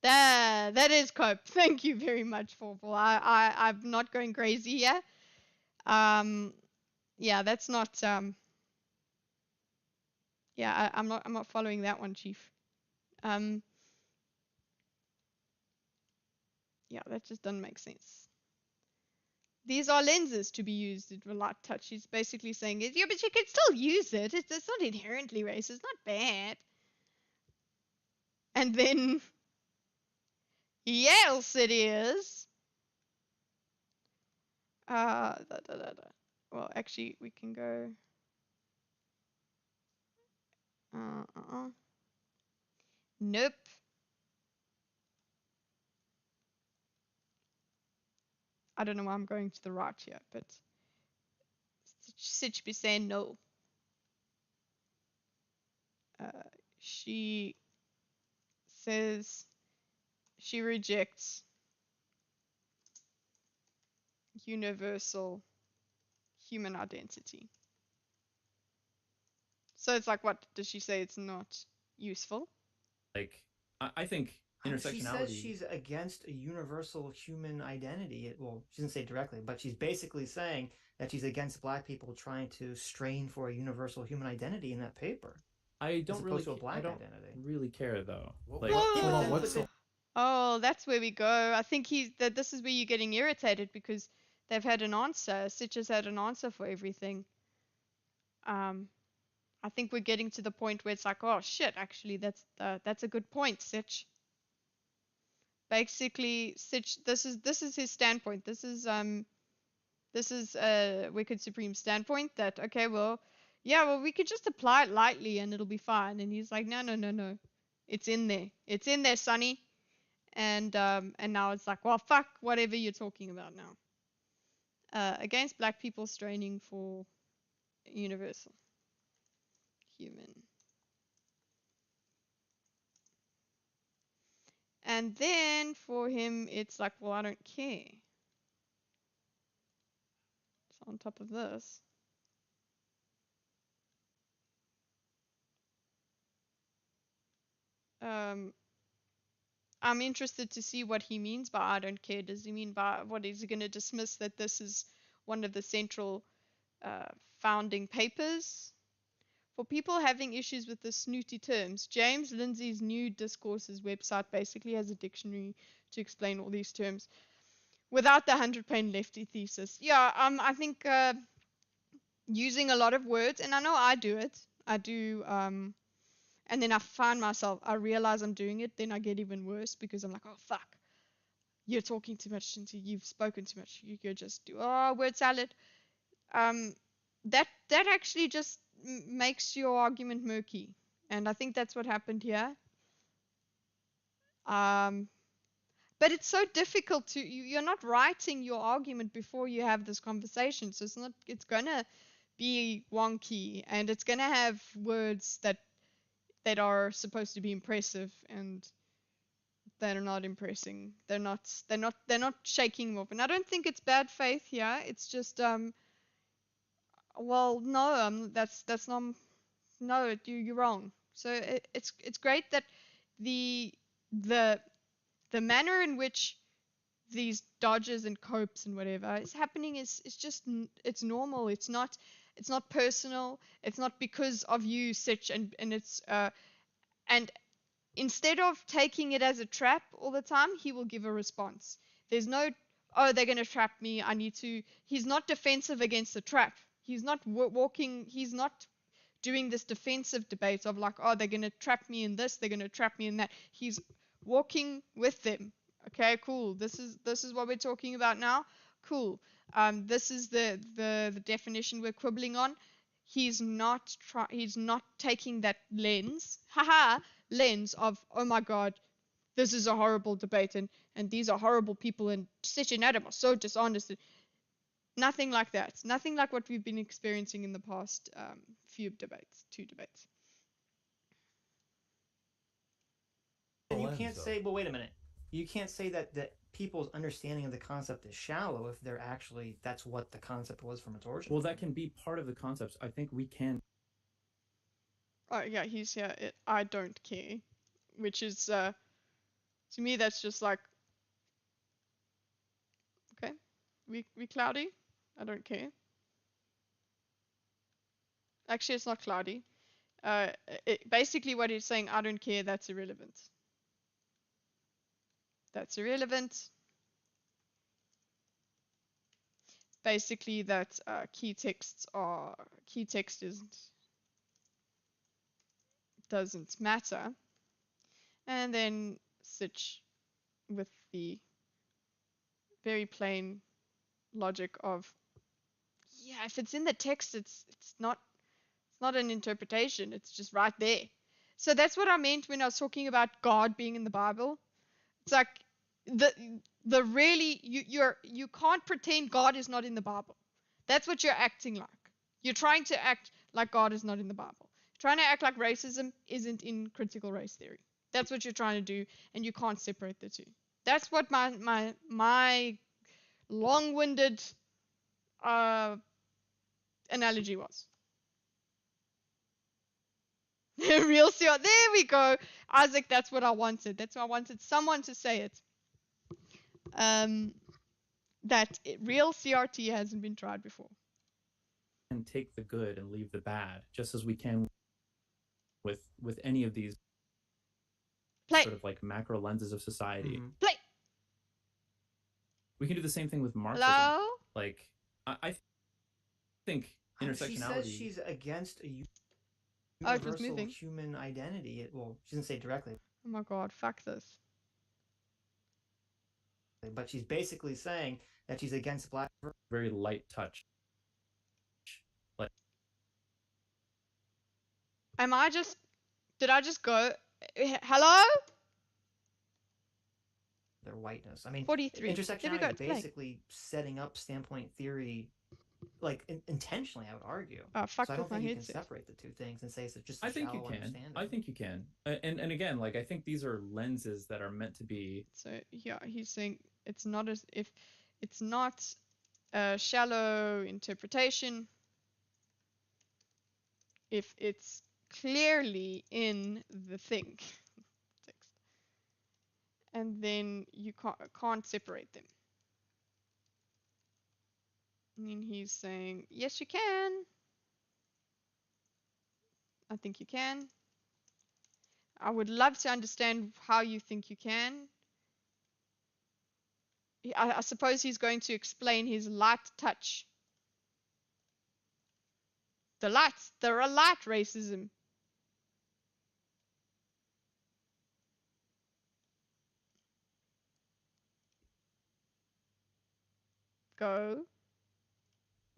That is cope. Thank you very much, Forful. I'm not going crazy here. Yeah, that's not yeah, I'm not following that one, Chief. Yeah, that just doesn't make sense. These are lenses to be used with light touch. He's basically saying, yeah, but you can still use it. It's not inherently racist. It's not bad. And then, yes, it is. Well, actually, we can go. Nope. I don't know why I'm going to the right here, but Sitch be saying no. She says she rejects universal human identity. So it's like, what does she say? It's not useful. Like, I think intersectionality. She says she's against a universal human identity. Well, she doesn't say it directly, but she's basically saying that she's against black people trying to strain for a universal human identity in that paper. I don't really care though. Like, oh, that's where we go. I think that this is where you're getting irritated because they've had an answer. Sitch has had an answer for everything. I think we're getting to the point where it's like, oh shit, actually that's a good point, Sitch. Basically, Sitch, this is his standpoint. This is Wicked Supreme standpoint that okay, well, yeah, well, we could just apply it lightly and it'll be fine. And he's like, no, it's in there, Sonny. And now it's like, well, fuck whatever you're talking about now. Against black people straining for universal human. And then for him, it's like, well, I don't care. So on top of this. I'm interested to see what he means by I don't care. Does he mean by what is he going to dismiss that this is one of the central founding papers? For people having issues with the snooty terms, James Lindsay's New Discourses website basically has a dictionary to explain all these terms without the 100-page lefty thesis. Yeah, I think using a lot of words, and I know I do it. I do, and then I find myself, I realize I'm doing it, then I get even worse because I'm like, oh, fuck. You're talking too much, you've spoken too much. You could just do, word salad. That actually just makes your argument murky. And I think that's what happened here. But it's so difficult to, you're not writing your argument before you have this conversation. So it's gonna be wonky and it's gonna have words that are supposed to be impressive and they're not impressing. They're not shaking them off. And I don't think it's bad faith here. It's just, well, no, that's not, no, you're wrong. So it's great that the manner in which these dodges and copes and whatever is happening is just, it's normal. It's not personal. It's not because of you, Sitch, and it's and instead of taking it as a trap all the time, he will give a response. There's no, oh, they're going to trap me. I need to. He's not defensive against the trap. He's not he's not doing this defensive debate of like, oh, they're going to trap me in this, they're going to trap me in that. He's walking with them. Okay, cool. This is what we're talking about now. Cool. This is the definition we're quibbling on. He's not taking that lens, lens of, oh my God, this is a horrible debate and these are horrible people and Sitch and Adam are so dishonest. Nothing like that. Nothing like what we've been experiencing in the past two debates. And you can't say, but wait a minute. You can't say that people's understanding of the concept is shallow if they're actually, that's what the concept was from its origin. Well, that can be part of the concepts. I think we can. Oh yeah, he's here. I don't care, which is to me that's just like, okay, we cloudy. I don't care. Actually, it's not cloudy. Basically, what he's saying, I don't care. That's irrelevant. That's irrelevant. Basically, that key text doesn't matter. And then Sitch with the very plain logic of, yeah, if it's in the text, it's not an interpretation. It's just right there. So that's what I meant when I was talking about God being in the Bible. It's like the really you can't pretend God is not in the Bible. That's what you're acting like. You're trying to act like God is not in the Bible. You're trying to act like racism isn't in critical race theory. That's what you're trying to do, and you can't separate the two. That's what my long-winded analogy was. Real CRT. There we go, Isaac. That's what I wanted. That's what I wanted someone to say it. That real CRT hasn't been tried before. And take the good and leave the bad, just as we can with any of these sort of like macro lenses of society. Play. We can do the same thing with Marxism. Hello? Like I think intersectionality. She says she's against a universal human identity. Well, she doesn't say directly. Oh my God! Fuck this. But she's basically saying that she's against black. Very light touch. Like, did I just go? Hello? Their whiteness. I mean, 43. Intersectionality is basically setting up standpoint theory, like intentionally, I would argue. Fuck so I don't think you can headset. separate the two things and say it's just I think you can. I think you can. And again, like I think these are lenses that are meant to be. So yeah, he's saying it's not as if it's not a shallow interpretation if it's clearly in the thing text, and then you can't separate them. And then he's saying yes, you can. I think you can. I would love to understand how you think you can. I suppose he's going to explain his light touch. The lights, there are light racism. Go.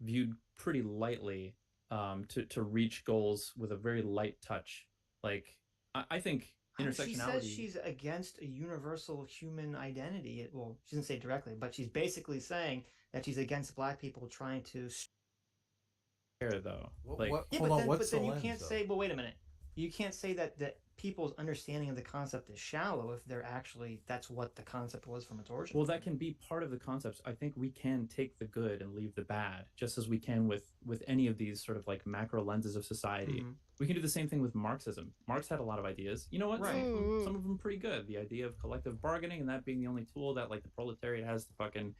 Viewed pretty lightly to reach goals with a very light touch. Like I think intersectionality. She says she's against a universal human identity. Well, she doesn't say it directly, but she's basically saying that she's against black people trying to. Though, what's then the you lens, can't though? say. But wait a minute. You can't say that people's understanding of the concept is shallow if they're actually that's what the concept was from its origin. Well, that can be part of the concepts. I think we can take the good and leave the bad, just as we can with any of these sort of like macro lenses of society. We can do the same thing with Marxism. Marx had a lot of ideas. You know what? Right. Some of them pretty good. The idea of collective bargaining and that being the only tool that like the proletariat has to fucking,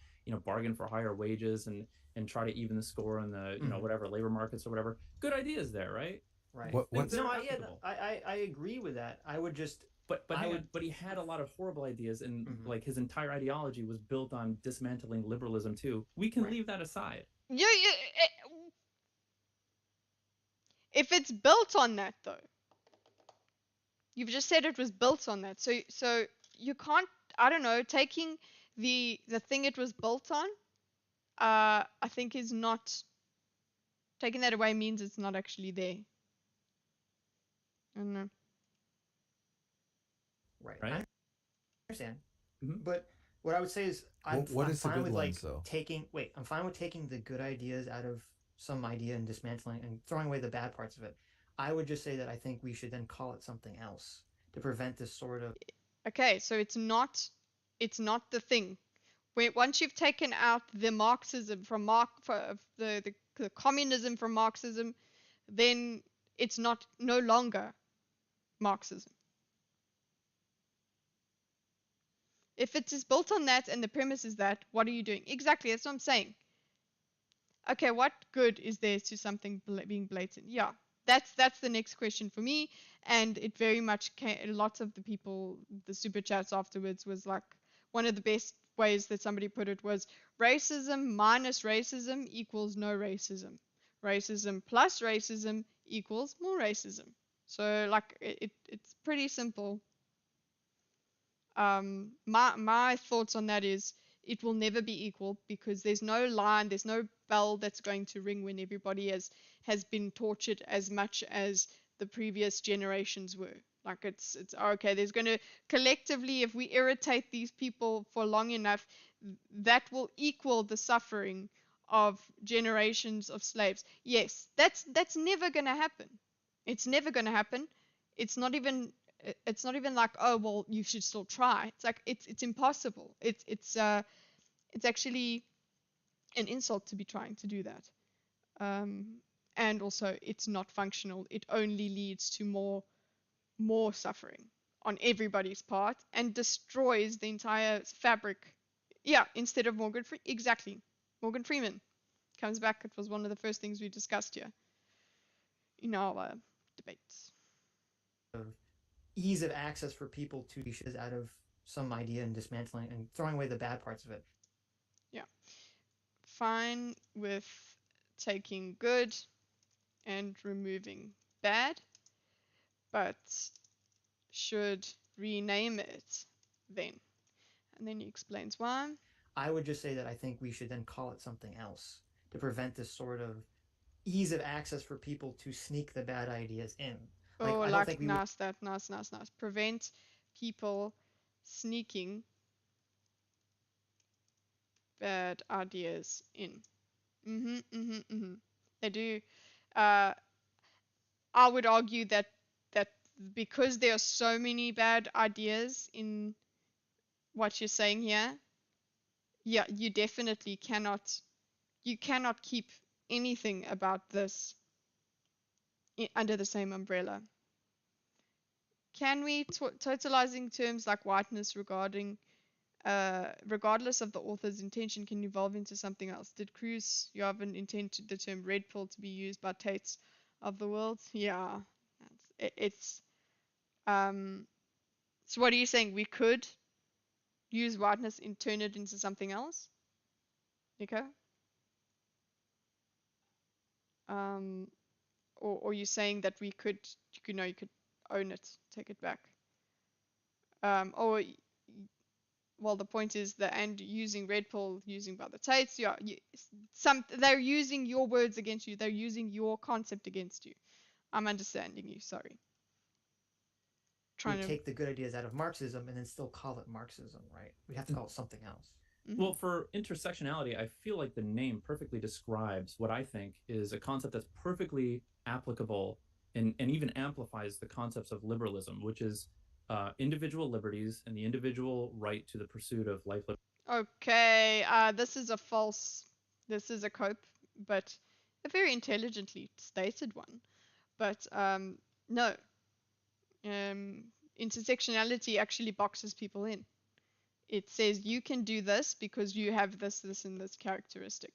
bargain for higher wages and try to even the score in the, whatever labor markets or whatever. Good ideas there, right? Right. What's I agree with that. I would just. But he had a lot of horrible ideas, and like his entire ideology was built on dismantling liberalism too. We can leave that aside. If it's built on that, though, you've just said it was built on that. So you can't. I don't know, taking the thing it was built on, I think is not, taking that away means it's not actually there. I don't know. Right. Right? I understand. Mhm. But what I would say is I'm What is the fine good with ones, though? I'm fine with taking the good ideas out of some idea and dismantling and throwing away the bad parts of it. I would just say that I think we should then call it something else to prevent this sort of Okay, so it's not the thing. Once you've taken out the Marxism from the communism from Marxism, then it's no longer Marxism. If it is built on that and the premise is that, what are you doing? Exactly, that's what I'm saying. Okay, what good is there to something being blatant? Yeah, that's the next question for me, and it very much came. Lots of the people, the super chats afterwards was like, one of the best ways that somebody put it was, racism minus racism equals no racism. Racism plus racism equals more racism. So like it's pretty simple. My thoughts on that is it will never be equal because there's no line, there's no bell that's going to ring when everybody has been tortured as much as the previous generations were. Like it's okay, there's going to collectively, if we irritate these people for long enough, that will equal the suffering of generations of slaves. Yes, that's never going to happen. It's never going to happen. It's not even like, oh well, you should still try. It's like it's impossible. It's actually an insult to be trying to do that. And also it's not functional. It only leads to more suffering on everybody's part and destroys the entire fabric. Yeah, instead of exactly. Morgan Freeman comes back. It was one of the first things we discussed here in our debates. ease of access for people to dishes out of some idea and dismantling and throwing away the bad parts of it. Yeah. Fine with taking good and removing bad, but should rename it then. And then he explains why. I would just say that I think we should then call it something else to prevent this sort of ease of access for people to sneak the bad ideas in. Like, I don't think we nice. Prevent people sneaking bad ideas in. They do. I would argue that because there are so many bad ideas in what you're saying here, yeah, you definitely cannot. You cannot keep anything about this under the same umbrella. Can we totalizing terms like whiteness regardless of the author's intention can evolve into something else? Did Cruz Yarvin intend the term red pill to be used by Tates of the world? Yeah, it's so what are you saying? We could use whiteness and turn it into something else, Nico? Or you saying that we could, you could own it, take it back. Or well, the point is that and using red pill, using by the Tates, yeah, they're using your words against you. They're using your concept against you. I'm understanding you. Sorry. Trying to take the good ideas out of Marxism and then still call it Marxism, right? We have to call it something else. Well, for intersectionality, I feel like the name perfectly describes what I think is a concept that's perfectly applicable and even amplifies the concepts of liberalism, which is individual liberties and the individual right to the pursuit of life. Okay, this is a cope, but a very intelligently stated one. But no, intersectionality actually boxes people in. It says you can do this because you have this, and this characteristic.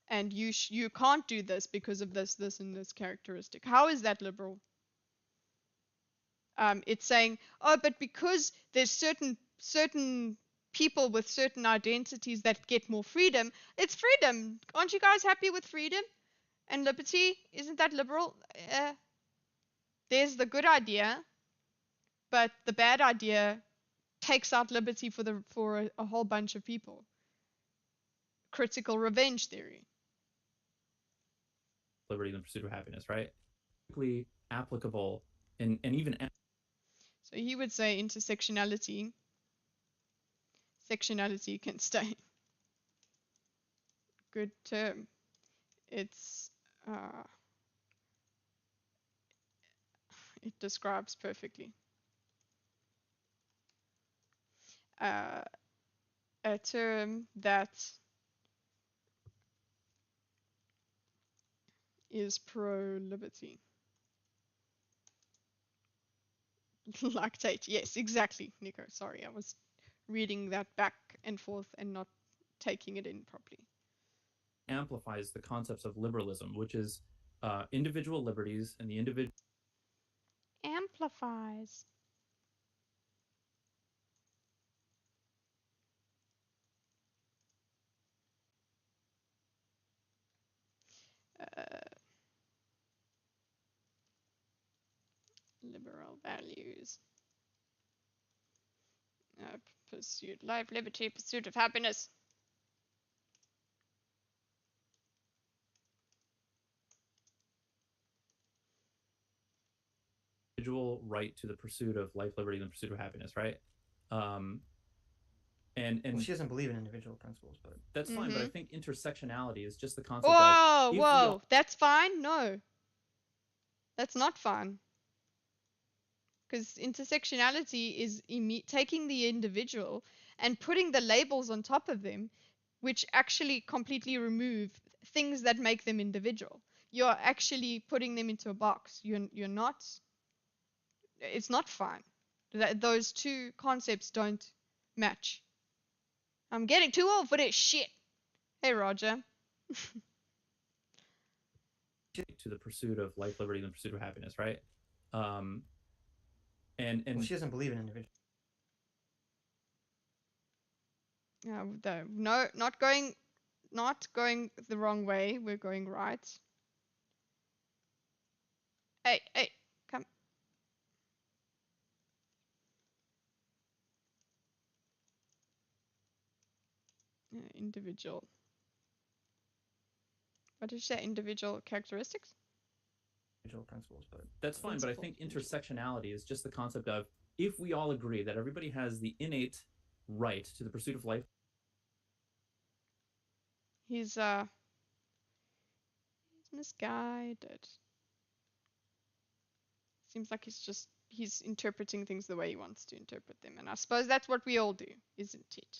And you can't do this because of this, and this characteristic. How is that liberal? It's saying, oh, but because there's certain people with certain identities that get more freedom, it's freedom. Aren't you guys happy with freedom and liberty? Isn't that liberal? There's the good idea, but the bad idea takes out liberty for a whole bunch of people. Critical revenge theory. Liberty and the pursuit of happiness, right? Applicable and even. So he would say intersectionality. Sectionality can stay. Good term. It's it describes perfectly. A term that is pro-liberty. Lactate, yes, exactly, Nico. Sorry, I was reading that back and forth and not taking it in properly. Amplifies the concepts of liberalism, which is individual liberties and the individual. Amplifies. Liberal values. Pursuit, life, liberty, pursuit of happiness. Individual right to the pursuit of life, liberty, and the pursuit of happiness, right? And well, she doesn't believe in individual principles, but that's fine. But I think intersectionality is just the concept. Whoa! That's fine? No, that's not fine. Because intersectionality is taking the individual and putting the labels on top of them, which actually completely remove things that make them individual. You're actually putting them into a box. You're not. It's not fine. Those two concepts don't match. I'm getting too old for this shit. Hey, Roger. To the pursuit of life, liberty, and the pursuit of happiness, right? And well, she doesn't believe in individual. No, not going the wrong way. We're going right. Hey, come. Individual. What did you say? Individual characteristics? Individual principles, but that's fine. But I think intersectionality is just the concept of if we all agree that everybody has the innate right to the pursuit of life. He's misguided. Seems like he's interpreting things the way he wants to interpret them, and I suppose that's what we all do, isn't it?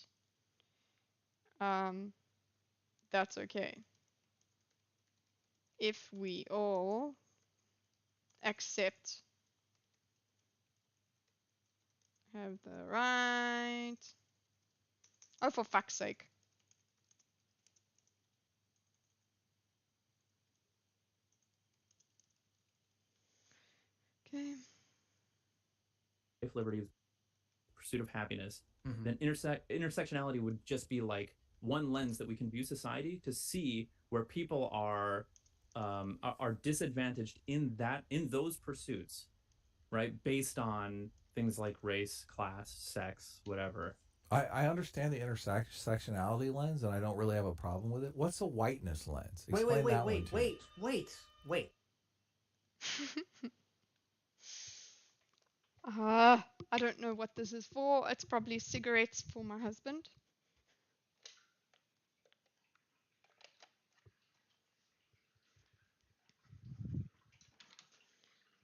That's okay. If we all accept, have the right. Oh, for fuck's sake. Okay. Life, liberty, pursuit of happiness, then intersectionality would just be like one lens that we can view society to see where people are disadvantaged in those pursuits, right? Based on things like race, class, sex, whatever. I understand the intersectionality lens, and I don't really have a problem with it. What's the whiteness lens? Explain wait. I don't know what this is for. It's probably cigarettes for my husband.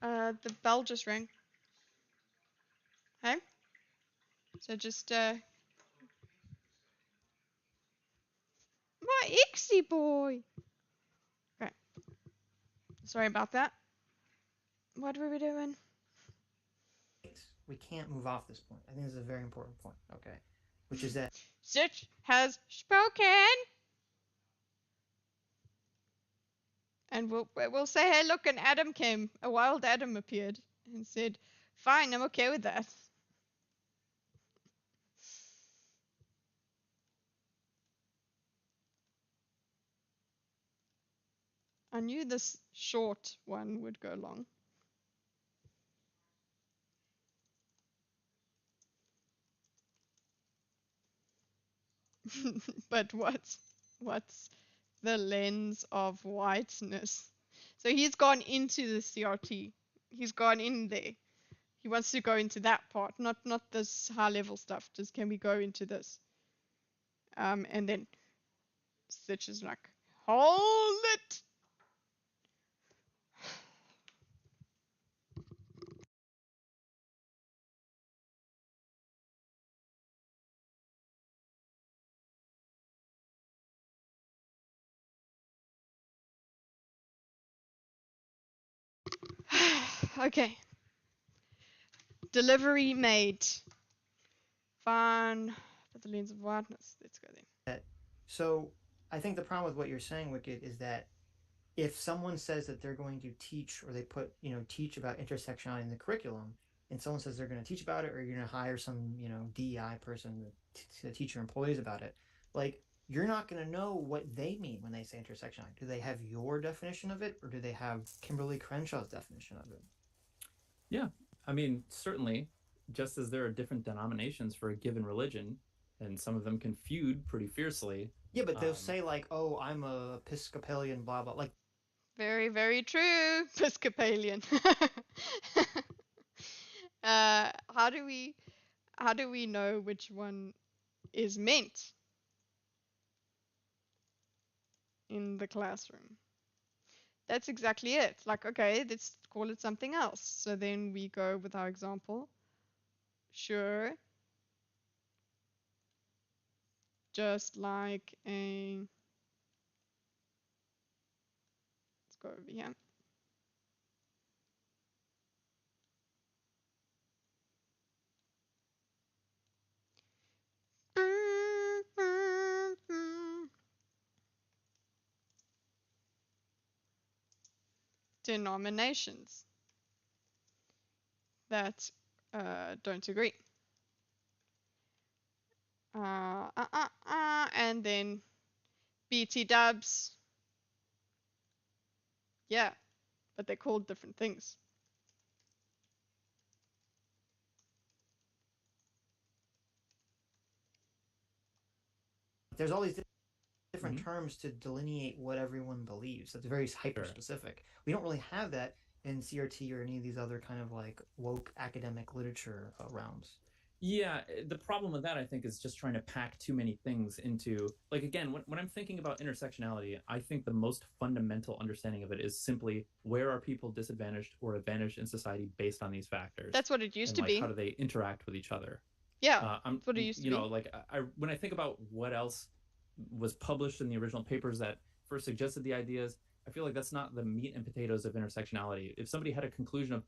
The bell just rang. Hey? So just, my Ixie boy! Okay. Sorry about that. What were we doing? We can't move off this point. I think this is a very important point, okay? Which is that Sitch has spoken! And we'll say, hey, look, an Adam came. A wild Adam appeared and said, fine, I'm okay with that. I knew this short one would go long. But what's the lens of whiteness? So he's gone into the CRT. He's gone in there. He wants to go into that part, not this high level stuff. Just can we go into this? And then Sitch is like, hold it. Okay. Delivery made. Fine. But the lens of whiteness. Let's go then. So I think the problem with what you're saying, Wicked, is that if someone says that they're going to teach, or they put, teach about intersectionality in the curriculum, and someone says they're going to teach about it, or you're going to hire some, DEI person to teach your employees about it, like, you're not going to know what they mean when they say intersectionality. Do they have your definition of it, or do they have Kimberly Crenshaw's definition of it? Yeah, I mean, certainly, just as there are different denominations for a given religion, and some of them can feud pretty fiercely. Yeah, but they'll say like, "Oh, I'm a Episcopalian," blah blah. Like, very, very true, Episcopalian. How do we know which one is meant in the classroom? That's exactly it. Like, okay, let's call it something else. So then we go with our example. Sure. Just like a, let's go over here. Denominations that don't agree. And then BT dubs. Yeah, but they're called different things. there's all these different terms to delineate what everyone believes. That's very hyper specific. We don't really have that in CRT or any of these other kind of like woke academic literature realms. Yeah, the problem with that, I think, is just trying to pack too many things into, like, again, when I'm thinking about intersectionality, I think the most fundamental understanding of it is simply, where are people disadvantaged or advantaged in society based on these factors? That's what it used to be. How do they interact with each other? Yeah, that's what it used to be. Like, when I think about what else was published in the original papers that first suggested the ideas, I feel like that's not the meat and potatoes of intersectionality. If somebody had a conclusion of,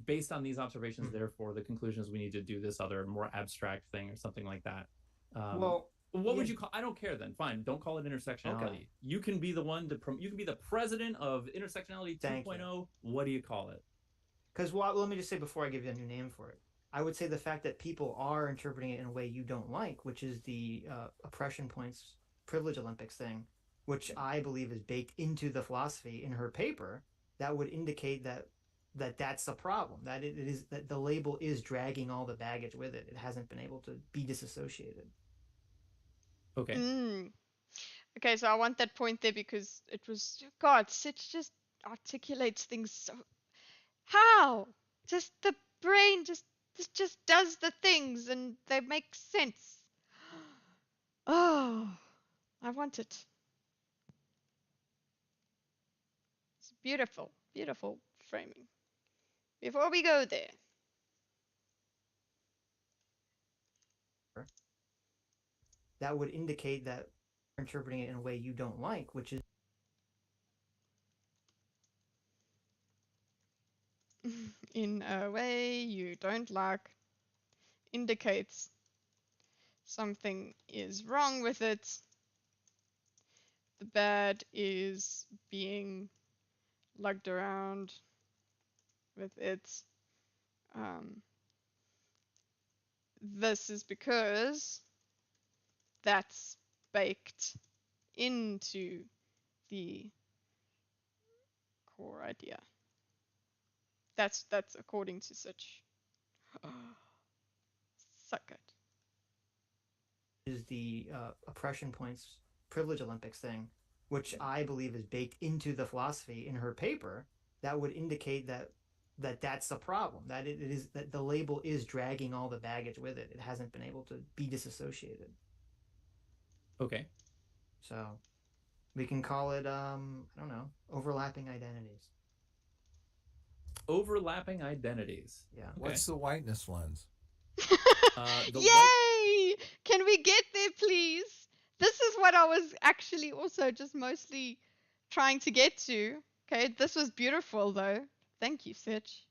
based on these observations, therefore the conclusion is we need to do this other more abstract thing or something like that. What would you call? I don't care then. Fine, don't call it intersectionality. Okay. You can be the one to. You can be the president of intersectionality 2.0. What do you call it? Because let me just say before I give you a new name for it, I would say the fact that people are interpreting it in a way you don't like, which is the oppression points privilege Olympics thing, which I believe is baked into the philosophy in her paper, that would indicate that's the problem, that it is, that the label is dragging all the baggage with it. It hasn't been able to be disassociated. Okay. Okay, so I want that point there because it was, God, Sitch just articulates things so, how? Just the brain just does the things and they make sense. Oh, I want it. It's beautiful, beautiful framing. Before we go there, that would indicate that you're interpreting it in a way you don't like, which is in a way you don't like, indicates something is wrong with it. The bad is being lugged around with it. This is because that's baked into the core idea. That's according to Sitch. So good. Is the oppression points privilege Olympics thing, which I believe is baked into the philosophy in her paper, that would indicate that's the problem. That it is that the label is dragging all the baggage with it. It hasn't been able to be disassociated. Okay. So we can call it I don't know, overlapping identities. Overlapping identities. Yeah. Okay. What's the whiteness lens? Yay! Can we get there, please? This is what I was actually also just mostly trying to get to. Okay, this was beautiful though. Thank you, Sitch.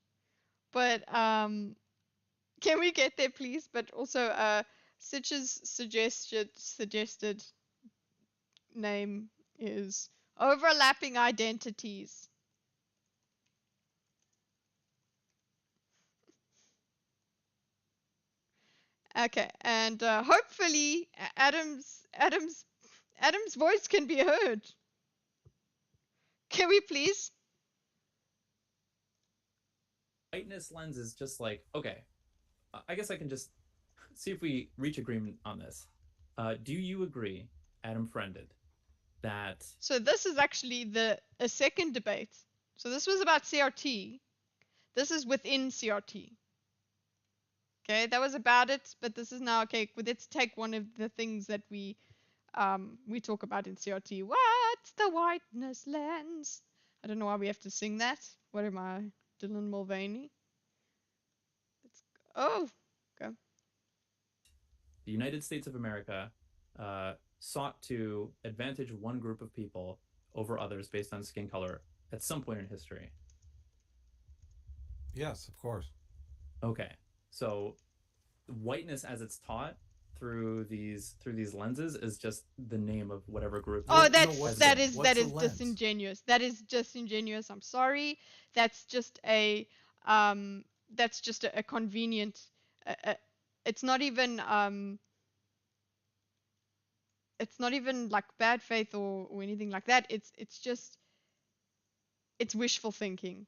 But can we get there, please? But also, Sitch's suggested name is overlapping identities. Okay, and hopefully Adam's voice can be heard. Can we please? Whiteness lens is just like, okay, I guess I can just see if we reach agreement on this. Do you agree, Adam Friended, that... So this is actually a second debate. So this was about CRT. This is within CRT. Okay, that was about it, but this is now, okay, let's take one of the things that we talk about in CRT. What's the whiteness lens? I don't know why we have to sing that. What am I, Dylan Mulvaney? Oh, okay. The United States of America sought to advantage one group of people over others based on skin color at some point in history. Yes, of course. Okay, so whiteness as it's taught through these lenses is just the name of whatever group. Oh, that is lens? disingenuous. That is disingenuous. I'm sorry. That's just a convenient. It's not even like bad faith or anything like that. It's just wishful thinking.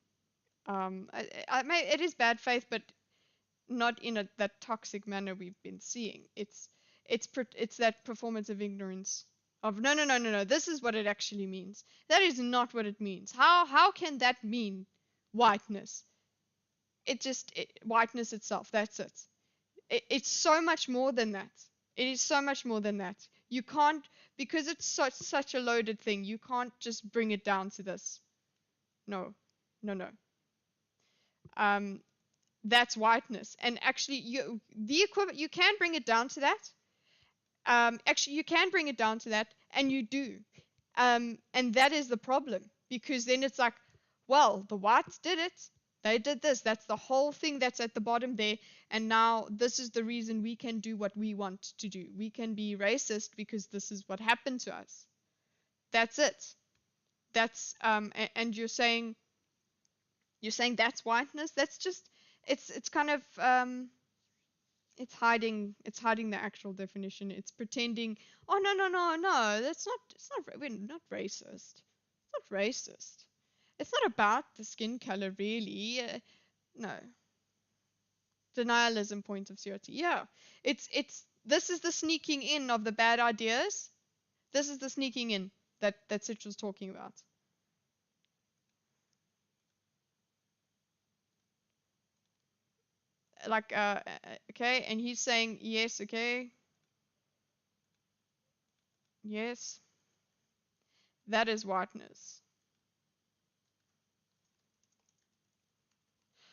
It is bad faith, but not in that toxic manner we've been seeing. It's that performance of ignorance of no. This is what it actually means. That is not what it means. How can that mean whiteness? Whiteness itself. That's it. It's so much more than that. It is so much more than that. You can't, because it's such a loaded thing. You can't just bring it down to this. No. That's whiteness, and actually you can bring it down to that. Actually you can bring it down to that, and you do, and that is the problem, because then it's like, well, the whites did it, they did this, that's the whole thing that's at the bottom there, and now this is the reason we can do what we want to do. We can be racist because this is what happened to us. That's it. That's and you're saying that's whiteness. That's just it's kind of it's hiding the actual definition. It's pretending, oh no, we're not racist. It's not racist. It's not about the skin color really. No. Denialism point of CRT. Yeah. This is the sneaking in of the bad ideas. This is the sneaking in that Sitch was talking about. Like okay, and he's saying yes, okay, yes, that is whiteness.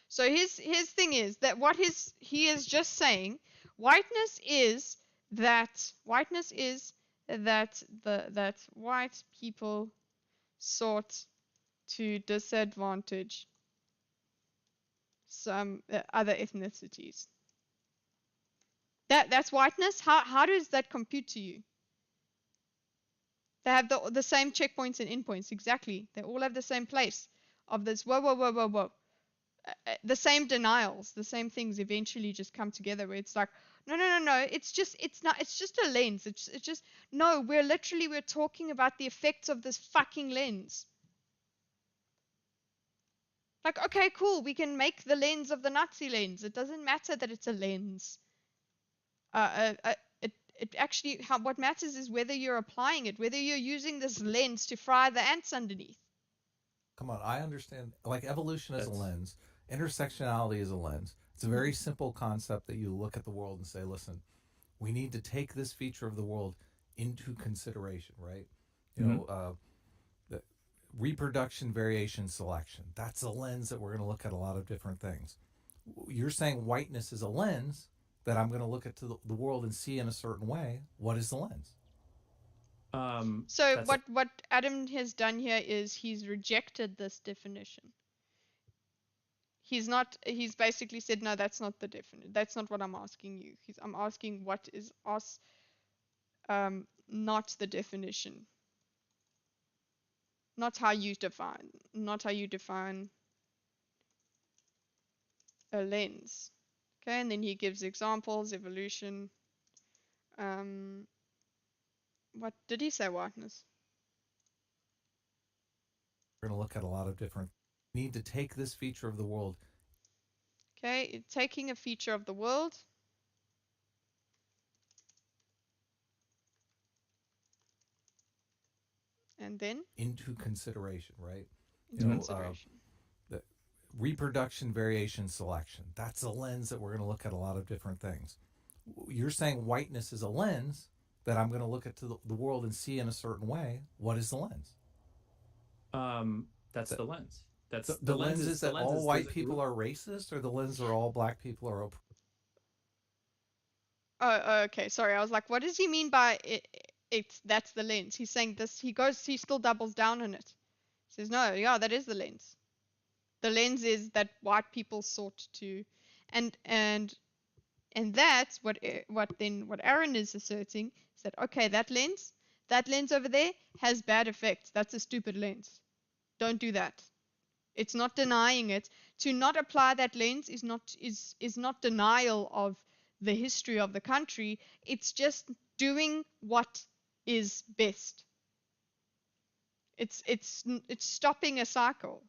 So his thing is that what he is just saying, whiteness is that white people sought to disadvantage some other ethnicities. That's whiteness. How does that compute to you? They have the same checkpoints and endpoints, exactly. They all have the same place of this. Whoa. The same denials, the same things eventually just come together where it's like, no. It's just a lens. It's just, no, we're talking about the effects of this fucking lens. Like, okay, cool, we can make the lens of the Nazi lens. It doesn't matter that it's a lens. It It actually, what matters is whether you're applying it, whether you're using this lens to fry the ants underneath. Come on, I understand. Like evolution is a lens, intersectionality is a lens. It's a very simple concept that you look at the world and say, listen, we need to take this feature of the world into consideration, right? You know, the reproduction, variation, selection. That's a lens that we're going to look at a lot of different things. You're saying whiteness is a lens that I'm going to look at the world and see in a certain way. What is the lens? So what Adam has done here is he's rejected this definition. He's basically said, no, that's not the definition. That's not what I'm asking you. I'm asking what is not the definition. Not how you define a lens. Okay, and then he gives examples, evolution. What did he say, whiteness? We're going to look at a lot of different. Need to take this feature of the world. Okay, taking a feature of the world. And then? Into consideration, right? Into consideration. The reproduction, variation, selection. That's a lens that we're going to look at a lot of different things. You're saying whiteness is a lens that I'm going to look at the world and see in a certain way. What is the lens? That's the lens. That's the lens is that all white people are racist, or the lens are all black people are oppressed? Oh, okay. Sorry, I was like, what does he mean by it? That's the lens. He's saying this. He still doubles down on it. He says, no, yeah, that is the lens. The lens is that white people sought to, and that's what Aaron is asserting is that, okay, that lens over there has bad effects. That's a stupid lens. Don't do that. It's not denying it. To not apply that lens is not denial of the history of the country. It's just doing what is best. It's stopping a cycle.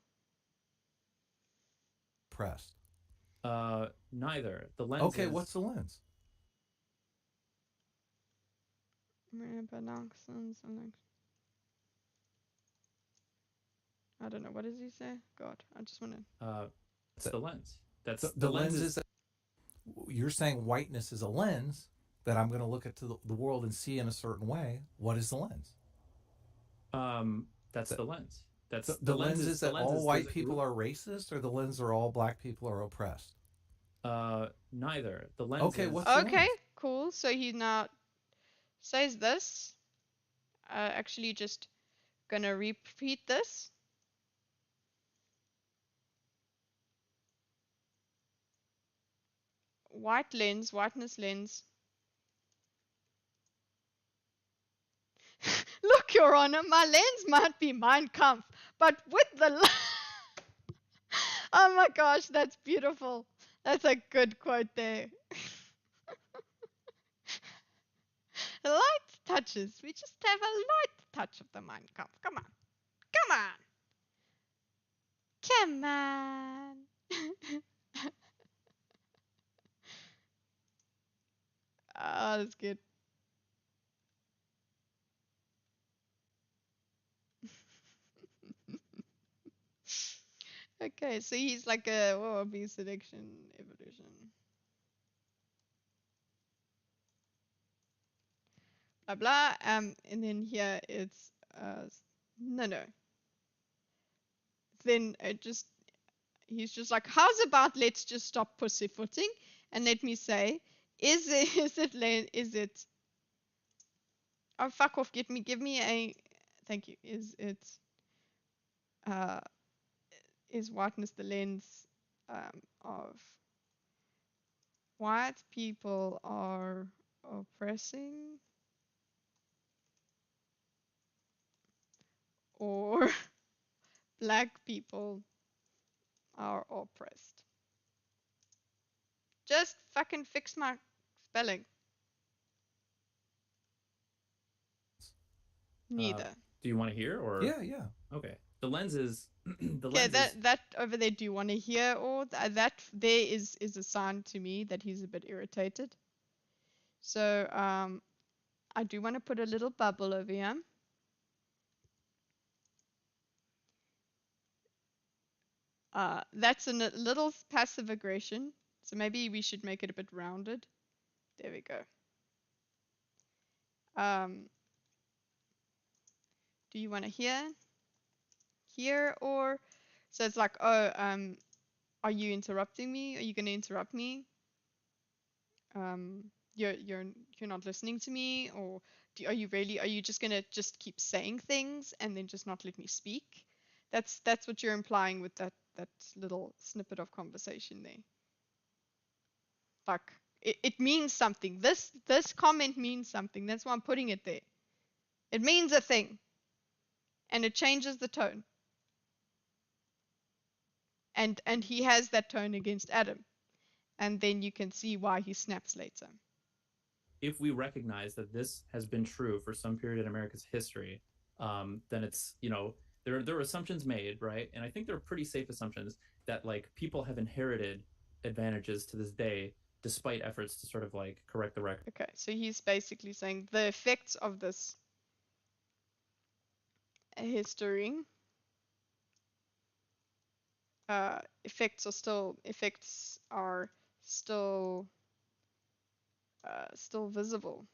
Pressed. Neither. The lens. Okay, what's the lens? I don't know. What does he say? God, I just want to. It's the lens. That's the lens is that you're saying whiteness is a lens that I'm going to look at the world and see in a certain way. What is the lens? That's the lens. That's the lens is that all white people are racist, or the lens are all black people are oppressed? Neither. The lens. Okay, what's the lens? Okay, cool. So he now says this. Actually, just gonna repeat this. Whiteness lens. Look, Your Honor, my lens might be Mein Kampf, but with the oh my gosh, that's beautiful. That's a good quote there. Light touches. We just have a light touch of the Mein Kampf. Come on. Come on. Come on. Oh, that's good. Okay, so he's like be selection, evolution. Blah blah. And then here it's no. Then he's just like, how's about let's just stop pussyfooting and let me say, is it oh fuck off, give me a thank you. Is whiteness the lens of white people are oppressing, or black people are oppressed? Just fucking fix my spelling. Neither. Do you want to hear or? Yeah. Okay. The lens is. Okay, that over there. Do you want to hear, or that there is a sign to me that he's a bit irritated. So I do want to put a little bubble over here. That's a little passive aggression. So maybe we should make it a bit rounded. There we go. Do you want to hear? Here or so it's like, oh, are you interrupting me? Are you going to interrupt me? You're not listening to me, or are you just going to just keep saying things and then just not let me speak? That's what you're implying with that little snippet of conversation there. Like it means something. This comment means something. That's why I'm putting it there. It means a thing. And it changes the tone. And he has that tone against Adam. And then you can see why he snaps later. If we recognize that this has been true for some period in America's history, then it's, there are assumptions made, right? And I think they're pretty safe assumptions that like people have inherited advantages to this day, despite efforts to sort of like correct the record. Okay, so he's basically saying the effects of this history, effects are still visible.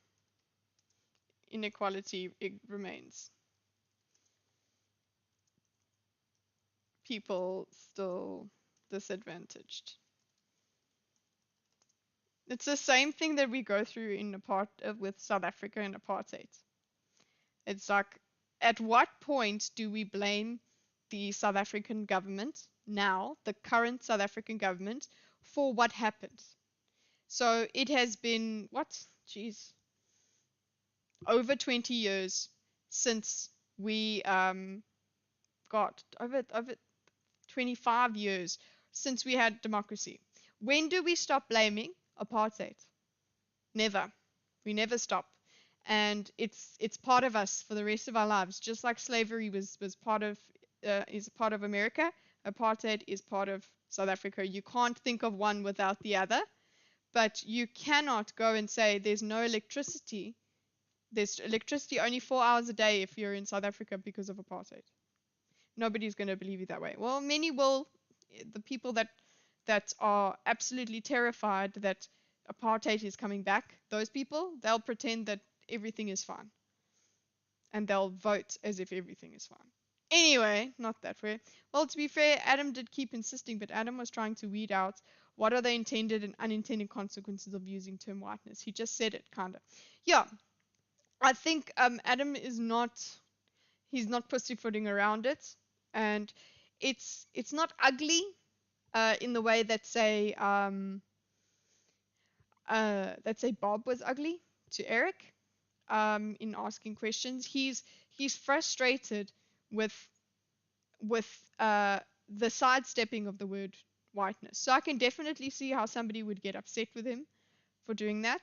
Inequality remains. People still disadvantaged. It's the same thing that we go through with South Africa and apartheid. It's like, at what point do we blame the South African government now, the current South African government, for what happened? So it has been, over 20 years since we over 25 years since we had democracy. When do we stop blaming apartheid? Never. We never stop. And it's part of us for the rest of our lives. Just like slavery is part of America, apartheid is part of South Africa. You can't think of one without the other. But you cannot go and say there's no electricity. There's electricity only 4 hours a day if you're in South Africa because of apartheid. Nobody's going to believe you that way. Well, many will. The people that are absolutely terrified that apartheid is coming back, those people, they'll pretend that everything is fine. And they'll vote as if everything is fine. Anyway, not that way. Well, to be fair, Adam did keep insisting, but Adam was trying to weed out what are the intended and unintended consequences of using term whiteness. He just said it, kind of. Yeah, I think Adam is he's not pussyfooting around it. And it's not ugly in the way that say Bob was ugly to Eric in asking questions. He's frustrated with the sidestepping of the word whiteness. So I can definitely see how somebody would get upset with him for doing that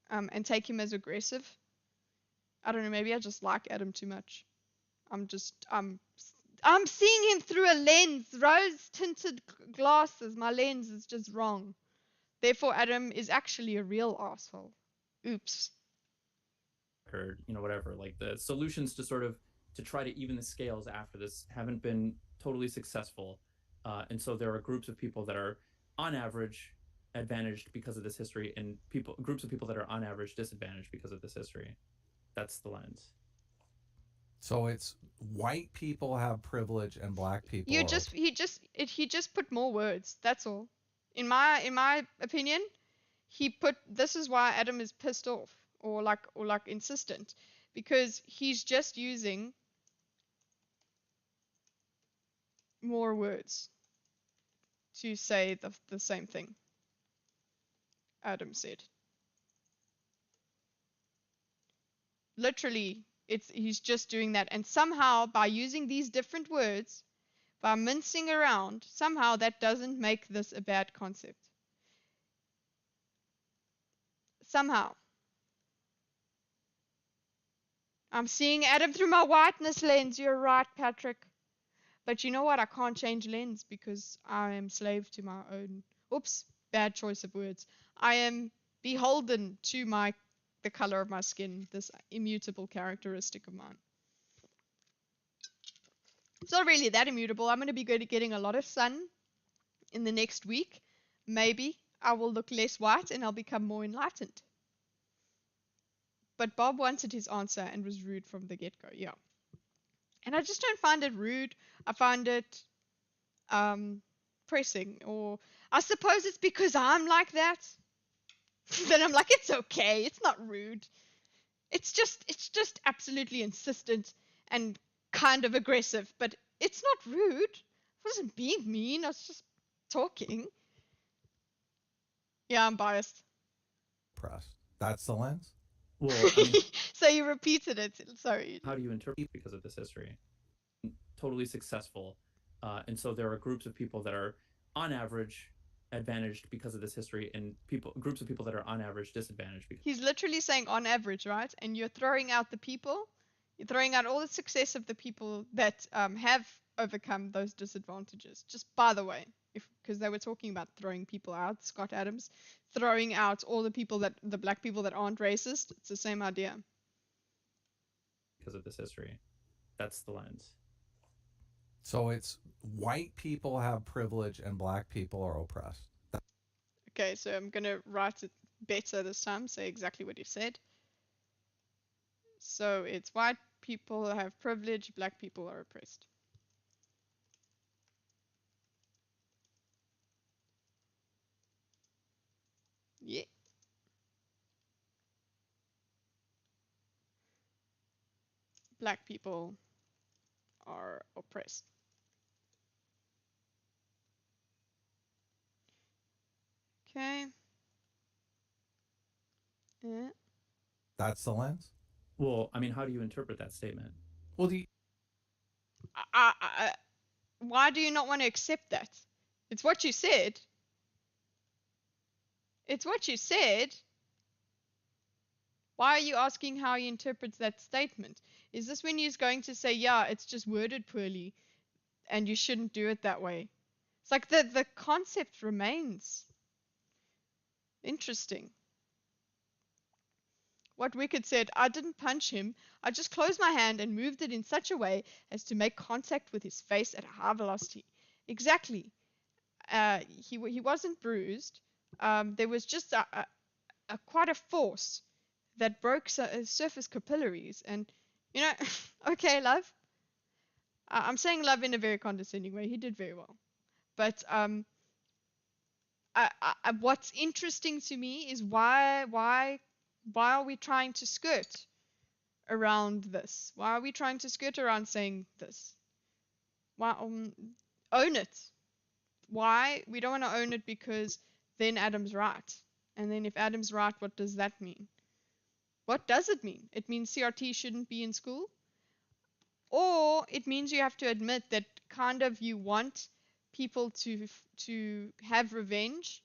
and take him as aggressive. I don't know, maybe I just like Adam too much. I'm seeing him through a lens, rose-tinted glasses. My lens is just wrong. Therefore, Adam is actually a real asshole. Oops. Or, whatever, like the solutions to try to even the scales after this haven't been totally successful. And so there are groups of people that are on average advantaged because of this history, and groups of people that are on average disadvantaged because of this history. That's the lens. So it's white people have privilege and black people. He just put more words. That's all. In my opinion, this is why Adam is pissed off or insistent, because he's just using more words to say the same thing Adam said. Literally, he's just doing that, and somehow by using these different words, by mincing around, somehow that doesn't make this a bad concept. Somehow. I'm seeing Adam through my whiteness lens. You're right, Patrick. But you know what? I can't change lens because I am slave to my own. Oops, bad choice of words. I am beholden to my the color of my skin, this immutable characteristic of mine. It's not really that immutable. I'm going to be getting a lot of sun in the next week. Maybe I will look less white and I'll become more enlightened. But Bob wanted his answer and was rude from the get-go. Yeah. And I just don't find it rude. I find it pressing. Or I suppose it's because I'm like that. Then I'm like, it's okay. It's not rude. It's just absolutely insistent and kind of aggressive. But it's not rude. I wasn't being mean. I was just talking. Yeah, I'm biased. Press. That's the lens? Well, I mean, so you repeated it. Sorry. how do you interpret because of this history? Totally successful. And so there are groups of people that are on average advantaged because of this history, and groups of people that are on average disadvantaged. He's literally saying on average, right? And you're throwing out the people. You're throwing out all the success of the people that have overcome those disadvantages. Just by the way, because they were talking about throwing people out, Scott Adams, throwing out all the black people that aren't racist. It's the same idea. Because of this history. That's the lens. So it's white people have privilege and black people are oppressed. Okay, so I'm going to write it better this time, say exactly what you said. So it's white people have privilege, black people are oppressed. Yeah. Black people are oppressed. Okay. Yeah. That's the lens? Well, I mean, how do you interpret that statement? Well, why do you not want to accept that? It's what you said. It's what you said. Why are you asking how he interprets that statement? Is this when he's going to say, yeah, it's just worded poorly and you shouldn't do it that way? It's like the concept remains interesting. What Wicked said, I didn't punch him. I just closed my hand and moved it in such a way as to make contact with his face at a high velocity. Exactly. He wasn't bruised. There was just quite a force that broke surface capillaries. And, you know, okay, love. I'm saying love in a very condescending way. He did very well. But what's interesting to me is why are we trying to skirt around this? Why are we trying to skirt around saying this? Why own it? Why? We don't want to own it because then Adam's right. And then if Adam's right, what does that mean? What does it mean? It means CRT shouldn't be in school? Or it means you have to admit that kind of you want people to have revenge,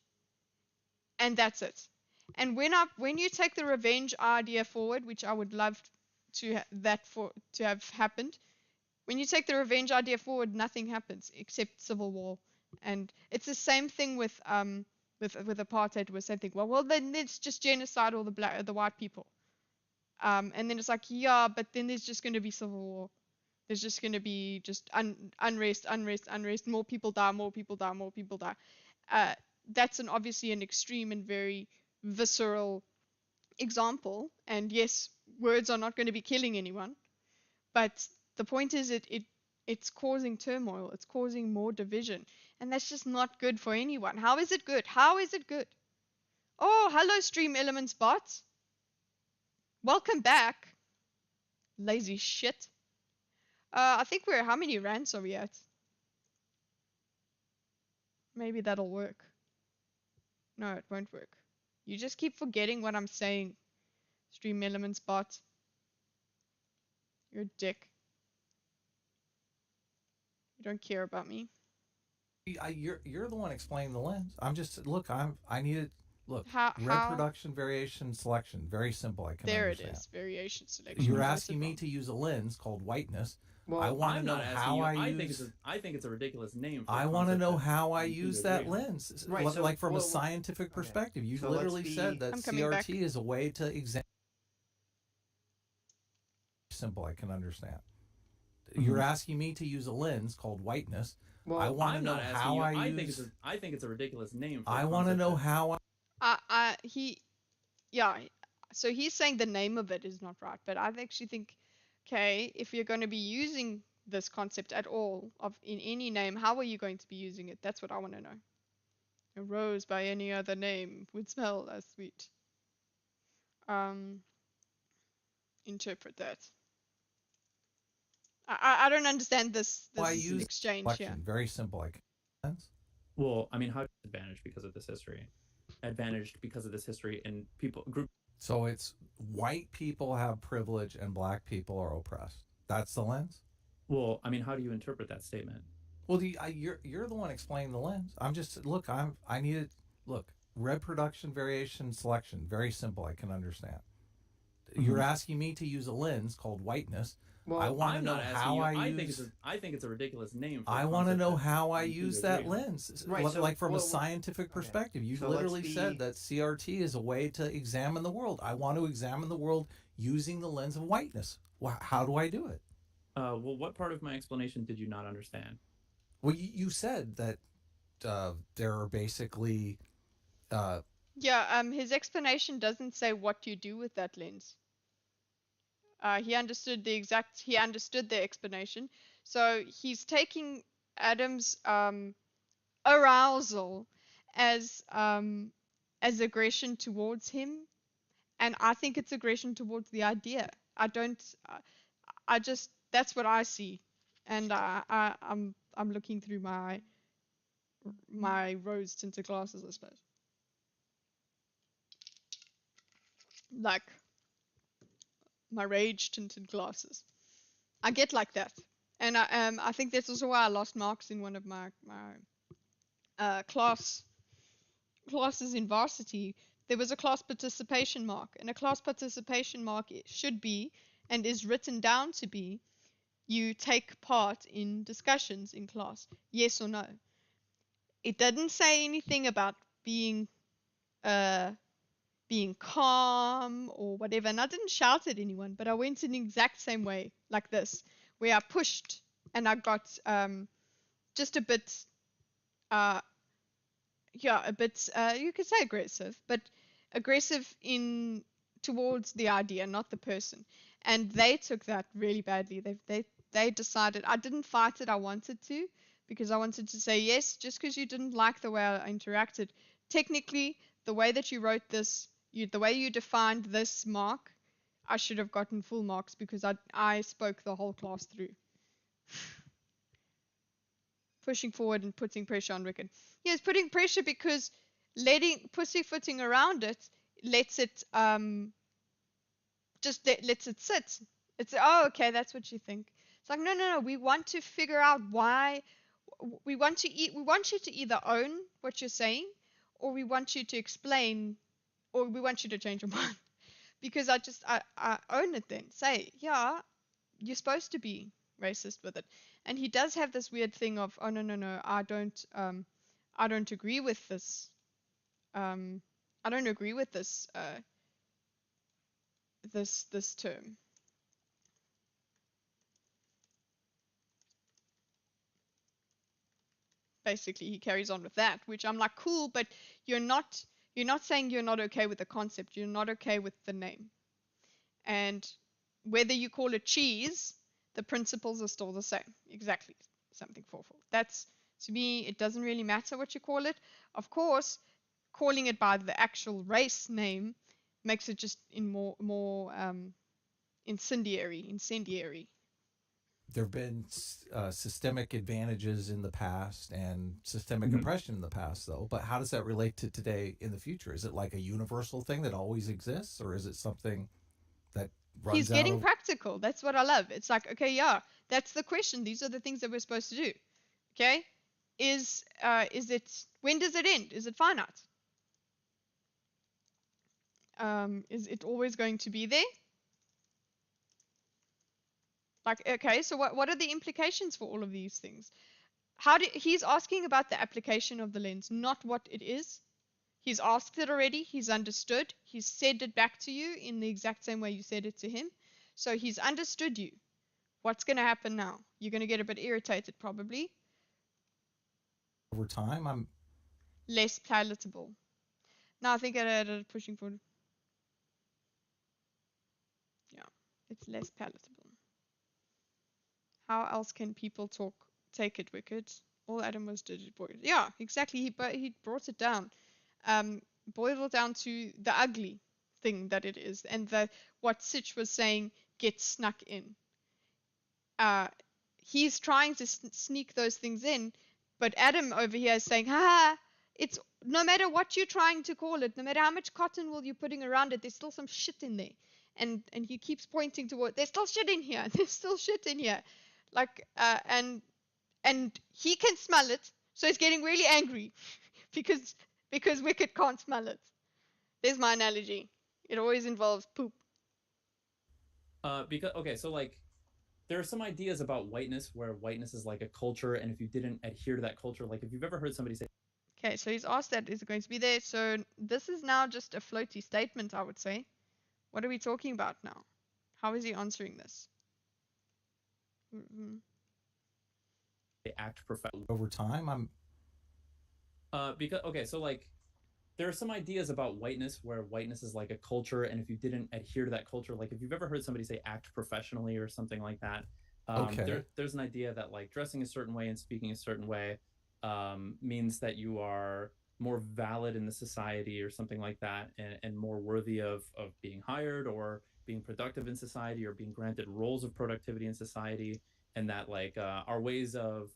and that's it. And when you take the revenge idea forward, which I would love to have happened, when you take the revenge idea forward, nothing happens except civil war. And it's the same thing with apartheid. Was same thing. Well, then it's just genocide all the white people. And then it's like, yeah, but then there's just going to be civil war. There's just going to be just unrest. More people die. That's obviously an extreme and very visceral example. And yes, words are not going to be killing anyone. But the point is, it's causing turmoil. It's causing more division. And that's just not good for anyone. How is it good? Oh, hello, Stream Elements bots. Welcome back. Lazy shit. I think how many rants are we at? Maybe that'll work. No, it won't work. You just keep forgetting what I'm saying. Stream Elements bot. You're a dick. You don't care about me. You're the one explaining the lens. I'm just I need it. Look, reproduction, variation, selection. Very simple. I can understand. There it is. Variation, selection. You're asking me to use a lens called whiteness. Well, I want to know how I use. I think it's a ridiculous name. I want to know how I use that lens, right? Like from a scientific perspective. You literally said that CRT is a way to examine. simple. I can understand. You're asking me to use a lens called whiteness. Well, I want to I'm know not asking how you. I think use. I think it's a ridiculous name. For I want to know how. So he's saying the name of it is not right, but I actually think, okay, if you're going to be using this concept at all of in any name, how are you going to be using it? That's what I want to know. A rose by any other name would smell as sweet. Interpret that. I don't understand this I use exchange here. Very simple. I can. Well, I mean, how advantaged because of this history? Advantaged because of this history and people group. So it's white people have privilege and black people are oppressed. That's the lens. Well, I mean, how do you interpret that statement? Well, you're the one explaining the lens. I'm just I need it. Look, reproduction, variation, selection. Very simple. I can understand. You're asking me to use a lens called whiteness. Well, I want to know how I think it's a ridiculous name. I want to know how I use that lens, right? Like from a scientific perspective. You literally said that CRT is a way to examine the world. I want to examine the world using the lens of whiteness. How do I do it? Well, what part of my explanation did you not understand? Well, you said that there are basically. His explanation doesn't say what you do with that lens. He understood the explanation. So he's taking Adam's arousal as aggression towards him, and I think it's aggression towards the idea. That's what I see, and I'm looking through my rose tinted glasses, I suppose. Like my rage tinted glasses. I get like that, and I think that's also why I lost marks in one of my classes in varsity. There was a class participation mark, and a class participation mark should be and is written down to be you take part in discussions in class, yes or no. It didn't say anything about being calm or whatever, and I didn't shout at anyone, but I went in the exact same way, like this, where I pushed and I got just a bit you could say aggressive, but aggressive in towards the idea, not the person. And they took that really badly. They decided I didn't fight it. I wanted to, because I wanted to say yes, just because you didn't like the way I interacted. Technically, the way that you wrote this, the way you defined this mark, I should have gotten full marks because I spoke the whole class through. Pushing forward and putting pressure on Rickon. Yes, putting pressure because pussyfooting around it lets it lets it sit. It's okay, that's what you think. It's like no, we want to figure out why. We want you to either own what you're saying, or we want you to explain, or we want you to change your mind. Because I own it then. Say, yeah, you're supposed to be racist with it. And he does have this weird thing of, oh no, I don't agree with this. I don't agree with this this term. Basically, he carries on with that, which I'm like, cool, but you're not saying you're not okay with the concept. You're not okay with the name. And whether you call it cheese, the principles are still the same. Exactly. Something fourfold. That's, to me, it doesn't really matter what you call it. Of course, calling it by the actual race name makes it just more incendiary. There have been systemic advantages in the past and systemic oppression in the past, though. But how does that relate to today in the future? Is it like a universal thing that always exists, or is it something that runs He's getting practical. That's what I love. It's like, okay, yeah, that's the question. These are the things that we're supposed to do. Okay? Is it, when does it end? Is it finite? Is it always going to be there? Like, okay, so what are the implications for all of these things? He's asking about the application of the lens, not what it is. He's asked it already. He's understood. He's said it back to you in the exact same way you said it to him. So he's understood you. What's going to happen now? You're going to get a bit irritated, probably. Over time, I'm less palatable. No, I think I added pushing forward. Yeah, it's less palatable. How else can people take it, Wicked? All Adam was did it, boy. Yeah, exactly. But he brought it down. Boiled it down to the ugly thing that it is, and what Sitch was saying gets snuck in. He's trying to sneak those things in, but Adam over here is saying, ha, it's no matter what you're trying to call it, no matter how much cotton wool you're putting around it, there's still some shit in there. And he keeps pointing toward, there's still shit in here. There's still shit in here. Like, and he can smell it, so he's getting really angry because Wicked can't smell it. There's my analogy. It always involves poop. Because okay, so like there are some ideas about whiteness where whiteness is like a culture, and if you didn't adhere to that culture, like if you've ever heard somebody say, okay, so he's asked that, is it going to be there? So this is now just a floaty statement, I would say. What are we talking about now? How is he answering this? they act professional. over time, I'm Because okay, so like there are some ideas about whiteness where whiteness is like a culture, and if you didn't adhere to that culture, like if you've ever heard somebody say act professionally or something like that, okay. There's an idea that like dressing a certain way and speaking a certain way means that you are more valid in the society or something like that, and more worthy of being hired or being productive in society or being granted roles of productivity in society, and that like our ways of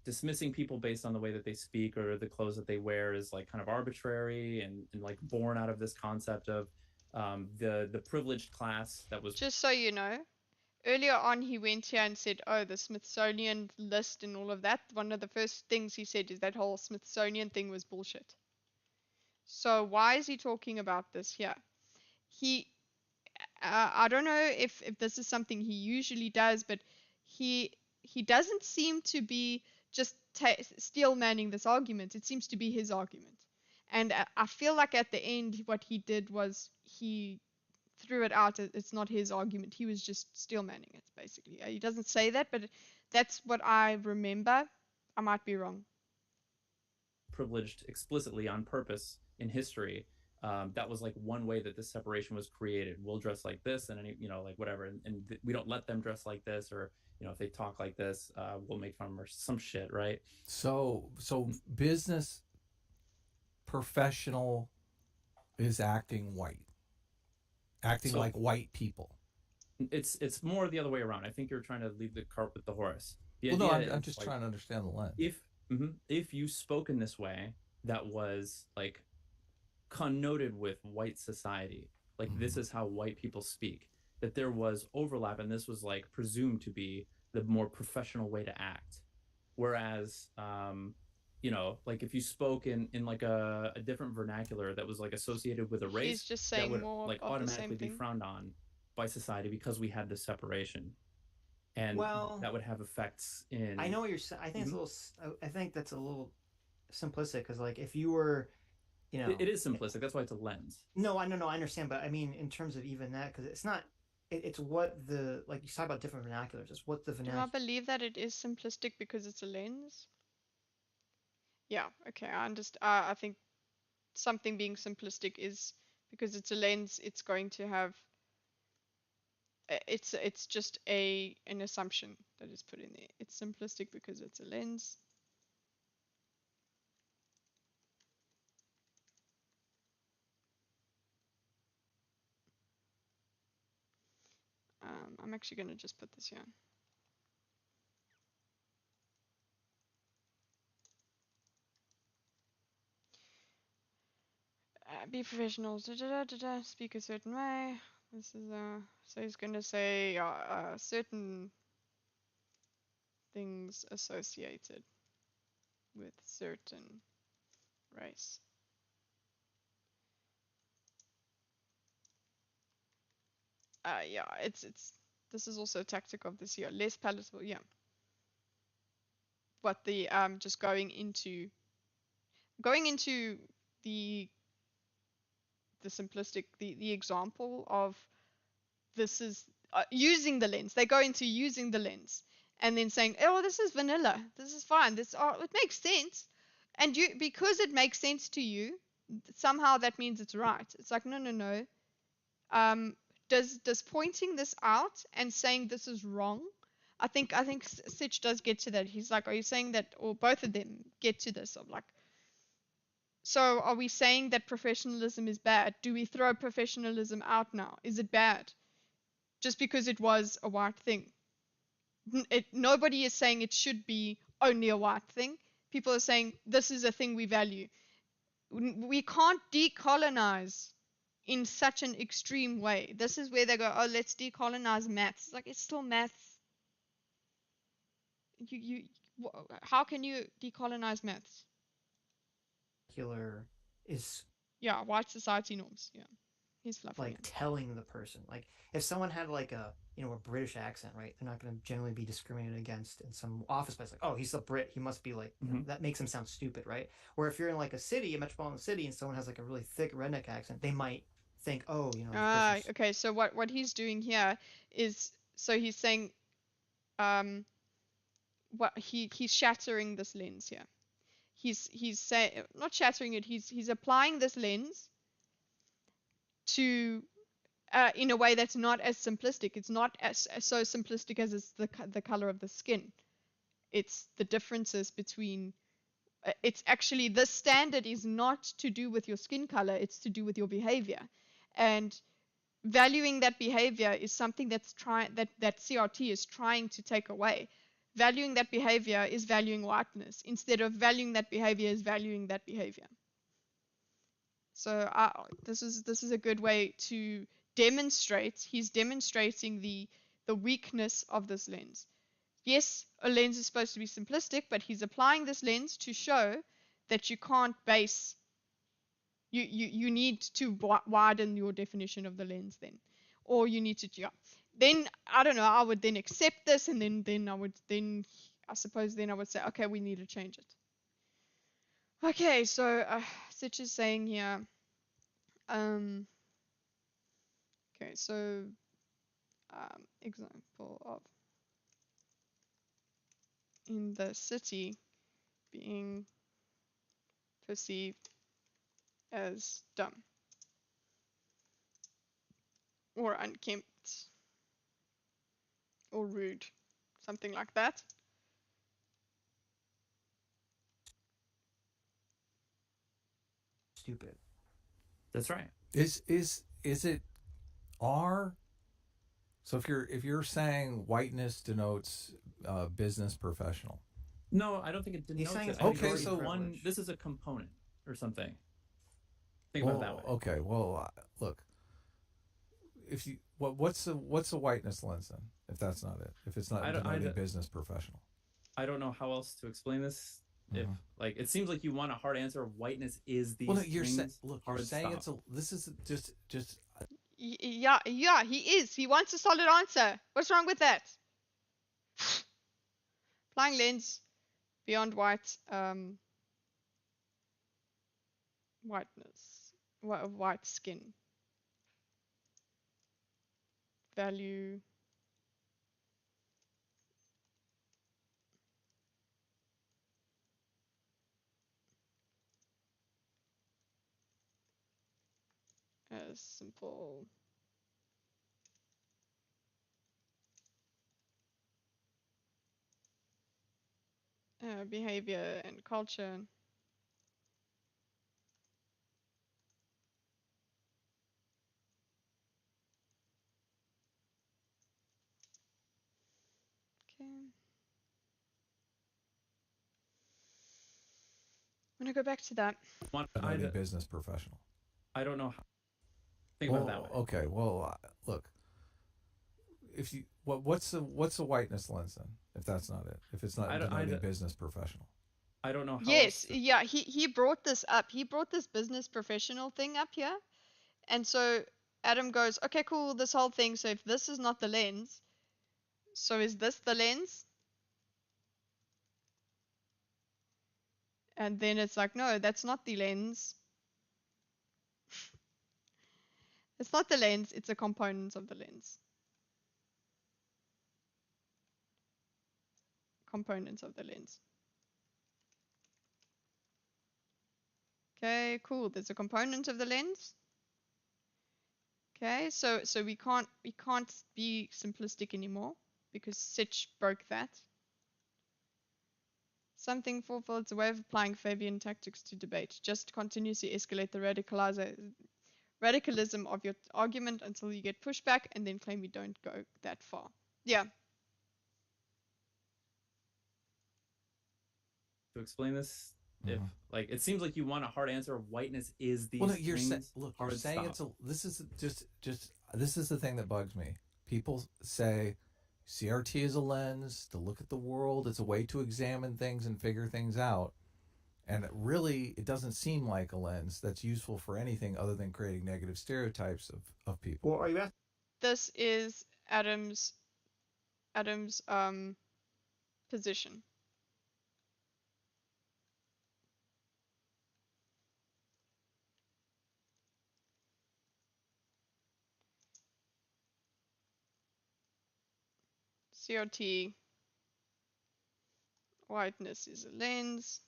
dismissing people based on the way that they speak or the clothes that they wear is like kind of arbitrary and like born out of this concept of the privileged class that was Just so you know, earlier on he went here and said, oh, the Smithsonian list and all of that. One of the first things he said is that whole Smithsonian thing was bullshit. So why is he talking about this here? I don't know if this is something he usually does, but he doesn't seem to be just steel manning this argument. It seems to be his argument. And I feel like at the end, what he did was he threw it out. It's not his argument. He was just steel manning it, basically. He doesn't say that, but that's what I remember. I might be wrong. privileged explicitly on purpose in history. That was like one way that this separation was created. We'll dress like this, and any, you know, like whatever, and we don't let them dress like this, or you know, if they talk like this, we'll make fun of them or some shit, right? So business professional is acting white, acting like white people. It's more the other way around. I think you're trying to leave the cart with the horse. Well, no, I'm just like, trying to understand the lens. If you spoke in this way that was like connoted with white society, like this is how white people speak, that there was overlap, and this was like presumed to be the more professional way to act. Whereas, you know, like if you spoke in like a different vernacular that was like associated with a race, He's just saying that would more like of automatically the same be frowned on by society because we had this separation, and that would have effects in. I know what you're saying. I think it's a little. I think that's a little simplistic because, like, if you were, you know, it is simplistic. That's why it's a lens. No, I understand, but I mean, in terms of even that, because it's not. It's what the, like you talk about different vernaculars. It's what the vernacular. Do I believe that it is simplistic because it's a lens? Yeah. Okay. I understand. I think something being simplistic is because it's a lens. It's going to have. It's just an assumption that is put in there. It's simplistic because it's a lens. I'm actually going to just put this here. Be professional. Speak a certain way. This is so he's going to say certain things associated with certain race. Yeah, it's this is also a tactic of this year. Less palatable, yeah. But the just going into the simplistic the example of this is using the lens. They go into using the lens and then saying, oh, this is vanilla. This is fine. It makes sense. And because it makes sense to you, somehow that means it's right. It's like, no. Does pointing this out and saying this is wrong? I think Sitch does get to that. He's like, are you saying that, or both of them get to this of like, so are we saying that professionalism is bad? Do we throw professionalism out now? Is it bad? Just because it was a white thing. Nobody is saying it should be only a white thing. People are saying this is a thing we value. We can't decolonize in such an extreme way. This is where they go, oh, let's decolonize maths. It's like, it's still maths. How can you decolonize maths? Is white society norms. Yeah, he's fluffy. Like telling the person, like if someone had like a British accent, right? They're not going to generally be discriminated against in some office place. Like, oh, he's a Brit, he must be like that makes him sound stupid, right? Or if you're in like a metropolitan city, and someone has like a really thick redneck accent, they might think, oh, okay. So what he's doing here is, so he's saying, what he's shattering this lens here. He's saying, not shattering it. He's applying this lens to in a way that's not as simplistic. It's not as so simplistic as it's the color of the skin. It's the differences between. It's actually, the standard is not to do with your skin color. It's to do with your behavior, and valuing that behavior is something that CRT is trying to take away. Valuing that behavior is valuing whiteness. Instead of valuing that behavior is valuing that behavior. So this is a good way to demonstrate. He's demonstrating the weakness of this lens. Yes, a lens is supposed to be simplistic, but he's applying this lens to show that you can't base. You need to widen your definition of the lens then, or you need to Then I don't know. I would then accept this, and then I suppose I would say, okay, we need to change it. Okay, so Sitch is saying here. Okay, so example of in the city being perceived as dumb or unkempt or rude, something like that. Stupid. That's right. Is it R? So if you're saying whiteness denotes business professional. No, I don't think it denotes it. Okay, so this is a component or something. Think about it that way. Okay, well, look. If you what's a whiteness lens then? If that's not it, if it's not denoting business professional. I don't know how else to explain this. If like it seems like you want a hard answer. Whiteness is these. Well, no, you're things. You're saying it's a. This is just. Yeah, he is. He wants a solid answer. What's wrong with that? Applying lens beyond white, whiteness, white skin. Value. As simple. Behavior and culture. Okay. I'm gonna go back to that. Denoting business professional. I don't know how. Think about it that way. Okay, well, look. If you what's a whiteness lens then? If that's not it, if it's not denoting business professional. I don't know how. Yes, yeah, he brought this up. He brought this business professional thing up here, and so Adam goes, okay, cool, this whole thing. So if this is not the lens, so is this the lens? And then it's like, no, that's not the lens. It's not the lens, it's a component of the lens. components of the lens. Okay, cool. There's a component of the lens. Okay, so we can't be simplistic anymore because Sitch broke that. Something fourfold, it's a way of applying Fabian tactics to debate. Just continuously escalate the radicalism of your argument until you get pushback and then claim you don't go that far. Yeah. To explain this, if like it seems like you want a hard answer, whiteness is these well, you're things. You're saying it's a. This is this is the thing that bugs me. People say CRT is a lens to look at the world. It's a way to examine things and figure things out. And it doesn't seem like a lens that's useful for anything other than creating negative stereotypes of people. Well, are you asking? This is Adam's position. CRT, whiteness is a lens,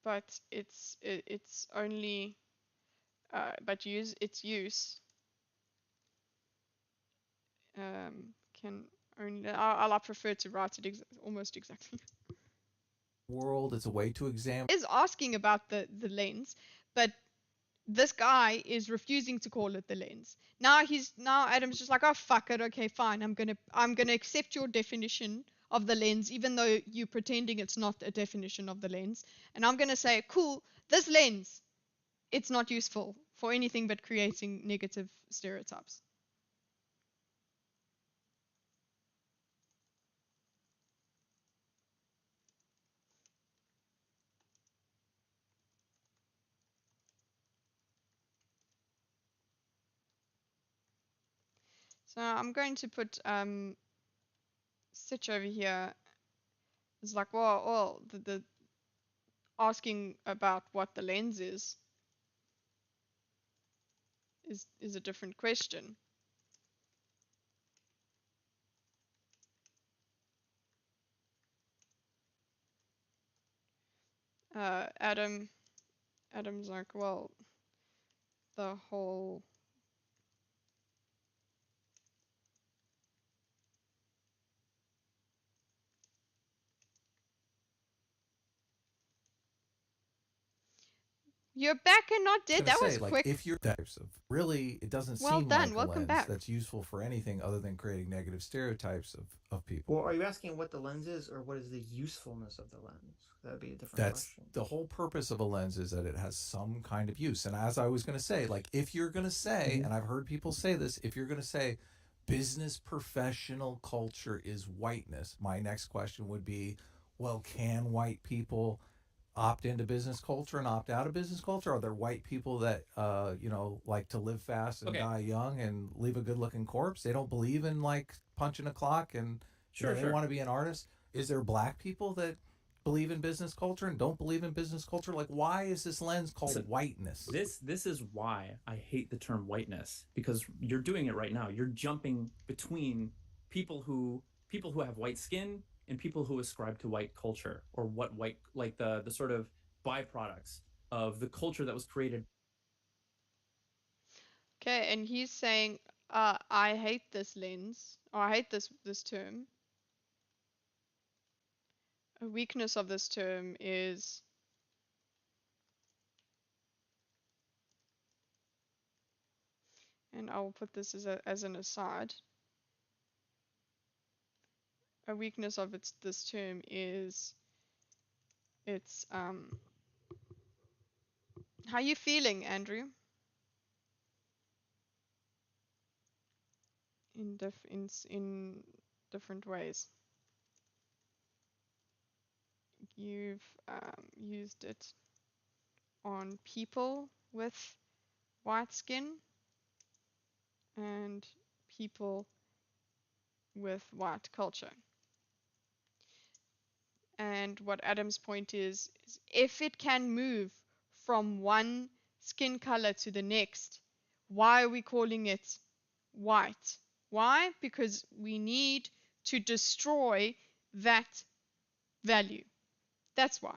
but its only its use can only. I prefer to write it almost exactly. World, it's a way to examine. Is asking about the lens, but this guy is refusing to call it the lens. Now Adam's just like, oh fuck it, okay fine, I'm gonna accept your definition of the lens, even though you're pretending it's not a definition of the lens, and I'm gonna say, cool, this lens, it's not useful for anything but creating negative stereotypes. So I'm going to put Sitch over here. It's like, well, the asking about what the lens is a different question. Adam's like, well, the whole You're back and not dead. That was quick. If you're types of it doesn't well seem done. like Welcome a lens back. that's useful for anything other than creating negative stereotypes of people. Well, are you asking what the lens is, or what is the usefulness of the lens? That would be a different question. The whole purpose of a lens is that it has some kind of use. And as I was going to say, like if you're going to say, and I've heard people say this, if you're going to say business professional culture is whiteness, my next question would be, well, can white people opt into business culture and opt out of business culture? Are there white people that like to live fast and die young and leave a good looking corpse? They don't believe in like punching a clock and they want to be an artist. Is there black people that believe in business culture and don't believe in business culture? Like, why is this lens called whiteness? This is why I hate the term whiteness, because you're doing it right now. You're jumping between people who have white skin and people who ascribe to white culture, or what white, like the sort of byproducts of the culture that was created. Okay, and he's saying, I hate this lens, or I hate this term. A weakness of this term is and I will put this as an aside. A weakness of this term is it's how you feeling, Andrew? In different ways. You've used it on people with white skin and people with white culture. And what Adam's point is if it can move from one skin color to the next, why are we calling it white? Why? Because we need to destroy that value. That's why.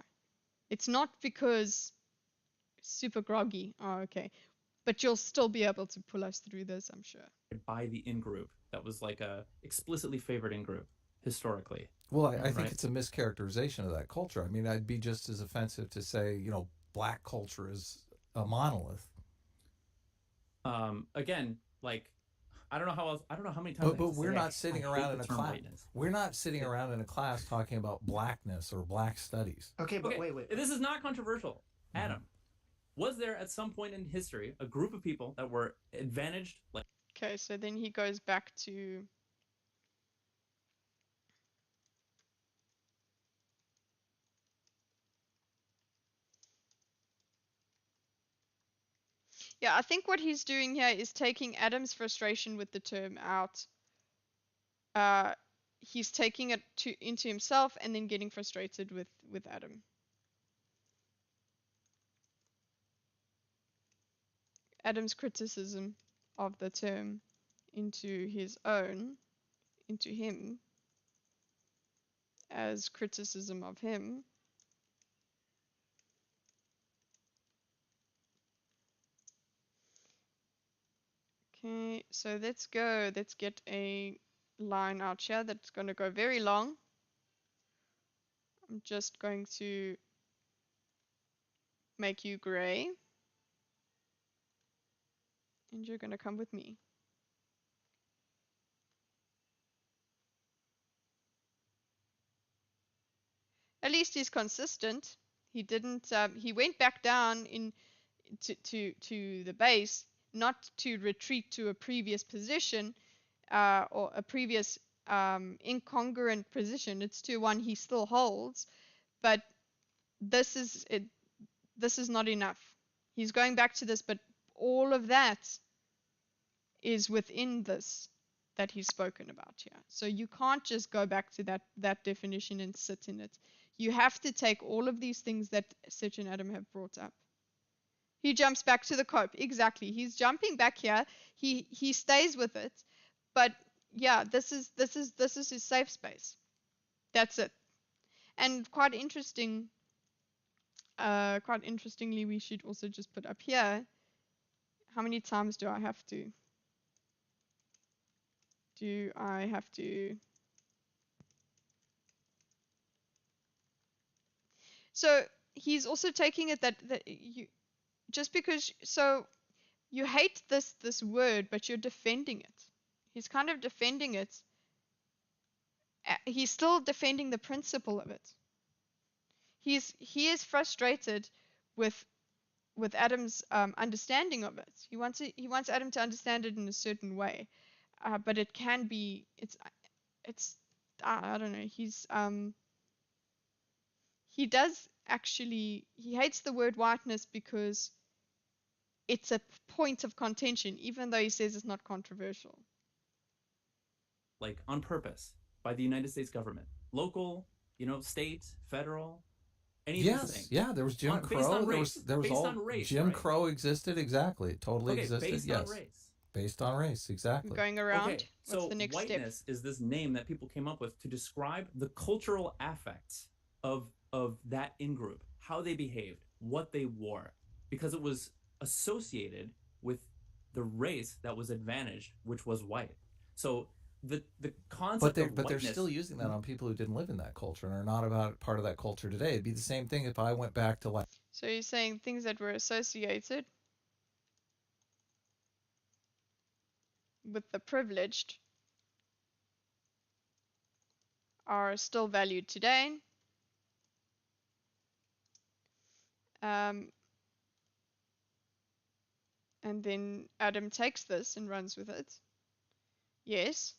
It's not because super groggy. Oh, okay. But you'll still be able to pull us through this, I'm sure. By the in-group. That was like a explicitly favored in-group, historically. Well, I think it's a mischaracterization of that culture. I mean, I'd be just as offensive to say, you know, black culture is a monolith. Again, like, I don't know how many times. But we're not sitting around in a class. We're not sitting around in a class talking about blackness or black studies. Okay, but wait. This is not controversial. Adam, was there at some point in history a group of people that were advantaged? Like, okay, so then he goes back to. Yeah, I think what he's doing here is taking Adam's frustration with the term out. He's taking it into himself and then getting frustrated with Adam. Adam's criticism of the term into him as criticism of him. Okay, so let's go. Let's get a line out here that's going to go very long. I'm just going to make you gray. And you're going to come with me. At least he's consistent. He didn't. He went back down to the base, not to retreat to a previous position or a previous incongruent position. It's to one he still holds, but this is it. This is not enough. He's going back to this, but all of that is within this that he's spoken about here. So you can't just go back to that definition and sit in it. You have to take all of these things that Sitch and Adam have brought up. He jumps back to the cope. Exactly. He's jumping back here. He stays with it. But yeah, this is his safe space. That's it. And quite interestingly, we should also just put up here, how many times do I have to so he's also taking it that you just because so you hate this word, but you're defending it. He's kind of defending it. He's still defending the principle of it. He is frustrated with Adam's understanding of it. He wants Adam to understand it in a certain way, but it can be it's I don't know. He hates the word whiteness because it's a point of contention, even though he says it's not controversial. Like on purpose by the United States government, local, state, federal. Yes, yeah, there was Jim Crow. There was all race, Jim right? Crow existed, exactly. It totally existed. Based on race. Based on race, exactly. Going around. Okay, what's the next whiteness step? Is this name that people came up with to describe the cultural affects of that in-group, how they behaved, what they wore, because it was associated with the race that was advantaged, which was white. So the concept of but they're still using that on people who didn't live in that culture and are not part of that culture today. It'd be the same thing if I went back to like. So you're saying things that were associated with the privileged are still valued today. And then Adam takes this and runs with it. Yes.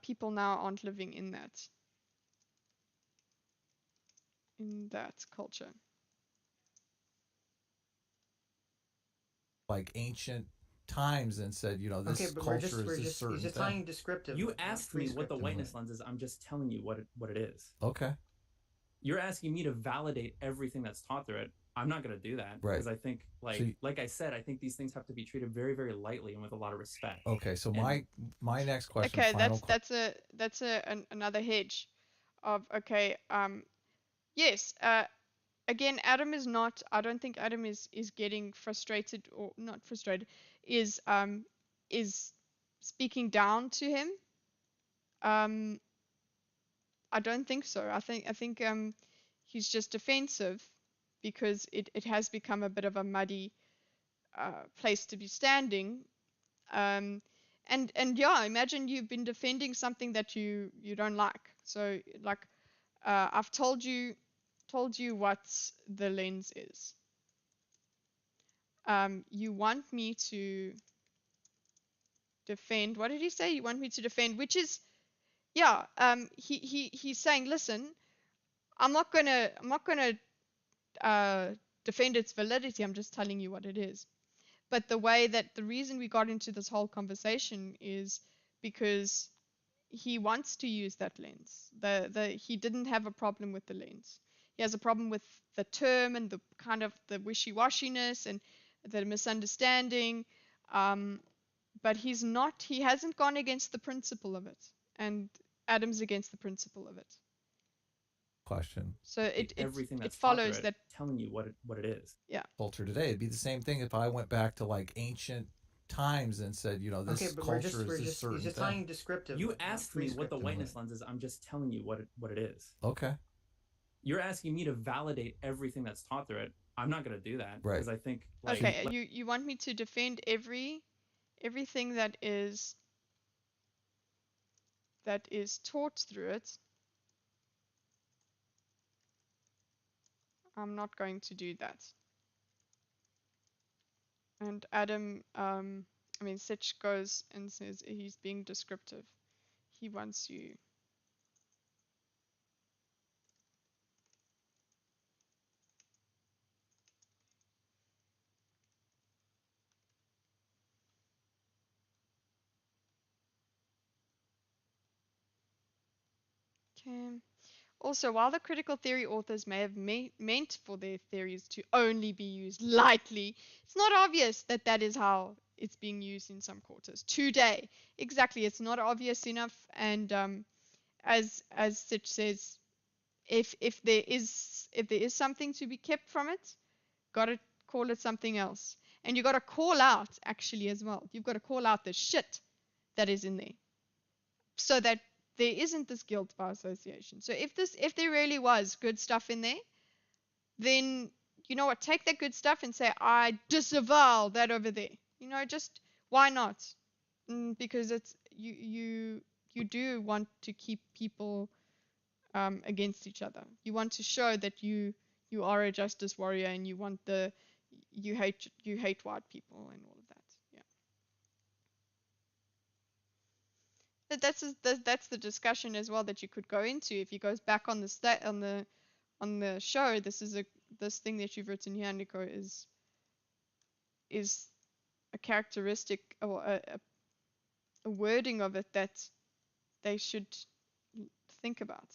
People now aren't living in that culture. Like ancient times and said, this culture is a certain thing. Tying descriptive. You asked me what the whiteness lens is. I'm just telling you what it is. Okay. You're asking me to validate everything that's taught through it. I'm not going to do that Right. because I think, like I said, I think these things have to be treated very, very lightly and with a lot of respect. Okay, so my next question. Okay, that's another hedge of okay. Yes. Again, Adam is not. I don't think Adam is getting frustrated or not frustrated. Is speaking down to him. I don't think so. I think he's just defensive because it has become a bit of a muddy place to be standing. And yeah, imagine you've been defending something that you don't like. So like I've told you what the lens is. You want me to defend. What did he say? You want me to defend, which is yeah. He's saying, listen, I'm not gonna defend its validity. I'm just telling you what it is. But the reason we got into this whole conversation is because he wants to use that lens. He didn't have a problem with the lens. He has a problem with the term and the kind of the wishy-washiness and the misunderstanding. But he hasn't gone against the principle of it. And Adam's against the principle of it. Question. So everything it follows that telling you what it is. Yeah. Culture today. It'd be the same thing if I went back to like ancient times and said, this culture is this certain he's just thing. talking descriptive. You asked me what the whiteness lens is. I'm just telling you what it is. Okay. You're asking me to validate everything that's taught through it. I'm not going to do that right. because I think okay. You want me to defend everything that is taught through it. I'm not going to do that. And Adam, Sitch goes and says he's being descriptive. He wants you. Okay. Also, while the critical theory authors may have meant for their theories to only be used lightly, it's not obvious that that is how it's being used in some quarters today. Exactly, it's not obvious enough. And as Sitch says, if there is something to be kept from it, gotta call it something else. And you gotta call out actually as well. You've got to call out the shit that is in there, so that there isn't this guilt by association. So if there really was good stuff in there, then you know what, take that good stuff and say, I disavow that over there. Just why not? Because it's you do want to keep people against each other. You want to show that you are a justice warrior and you hate white people and all of that. That's the discussion as well that you could go into if he goes back on the show. This thing that you've written here, Nico, is a characteristic or a wording of it that they should think about.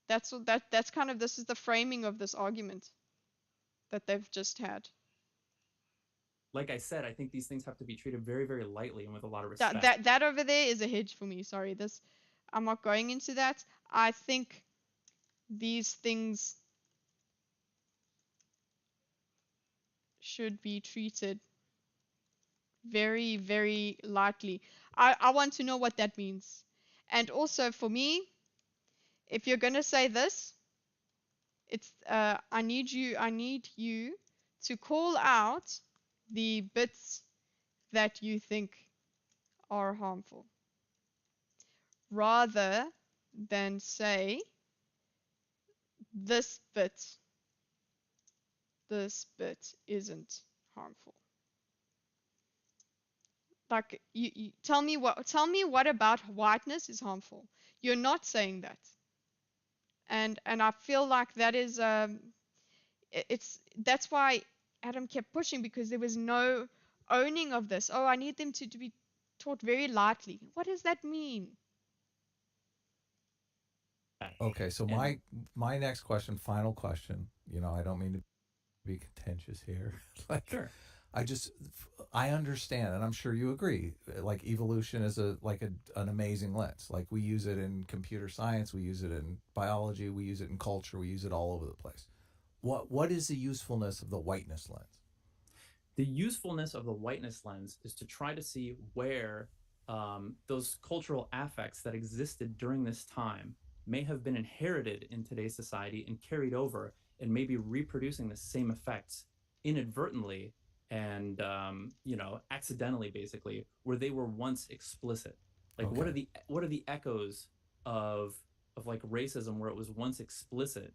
That's kind of, this is the framing of this argument that they've just had. Like I said, I think these things have to be treated very, very lightly and with a lot of respect. That over there is a hedge for me. Sorry, I'm not going into that. I think these things should be treated very, very lightly. I want to know what that means. And also for me, if you're gonna say this, it's I need you to call out the bits that you think are harmful, rather than say this bit isn't harmful. Like you tell me what about whiteness is harmful. You're not saying that. And I feel like that is that's why Adam kept pushing, because there was no owning of this. Oh, I need them to be taught very lightly. What does that mean? Okay, so my next question, final question. I don't mean to be contentious here. Like, Sure. I understand, and I'm sure you agree. Like, evolution is an amazing lens. Like, we use it in computer science, we use it in biology, we use it in culture, we use it all over the place. What is the usefulness of the whiteness lens? The usefulness of the whiteness lens is to try to see where those cultural affects that existed during this time may have been inherited in today's society and carried over, and maybe reproducing the same effects inadvertently and accidentally, basically, where they were once explicit. Like, Okay. what are the echoes of like racism where it was once explicit,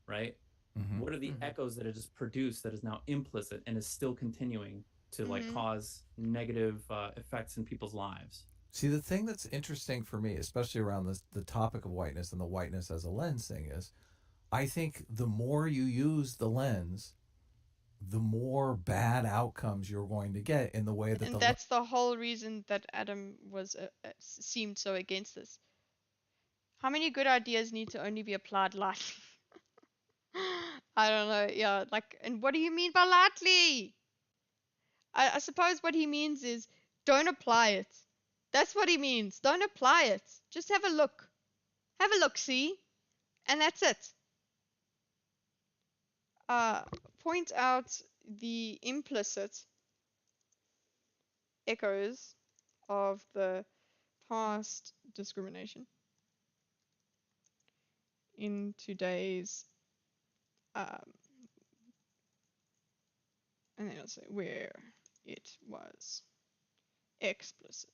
right? Mm-hmm. What are the echoes that it has produced that is now implicit and is still continuing to like cause negative effects in people's lives? See, the thing that's interesting for me, especially around the topic of whiteness and the whiteness as a lens thing, is I think the more you use the lens, the more bad outcomes you're going to get in the way that And that's the whole reason that Adam was seemed so against this. How many good ideas need to only be applied lightly? I don't know. Yeah, like, and what do you mean by lightly? I suppose what he means is don't apply it. That's what he means. Don't apply it. Just have a look. Have a look, see? And that's it. Point out the implicit echoes of the past discrimination in today's and then I'll say where it was explicit.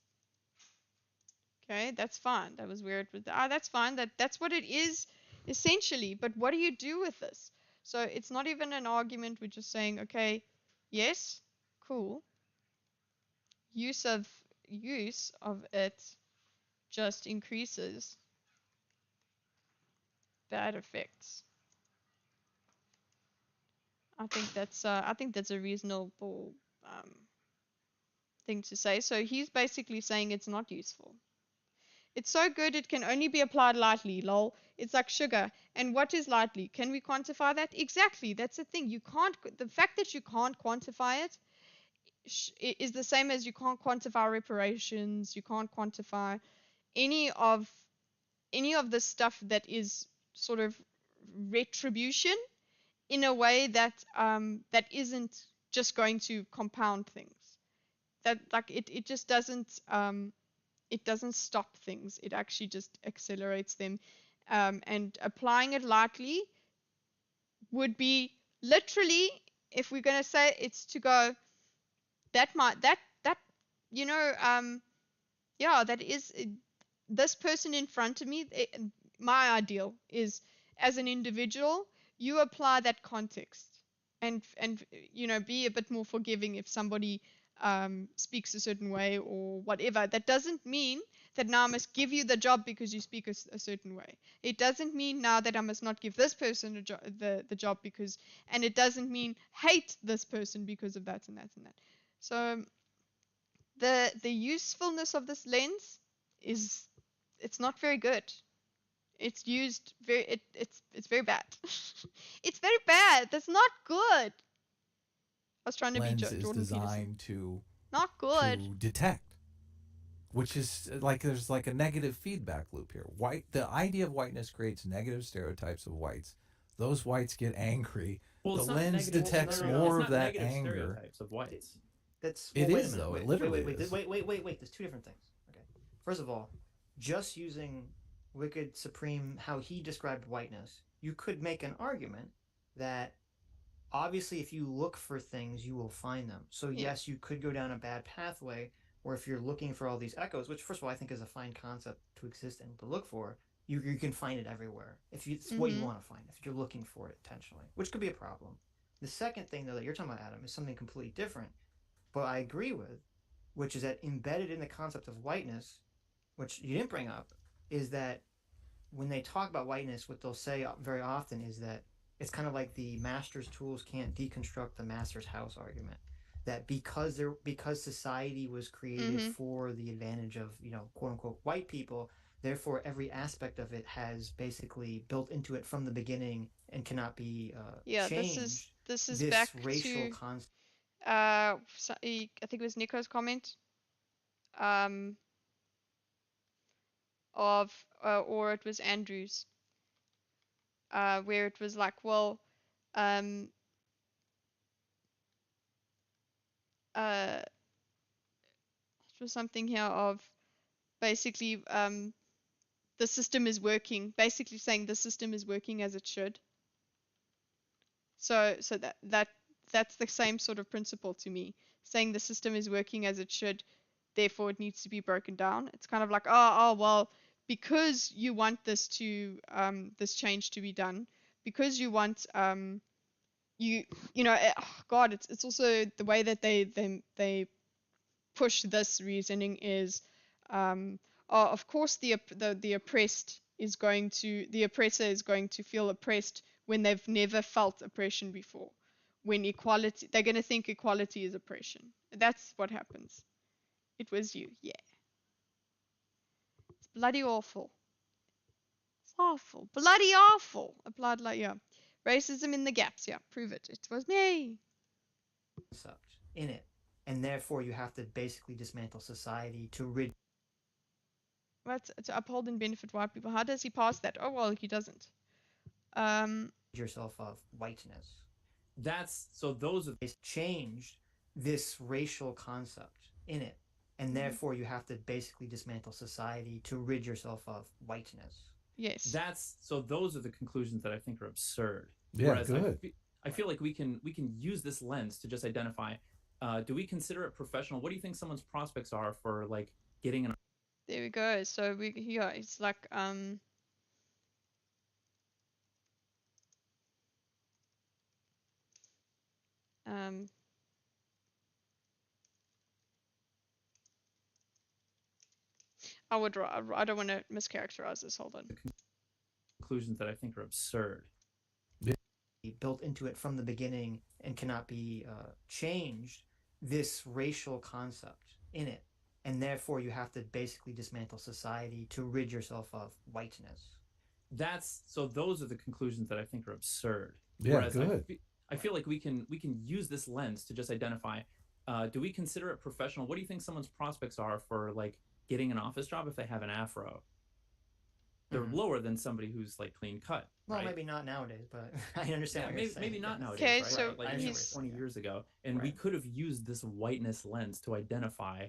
Okay, that's fine. That was weird with that's fine. That's what it is essentially. But what do you do with this? So it's not even an argument. We're just saying, okay, yes, cool. Use of it just increases bad effects. I think that's a reasonable thing to say. So he's basically saying it's not useful. It's so good it can only be applied lightly, lol. It's like sugar. And what is lightly? Can we quantify that? Exactly. That's the thing. You can't. The fact that you can't quantify it is the same as you can't quantify reparations. You can't quantify any of the stuff that is sort of retribution in a way that that isn't just going to compound things. That like it just doesn't it doesn't stop things. It actually just accelerates them. And applying it lightly would be literally, if we're going to say it's to go, that might that you know yeah, that is this person in front of me. My ideal is, as an individual, you apply that context and be a bit more forgiving if somebody speaks a certain way or whatever. That doesn't mean that now I must give you the job because you speak a certain way. It doesn't mean now that I must not give this person the job because, and it doesn't mean hate this person because of that and that and that. So the usefulness of this lens is, it's not very good. It's used very it's very bad. It's very bad. That's not good. I was trying to be lens is Jordan Peterson. designed to Not good. to detect, which is like there's like a negative feedback loop here. The idea of whiteness creates negative stereotypes of whites. Those whites get angry. Well, the lens detects more of that anger. Stereotypes of whites. It is though. It literally is. Wait. There's two different things. Okay. First of all, just using Wicked Supreme, how he described whiteness, you could make an argument that obviously if you look for things, you will find them. So yes, you could go down a bad pathway where if you're looking for all these echoes, which first of all I think is a fine concept to exist and to look for, you can find it everywhere. It's what you want to find, if you're looking for it intentionally, which could be a problem. The second thing though that you're talking about, Adam, is something completely different, but I agree with, which is that embedded in the concept of whiteness, which you didn't bring up, is that when they talk about whiteness, what they'll say very often is that it's kind of like the master's tools can't deconstruct the master's house argument. That because society was created for the advantage of, quote unquote white people, Therefore, every aspect of it has basically built into it from the beginning and cannot be Yeah, changed. this is This back racial to concept. I think it was Nico's comment. Or it was Andrew's, where it was like, well, it was something here of basically, the system is working, basically saying the system is working as it should. So that's the same sort of principle to me, saying the system is working as it should, therefore it needs to be broken down. It's kind of like, oh well, because you want this to this change to be done, because you want you know, God, it's also the way that they push this reasoning is, of course the oppressed is going to, the oppressor is going to feel oppressed when they've never felt oppression before. When equality, they're going to think equality is oppression. That's what happens. It was you, yeah. It's bloody awful. It's awful, bloody awful. Applied like, yeah. Racism in the gaps, yeah. Prove it. It was me. In it, and therefore you have to basically dismantle society to rid To uphold and benefit white people. How does he pass that? Oh well, he doesn't. yourself of whiteness. That's so those are It's changed this racial concept in it, and therefore you have to basically dismantle society to rid yourself of whiteness. Yes. That's so those are the conclusions that I think are absurd. Yeah, Whereas good. I feel like we can use this lens to just identify, do we consider it professional? What do you think someone's prospects are for like getting an There we go. So yeah, it's like I don't want to mischaracterize this. Hold on. conclusions that I think are absurd. Built into it from the beginning and cannot be changed, this racial concept in it, and therefore you have to basically dismantle society to rid yourself of whiteness. That's so those are the conclusions that I think are absurd. Yeah, Whereas good. I feel like we can use this lens to just identify, do we consider it professional? What do you think someone's prospects are for like getting an office job if they have an afro? They're lower than somebody who's like clean cut. Well, right? maybe not nowadays, but I understand. Yeah, what maybe you're not saying. nowadays. Okay, right? so like he's 20 years ago, and we could have used this whiteness lens to identify.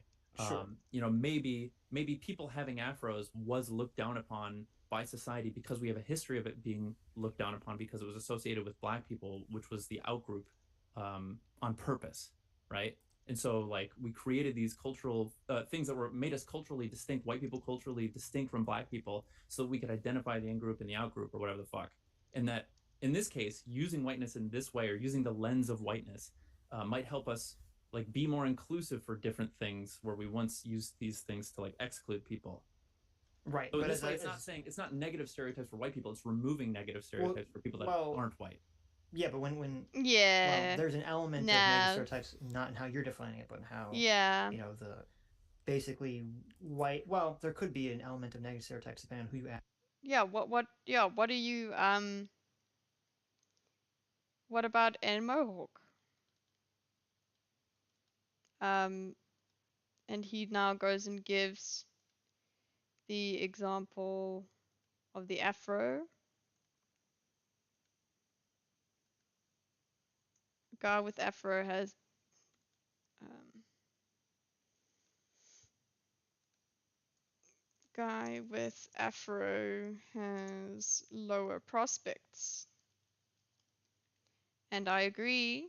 Sure. You know, maybe people having afros was looked down upon by society because we have a history of it being looked down upon because it was associated with black people, which was the outgroup on purpose, right? And so like we created these cultural things that were made us culturally distinct, white people culturally distinct from black people, so that we could identify the in-group and the out-group or whatever the fuck. And that in this case, using whiteness in this way or using the lens of whiteness might help us like be more inclusive for different things where we once used these things to like exclude people. Right. So but this way, it's not negative stereotypes for white people, it's removing negative stereotypes for people that aren't white. Yeah, but when yeah, there's an element of negative stereotypes, not in how you're defining it, but in how you know the basically white. Well, there could be an element of negative stereotypes depending on who you ask. Yeah, what do you what about a mohawk? And he now goes and gives the example of the afro. A guy with afro has guy with afro has lower prospects. And I agree.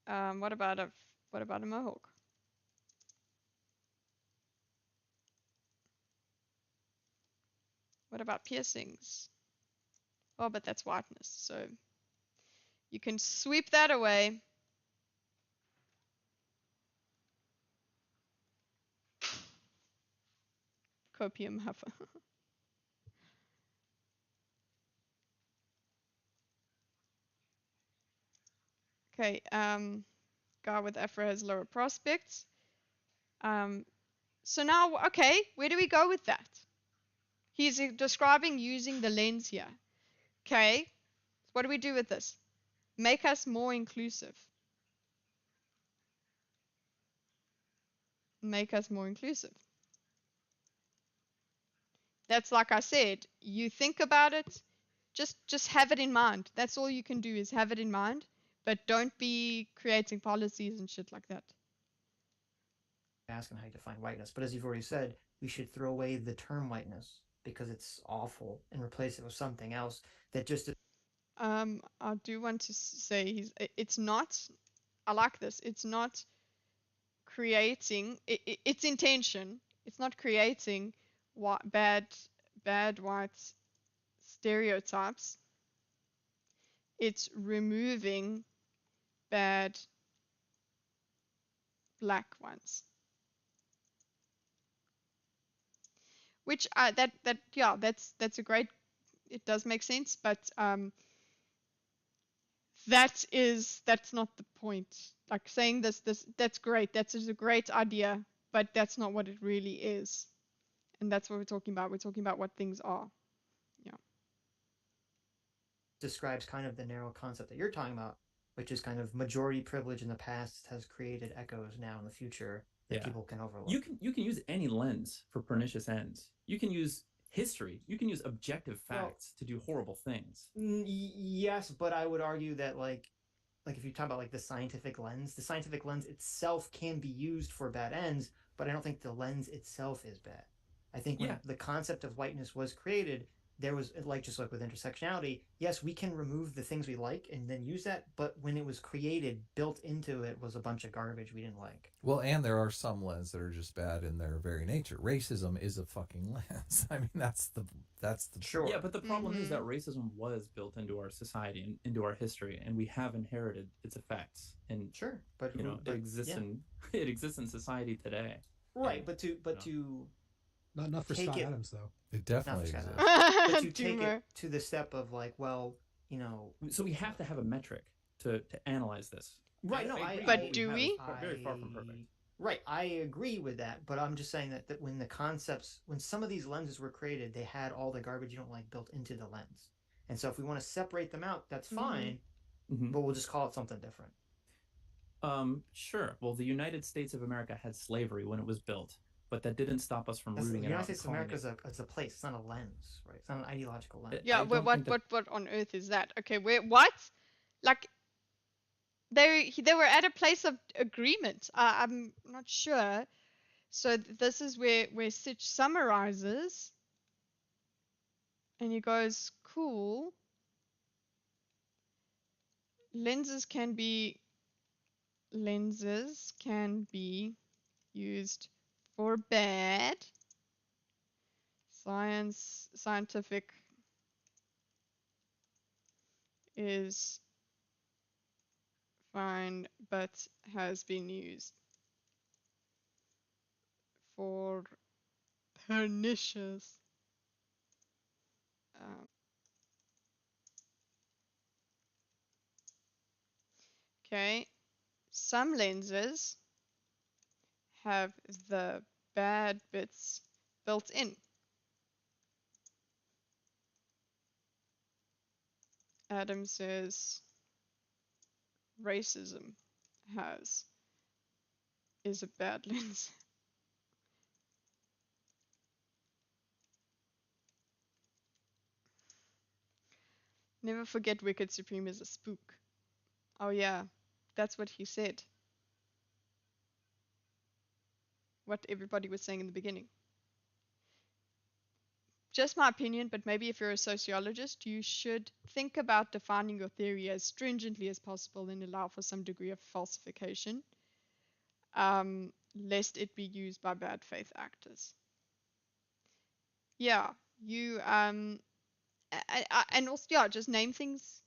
What about a mohawk? What about piercings? Oh, but that's whiteness, so you can sweep that away. Copium huffer. Okay, guy with afro has lower prospects. So now, okay, where do we go with that? He's describing using the lens here. Okay, what do we do with this? Make us more inclusive. Make us more inclusive. That's like I said, you think about it, just have it in mind. That's all you can do is have it in mind, but don't be creating policies and shit like that. Asking how you define whiteness, but as you've already said, we should throw away the term whiteness because it's awful and replace it with something else that just. I do want to say it's not. I like this. It's not creating. Its intention. It's not creating bad white stereotypes. It's removing bad black ones. Which that's a great. It does make sense, but that's not the point. Like saying this that's great. That's a great idea, but that's not what it really is. And that's what we're talking about. We're talking about what things are. Yeah. Describes kind of the narrow concept that you're talking about, which is kind of majority privilege in the past has created echoes now in the future that people can overlook. You can use any lens for pernicious ends. You can use history. You can use objective facts to do horrible things. Yes, but I would argue that like if you talk about like the scientific lens itself can be used for bad ends, but I don't think the lens itself is bad. I think when the concept of whiteness was created, there was just like with intersectionality, yes, we can remove the things we like and then use that, but when it was created, built into it was a bunch of garbage we didn't like. Well, and there are some lenses that are just bad in their very nature. Racism is a fucking lens. I mean, that's the sure. Yeah, but the problem is that racism was built into our society and into our history, and we have inherited its effects. And sure, but it exists in society today. Right, and, but to not enough for Scott Adams though. It definitely exists. But you take it to the step of like, well, so we have to have a metric to analyze this. Right. But do we? Very far from perfect. Right. I agree with that, but I'm just saying that when some of these lenses were created, they had all the garbage you don't like built into the lens. And so if we want to separate them out, that's fine, but we'll just call it something different. Sure. Well, the United States of America had slavery when it was built, but that didn't stop us from rooting it out. The United States of America is a place, it's not a lens, right? It's not an ideological lens. Yeah, what on earth is that? Okay, what? Like, they were at a place of agreement. I'm not sure. So this is where Sitch summarizes, and he goes, cool. Lenses can be used for bad. Scientific is fine, but has been used for pernicious. Okay, some lenses have the bad bits built in. Adam says racism is a bad lens. Never forget Wicked Supreme is a spook. Oh yeah, that's what he said. What everybody was saying in the beginning. Just my opinion, but maybe if you're a sociologist, you should think about defining your theory as stringently as possible and allow for some degree of falsification, lest it be used by bad faith actors. Yeah, you and also just name things.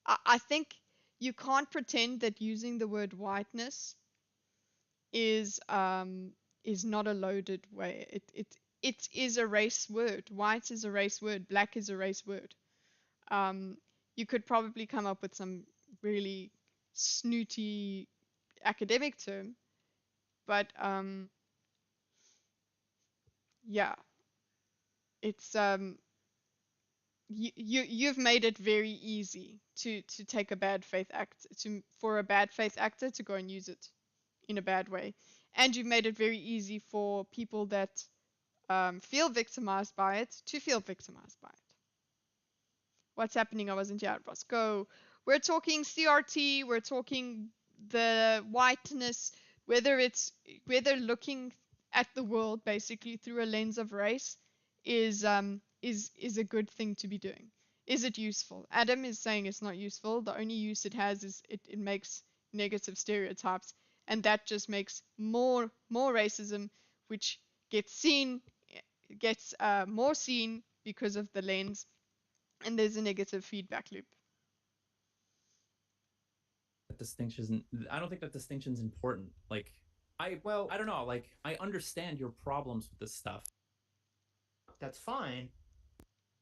I think you can't pretend that using the word whiteness is not a loaded way. It is a race word. White is a race word. Black is a race word. You could probably come up with some really snooty academic term, but yeah, it's you've made it very easy to take a bad faith act for a bad faith actor to go and use it in a bad way, and you've made it very easy for people that feel victimized by it to feel victimized by it. What's happening? I wasn't here. Ross, go. We're talking CRT. We're talking the whiteness. Whether looking at the world basically through a lens of race is a good thing to be doing. Is it useful? Adam is saying it's not useful. The only use it has is it makes negative stereotypes, and that just makes more racism, which gets more seen because of the lens, and there's a negative feedback loop. I don't think that distinction's important. Like, I don't know. Like, I understand your problems with this stuff. That's fine.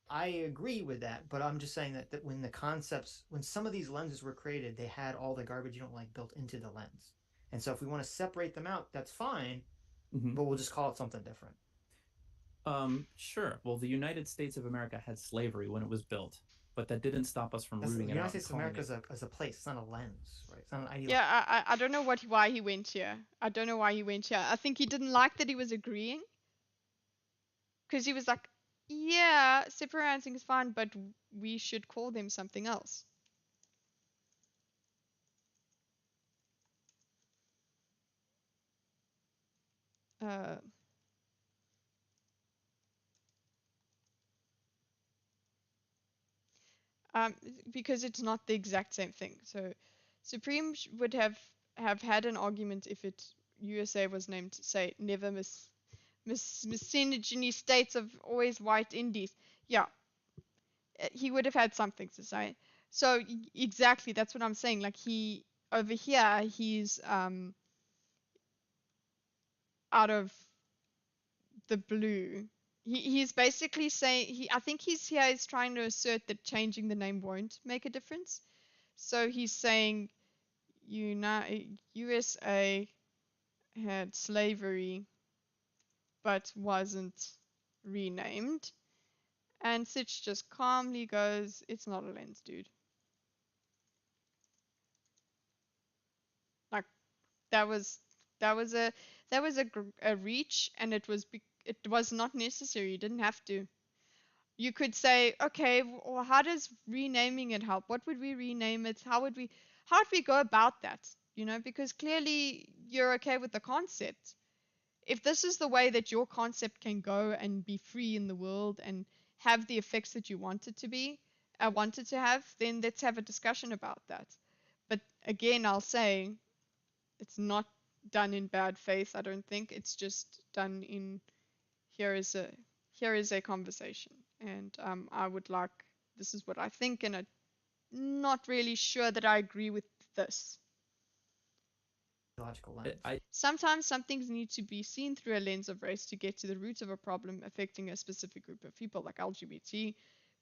I agree with that, but I'm just saying that when some of these lenses were created, they had all the garbage you don't like built into the lens. And so if we want to separate them out, that's fine, but we'll just call it something different. Sure. Well, the United States of America had slavery when it was built, but that didn't stop us from rooting it out. The United States of America is a place. It's not a lens, right? It's not an ideal. Yeah, I don't know why he went here. I don't know why he went here. I think he didn't like that he was agreeing, because he was like, yeah, Fart-arsing is fine, but we should call them something else. Because it's not the exact same thing. So Supreme would have had an argument if USA was named, say, never miscegenation states of always white indies. Yeah, he would have had something to say. So exactly, that's what I'm saying. Like over here, he's out of the blue. He's basically saying I think he's trying to assert that changing the name won't make a difference. So he's saying USA had slavery but wasn't renamed. And Sitch just calmly goes, it's not a lens, dude. Like that was a reach, and it was not necessary. You didn't have to. You could say, okay, well, how does renaming it help? What would we rename it? How would we go about that? Because clearly you're okay with the concept. If this is the way that your concept can go and be free in the world and have the effects that you want it to have, then let's have a discussion about that. But again, I'll say it's not done in bad faith. I don't think it's just done in here is a conversation, and I would like, this is what I think, and I'm not really sure that I agree with this. Logical lens. Sometimes some things need to be seen through a lens of race to get to the root of a problem affecting a specific group of people, like LGBT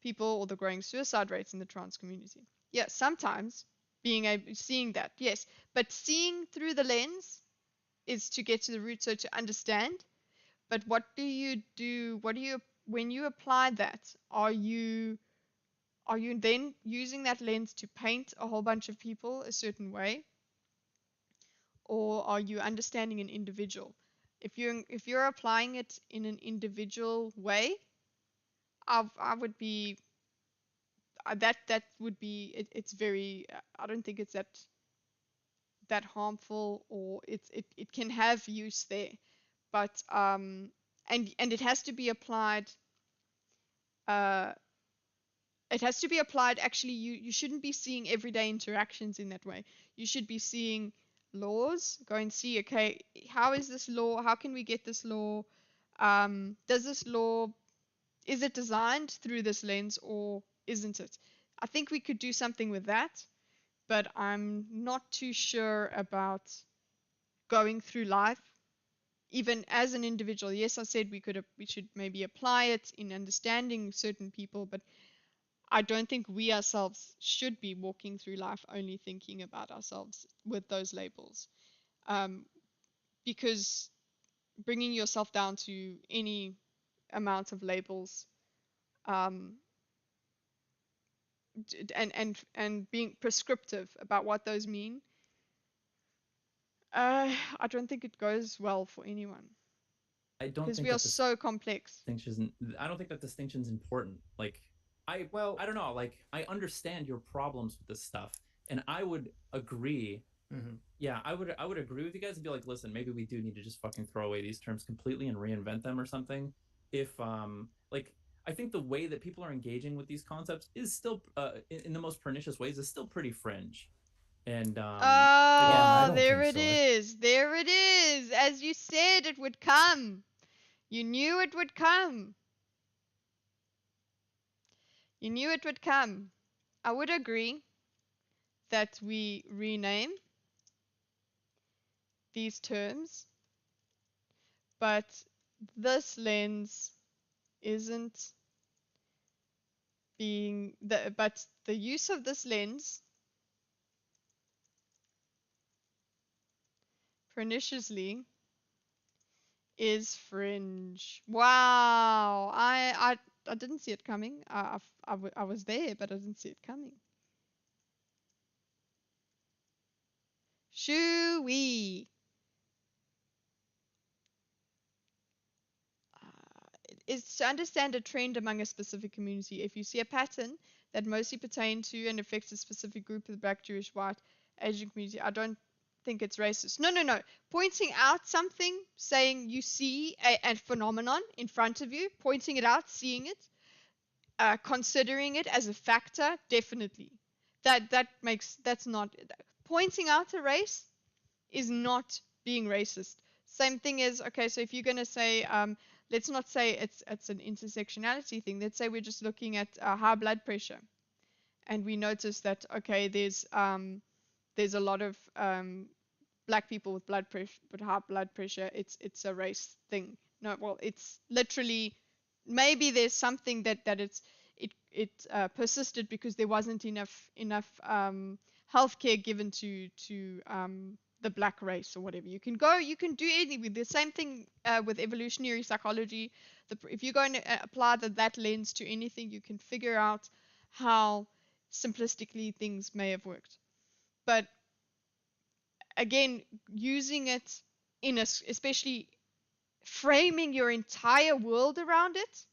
people or the growing suicide rates in the trans community. Yeah, sometimes seeing that, yes, but seeing through the lens is to get to the root, so to understand. But what do you do? When you apply that? Are you then using that lens to paint a whole bunch of people a certain way? Or are you understanding an individual? If you're applying it in an individual way, I would be that would be it's very I don't think it's that harmful, or it can have use there, but and it has to be applied. It has to be applied. Actually, you shouldn't be seeing everyday interactions in that way. You should be seeing laws. Go and see, okay, how is this law? How can we get this law? Does this law, is it designed through this lens or isn't it? I think we could do something with that, but I'm not too sure about going through life, even as an individual. Yes, I said we should maybe apply it in understanding certain people, but I don't think we ourselves should be walking through life only thinking about ourselves with those labels, because bringing yourself down to any amount of labels, and being prescriptive about what those mean. I don't think it goes well for anyone. I don't because think we are so complex. I don't think that distinction's important. Like, I don't know. Like, I understand your problems with this stuff, and I would agree. Mm-hmm. Yeah, I would agree with you guys and be like, listen, maybe we do need to just fucking throw away these terms completely and reinvent them or something. If like, I think the way that people are engaging with these concepts is still in the most pernicious ways is still pretty fringe. And oh, there it so. is. There it is. As you said, it would come. You knew it would come. You knew it would come. I would agree that we rename these terms, but this lens isn't being but the use of this lens perniciously is fringe. Wow, I didn't see it coming. I was there, but I didn't see it coming. Shoo-wee. Is to understand a trend among a specific community. If you see a pattern that mostly pertains to and affects a specific group of the Black, Jewish, White, Asian community, I don't think it's racist. No. Pointing out something, saying you see a phenomenon in front of you, pointing it out, seeing it, considering it as a factor, definitely. That's not pointing out a race is not being racist. Same thing as, okay, so if you're going to say, let's not say it's an intersectionality thing. Let's say we're just looking at high blood pressure, and we notice that, okay, there's a lot of black people with high blood pressure. It's a race thing. No, well, it's literally, maybe there's something that it persisted because there wasn't enough healthcare given to the black race or whatever. You can do anything. The same thing with evolutionary psychology. If you're going to apply that lens to anything, you can figure out how simplistically things may have worked. But again, using it especially framing your entire world around it,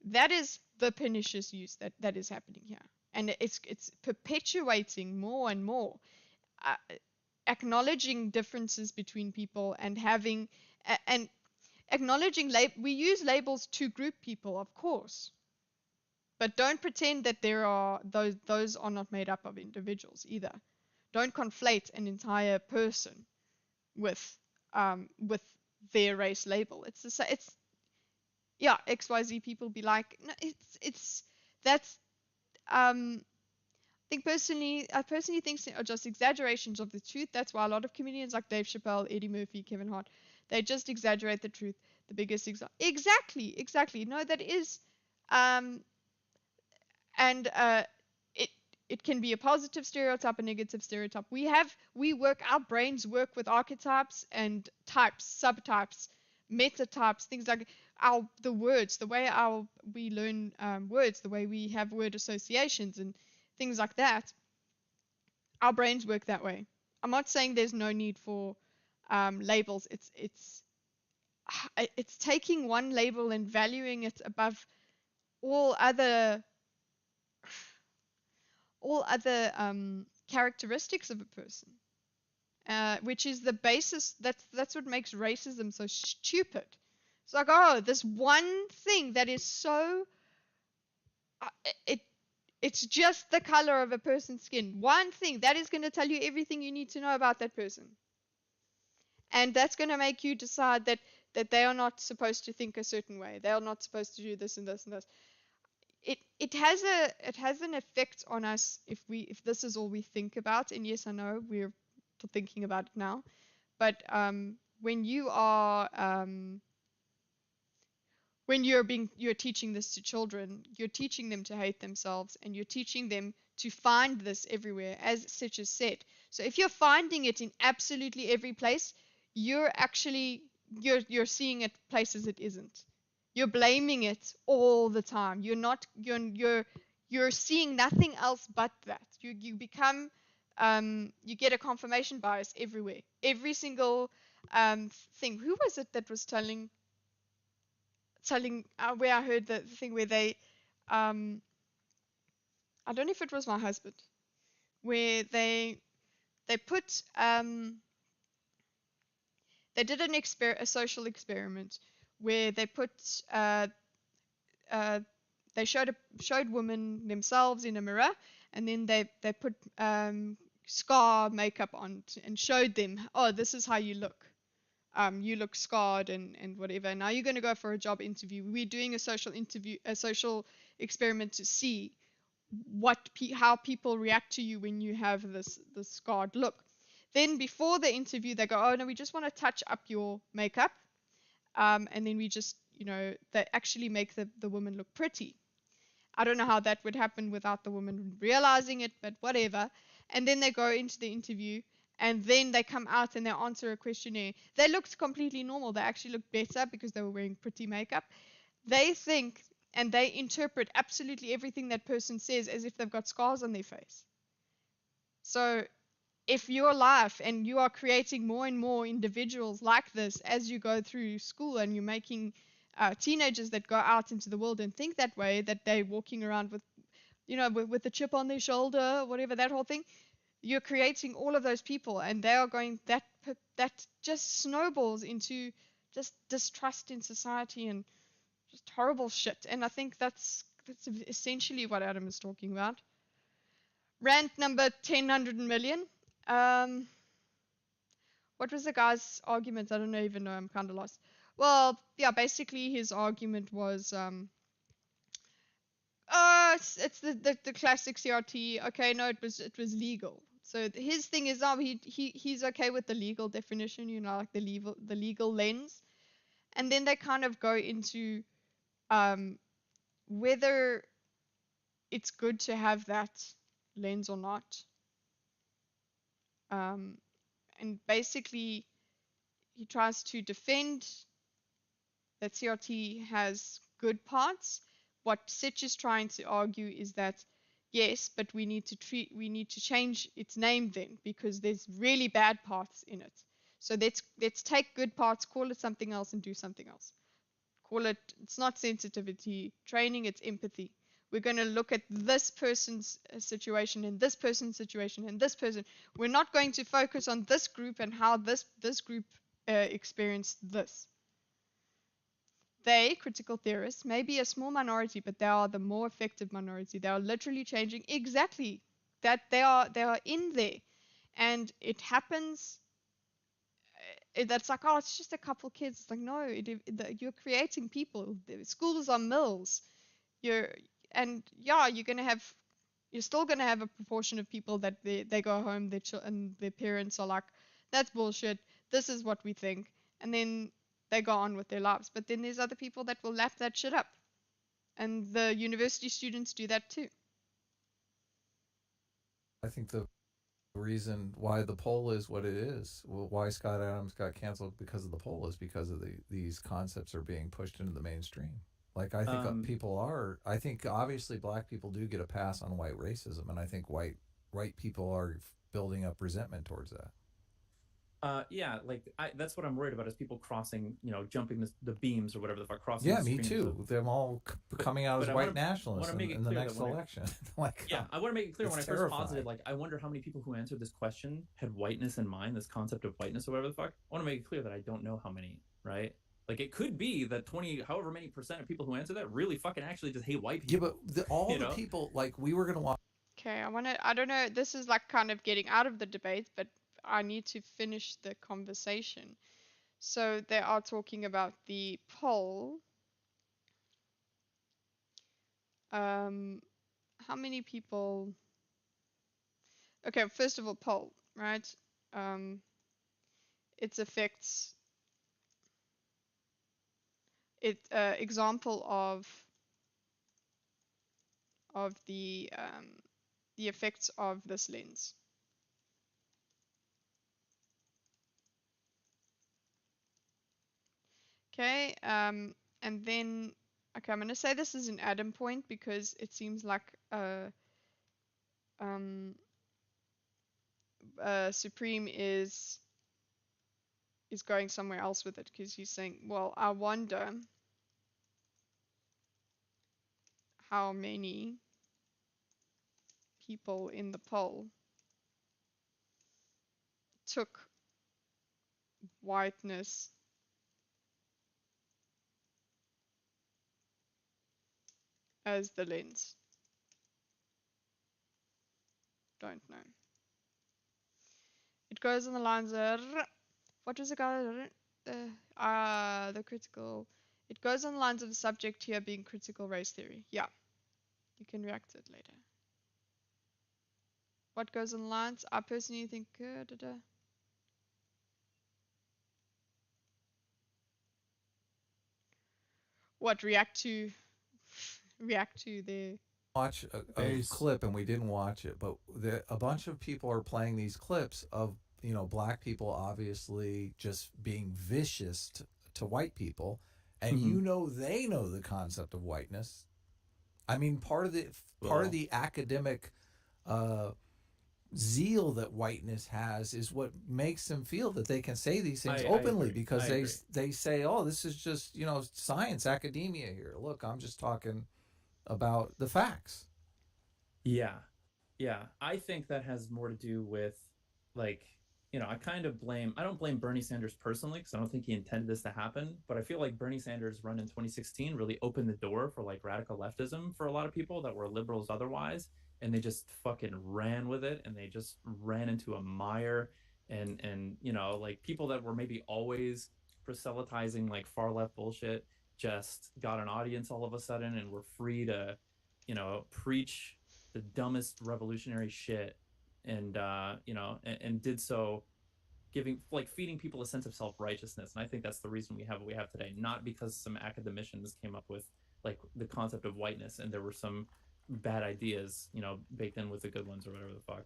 that is the pernicious use that is happening here. And it's perpetuating more and more. Acknowledging differences between people and acknowledging we use labels to group people, of course, but don't pretend that those are not made up of individuals either. Don't conflate an entire person with their race label. Yeah, XYZ people be like, no, that's I personally think are just exaggerations of the truth. That's why a lot of comedians like Dave Chappelle, Eddie Murphy, Kevin Hart, they just exaggerate the truth. The biggest exactly. No, that is, and it can be a positive stereotype, a negative stereotype. Our brains work with archetypes and types, subtypes, metatypes, things like the words, the way we learn words, the way we have word associations and things like that. Our brains work that way. I'm not saying there's no need for labels. It's taking one label and valuing it above all other characteristics of a person, which is the basis. That's what makes racism so stupid. It's like, oh, this one thing that is so it's just the color of a person's skin. One thing that is going to tell you everything you need to know about that person, and that's going to make you decide that they are not supposed to think a certain way. They are not supposed to do this and this and this. It has an effect on us if this is all we think about. And yes, I know we're thinking about it now, but when you're teaching this to children, you're teaching them to hate themselves, and you're teaching them to find this everywhere, as Sitch has said. So if you're finding it in absolutely every place, you're seeing it places it isn't. You're blaming it all the time. You're seeing nothing else but that. You become you get a confirmation bias everywhere. Every single thing. Who was it that was telling where I heard the thing where they I don't know if it was my husband, where they put they did a social experiment where they put uh, they showed women themselves in a mirror, and then they put scar makeup on and showed them, oh, this is how you look. You look scarred and whatever. Now you're going to go for a job interview. We're doing a social experiment to see how people react to you when you have this scarred look. Then before the interview, they go, oh no, we just want to touch up your makeup, and then we just, they actually make the woman look pretty. I don't know how that would happen without the woman realizing it, but whatever. And then they go into the interview, and then they come out and they answer a questionnaire. They looked completely normal. They actually looked better because they were wearing pretty makeup. They think and they interpret absolutely everything that person says as if they've got scars on their face. So if your life and you are creating more and more individuals like this as you go through school, and you're making teenagers that go out into the world and think that way, that they're walking around with, with a chip on their shoulder, whatever, that whole thing, you're creating all of those people, and they are going, that just snowballs into just distrust in society and just horrible shit. And I think that's essentially what Adam is talking about. Rant number 10 million. What was the guy's argument? I don't even know. I'm kind of lost. Well, yeah, basically his argument was, it's the classic CRT. Okay, no, it was legal. So his thing is, he's okay with the legal definition, like the legal lens. And then they kind of go into whether it's good to have that lens or not. And basically, he tries to defend that CRT has good parts. What Sitch is trying to argue is that yes, but we need to change its name then, because there's really bad parts in it. So let's take good parts, call it something else, and do something else. It's not sensitivity training, it's empathy. We're going to look at this person's situation and this person's situation and this person. We're not going to focus on this group and how this group experienced this. They, critical theorists, may be a small minority, but they are the more effective minority. They are literally changing exactly that. They are in there, and it happens. That's like, oh, it's just a couple kids. It's like, no, you're creating people. The schools are mills. You're still gonna have a proportion of people that they go home, and their parents are like, that's bullshit. This is what we think, and then they go on with their lives. But then there's other people that will lap that shit up, and the university students do that too. I think the reason why the poll is what it is, why Scott Adams got canceled because of the poll, is because of these concepts are being pushed into the mainstream. Like, I think people are. I think obviously black people do get a pass on white racism, and I think white people are building up resentment towards that. Yeah, like that's what I'm worried about, is people crossing, jumping the beams or whatever the fuck, crossing. Yeah, me too. Them all coming out as white nationalists in the next election. Like, yeah, I want to make it clear, when I first posited, like, I wonder how many people who answered this question had whiteness in mind, this concept of whiteness or whatever the fuck. I want to make it clear that I don't know how many, right? Like, it could be that however many percent of people who answer that really fucking actually just hate white people. Yeah, but the people, like, we were gonna watch. Okay, I don't know. This is like kind of getting out of the debate, but I need to finish the conversation. So they are talking about the poll. How many people? Okay, first of all, poll, right? Its effects. Example of the effects of this lens. Okay, And then, okay, I'm going to say this is an Adam point because it seems like Supreme is going somewhere else with it, because he's saying, well, I wonder how many people in the poll took whiteness as the lens. Don't know. It goes on the lines of, what was it called? The critical. It goes on the lines of the subject here being critical race theory. Yeah. You can react to it later. What goes on the lines? I personally think. What react to the watch a clip, and we didn't watch it, but a bunch of people are playing these clips of, you know, black people obviously just being vicious to white people, and you know, they know the concept of whiteness. I mean, part of the academic zeal that whiteness has is what makes them feel that they can say these things openly, because they say, oh, this is just, you know, science, academia here. Look, I'm just talking about the facts. Yeah. I think that has more to do with, like, you know, I don't blame Bernie Sanders personally, because I don't think he intended this to happen, but I feel like Bernie Sanders' run in 2016 really opened the door for like radical leftism for a lot of people that were liberals otherwise, and they just fucking ran with it, and they just ran into a mire, and you know, like people that were maybe always proselytizing like far left bullshit just got an audience all of a sudden and were free to, you know, preach the dumbest revolutionary shit, and you know, and did so feeding people a sense of self-righteousness. And I think that's the reason we have what we have today, not because some academicians came up with like the concept of whiteness and there were some bad ideas, you know, baked in with the good ones or whatever the fuck.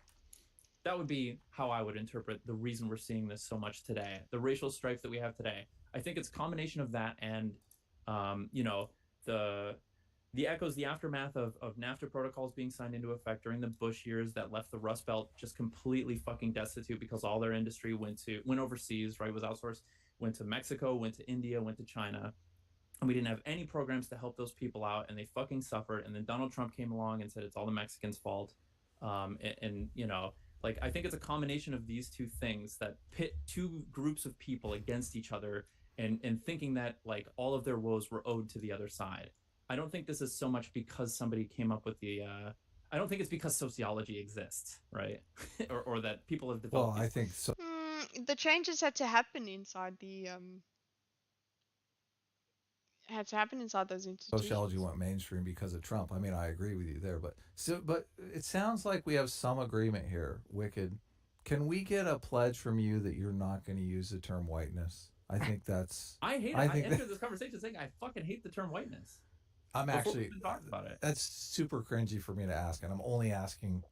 That would be how I would interpret the reason we're seeing this so much today, the racial strife that we have today. I think it's a combination of that and you know, the echoes, the aftermath of NAFTA protocols being signed into effect during the Bush years that left the Rust Belt just completely fucking destitute because all their industry went overseas, right? Was outsourced, went to Mexico, went to India, went to China. And we didn't have any programs to help those people out, and they fucking suffered. And then Donald Trump came along and said it's all the Mexicans' fault. And you know, like, I think it's a combination of these two things that pit two groups of people against each other, and thinking that like all of their woes were owed to the other side. I don't think this is so much because somebody came up with the I don't think it's because sociology exists, right? or that people have developed. Well, I think so. The changes had to happen inside those institutions. Sociology went mainstream because of Trump. I mean, I agree with you there, but it sounds like we have some agreement here. Wicked, can we get a pledge from you that you're not going to use the term whiteness? I think that's. I hate it. I entered this conversation saying I fucking hate the term whiteness. I'm actually about it. That's super cringy for me to ask, and I'm only asking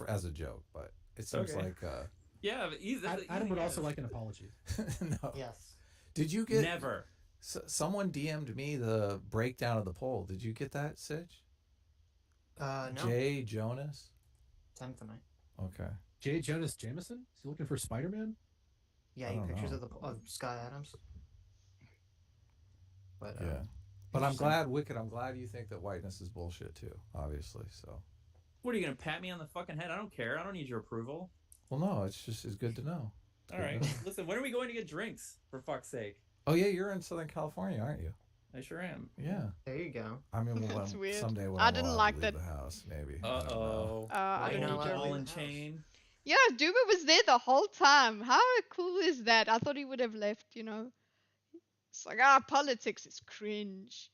as a joke. But it seems like yeah. But Adam would also like an apology. No. Yes. Did you get never? Someone DM'd me the breakdown of the poll. Did you get that, Sitch? No. Jay Jonas. 10th tonight. Okay. Jay Jonas Jameson? Is he looking for Spider-Man? Yeah, pictures of Scott Adams. But yeah. But I'm glad, Wicked, I'm glad you think that whiteness is bullshit too, obviously. So what are you gonna pat me on the fucking head? I don't care. I don't need your approval. Well, no, it's good to know. All right. Listen, when are we going to get drinks, for fuck's sake? Oh yeah, you're in Southern California, aren't you? I sure am. Yeah. There you go. I mean, That's weird. Someday when I didn't like leave that. The house, maybe. I don't know. Ball and chain. Yeah, Duba was there the whole time. How cool is that? I thought he would have left, you know. It's like, politics is cringe.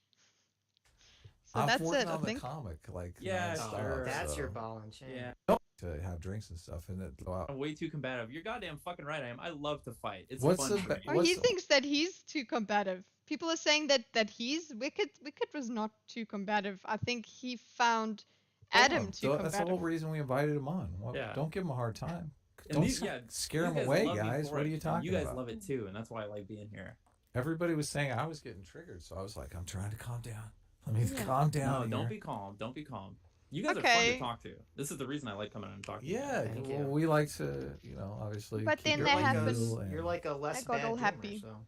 So I'm that's working it, I on the think. comic, like yeah, sure. That's your ball and chain. Yeah. To have drinks and stuff, and it go out. I'm way too combative. You're goddamn fucking right. I am. I love to fight. It's What's fun. He thinks that he's too combative. People are saying that he's Wicked. Wicked was not too combative. I think he found Adam too combative. That's the whole reason we invited him on. Well, yeah. Don't give him a hard time. And Don't scare him away, guys. What are you talking about? You guys love it too, and that's why I like being here. everybody was saying I was getting triggered, so I was like, I'm trying to calm down. Let me Yeah. calm down. No, here. don't be calm. Don't be calm. You guys are fun Okay. to talk to. This is the reason I like coming on and talking to you. Yeah, Thank well, you. we like to, obviously. But keep then it they You're like have a, been- real you're and- like a less I got bad all doomer, happy. so.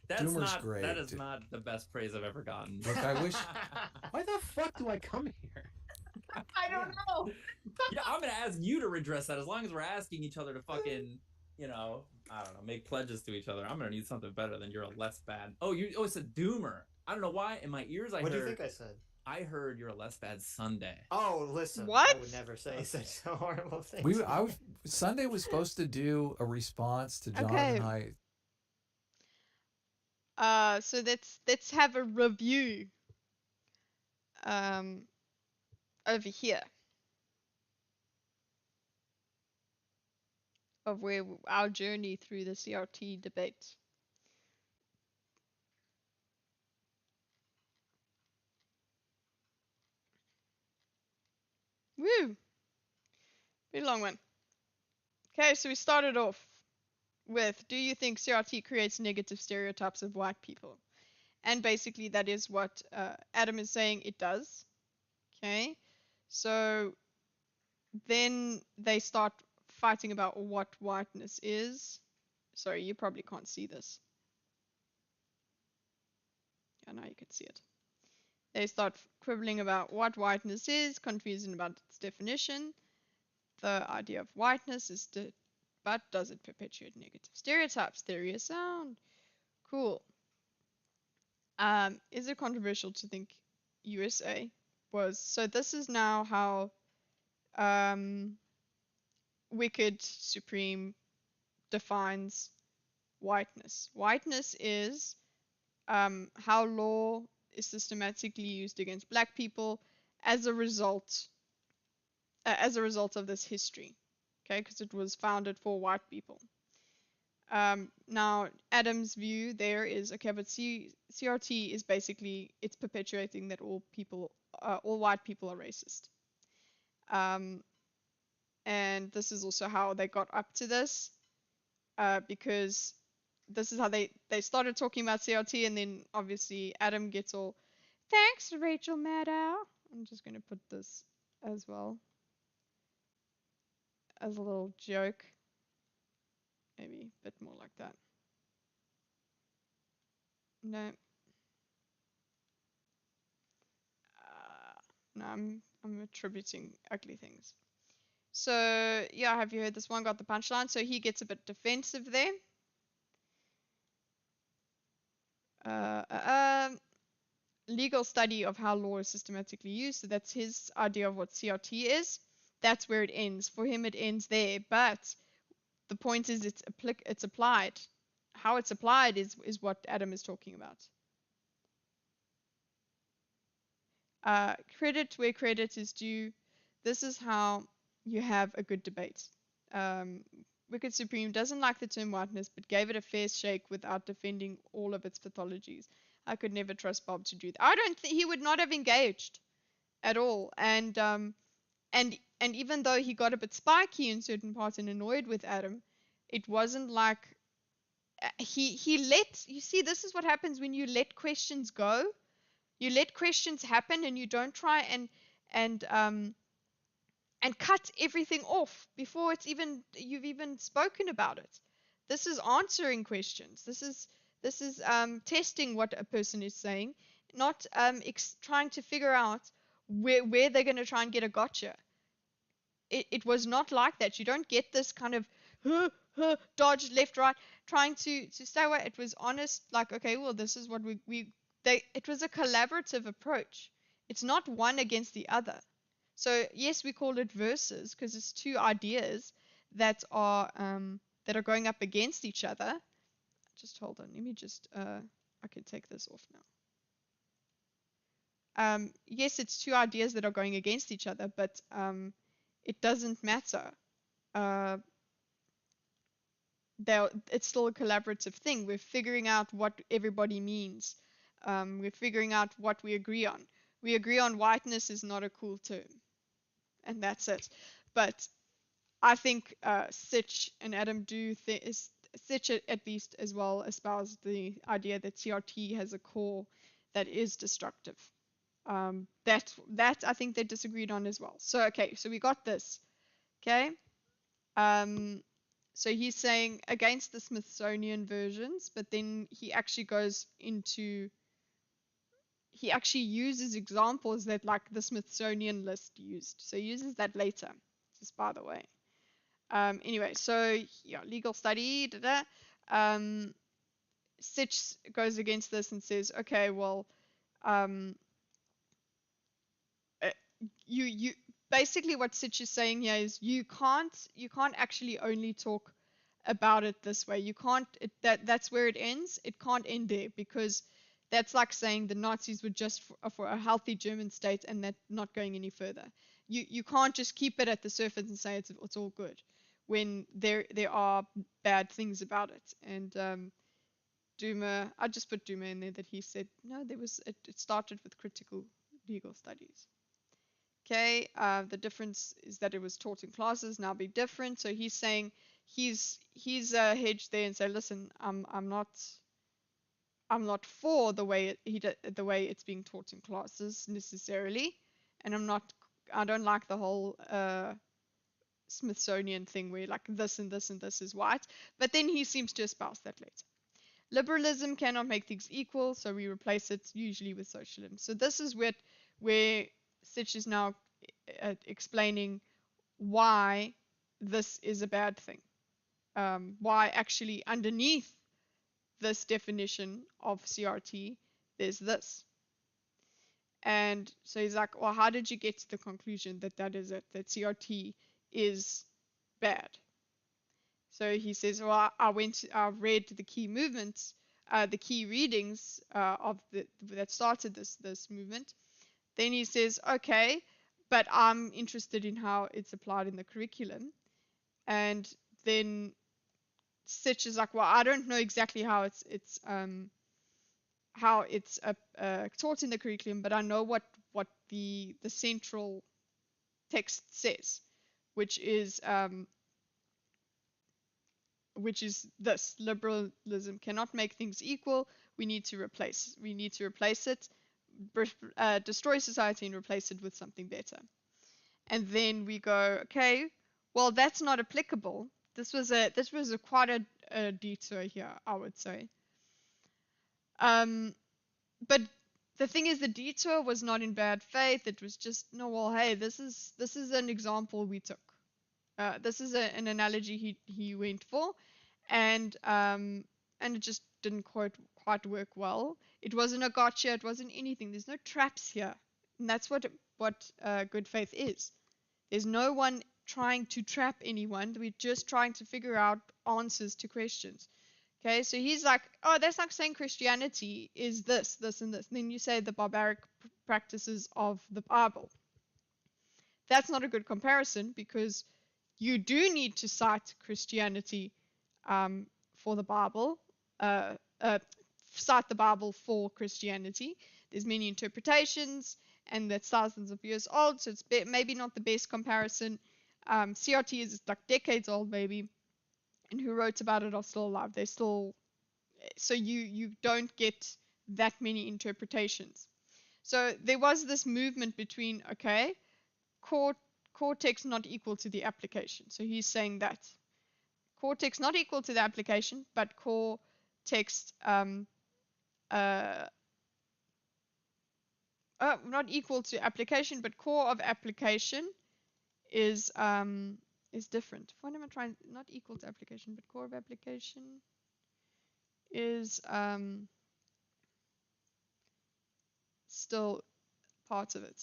Doomer's great. That is not the best praise I've ever gotten. Look, I wish. Why the fuck do I come here? I don't know. Yeah, I'm gonna ask you to redress that. As long as we're asking each other to fucking, I don't know, make pledges to each other. I'm gonna need something better than you're a less bad. Oh, it's a doomer. I don't know why. In my ears, What do you think I said? I heard you're a less bad Sunday. Oh, listen. What? I would never say such horrible things. Sunday was supposed to do a response to Jonathan Okay. Haidt. So let's have a review. Over here. Of where our journey through the CRT debate. Woo! Pretty long one. Okay, so we started off with, do you think CRT creates negative stereotypes of white people? And basically that is what Adam is saying it does. Okay, so then they start fighting about what whiteness is. Sorry, you probably can't see this. Yeah, now you can see it. They start quibbling about what whiteness is, confusing about its definition. The idea of whiteness is but does it perpetuate negative stereotypes? Theory of sound. Cool. Is it controversial to think USA was... So this is now how Wicked Supreme defines whiteness. Whiteness is how law is systematically used against black people as a result of this history. Okay, because it was founded for white people. Now, Adam's view there is, okay, but CRT is basically, it's perpetuating that all white people are racist. And this is also how they got up to this, because this is how they started talking about CRT, and then obviously Adam gets all, thanks, Rachel Maddow. I'm just going to put this as well as a little joke. Maybe a bit more like that. No. No, I'm attributing ugly things. So yeah, have you heard this one got the punchline? So he gets a bit defensive there. Legal study of how law is systematically used. So that's his idea of what CRT is. That's where it ends. For him, it ends there. But the point is, it's applied. How it's applied is what Adam is talking about. Credit where credit is due. This is how you have a good debate. Wicked Supreme doesn't like the term whiteness, but gave it a fair shake without defending all of its pathologies. I could never trust Bob to do that. I don't think he would not have engaged at all. And even though he got a bit spiky in certain parts and annoyed with Adam, it wasn't like he let, you see, this is what happens when you let questions go. You let questions happen and you don't try and cut everything off before you've even spoken about it. This is answering questions. This is testing what a person is saying, not trying to figure out where they're going to try and get a gotcha. It was not like that. You don't get this kind of dodge left, right, trying to stay away. It was honest, like, okay, well, this is what it was a collaborative approach. It's not one against the other. So yes, we call it versus because it's two ideas that are going up against each other. Just hold on. Let me just I can take this off now. Yes, it's two ideas that are going against each other, but it doesn't matter. It's still a collaborative thing. We're figuring out what everybody means. We're figuring out what we agree on. We agree on whiteness is not a cool term. And that's it. But I think Sitch and Adam do Sitch at least as well espoused the idea that CRT has a core that is destructive. That I think they disagreed on as well. So okay, so we got this. Okay. So he's saying against the Smithsonian versions, but then he actually goes into, he actually uses examples that like the Smithsonian list used. So he uses that later, just by the way. Anyway, so yeah, legal study, Sitch goes against this and says, okay, well, um, you basically what Sitch is saying here is you can't actually only talk about it this way. You can't that's where it ends. It can't end there because that's like saying the Nazis were just for a healthy German state and that not going any further. You can't just keep it at the surface and say it's all good when there are bad things about it. And Duma, I just put Duma in there that he said no, it started with critical legal studies. Okay, the difference is that it was taught in classes, now be different. So he's saying he's hedged there and say, listen, I'm not for the way the way it's being taught in classes necessarily, and I don't like the whole Smithsonian thing where like this and this and this is white. But then he seems to espouse that later. Liberalism cannot make things equal, so we replace it usually with socialism. So this is where Sitch is now explaining why this is a bad thing. Why actually underneath this definition of CRT, there's this. And so he's like, well, how did you get to the conclusion that is it, that CRT is bad? So he says, well, I read the key movements, the key readings that started this movement. Then he says, okay, but I'm interested in how it's applied in the curriculum. And then Sitch is like, well, I don't know exactly how it's taught in the curriculum, but I know what the central text says, which is this: liberalism cannot make things equal. We need to replace it, destroy society and replace it with something better. And then we go, okay, well, that's not applicable. This was quite a detour here, I would say. But the thing is, the detour was not in bad faith. It was just, no, well, hey, this is an example we took. This is an analogy he went for, and it just didn't quite work well. It wasn't a gotcha. It wasn't anything. There's no traps here, and that's what good faith is. There's no one trying to trap anyone. We're just trying to figure out answers to questions. Okay, so he's like, oh, that's like saying Christianity is this, this, and this. And then you say the barbaric practices of the Bible. That's not a good comparison because you do need to cite Christianity for the Bible, cite the Bible for Christianity. There's many interpretations, and that's thousands of years old, so it's maybe not the best comparison. CRT is like decades old, maybe, and who wrote about it are still alive. They're still, so you don't get that many interpretations. So there was this movement between, okay, core text not equal to the application. So he's saying that core text not equal to the application, but core text not equal to application, but core of application is different. What am I trying? Not equal to application, but core of application is still part of it.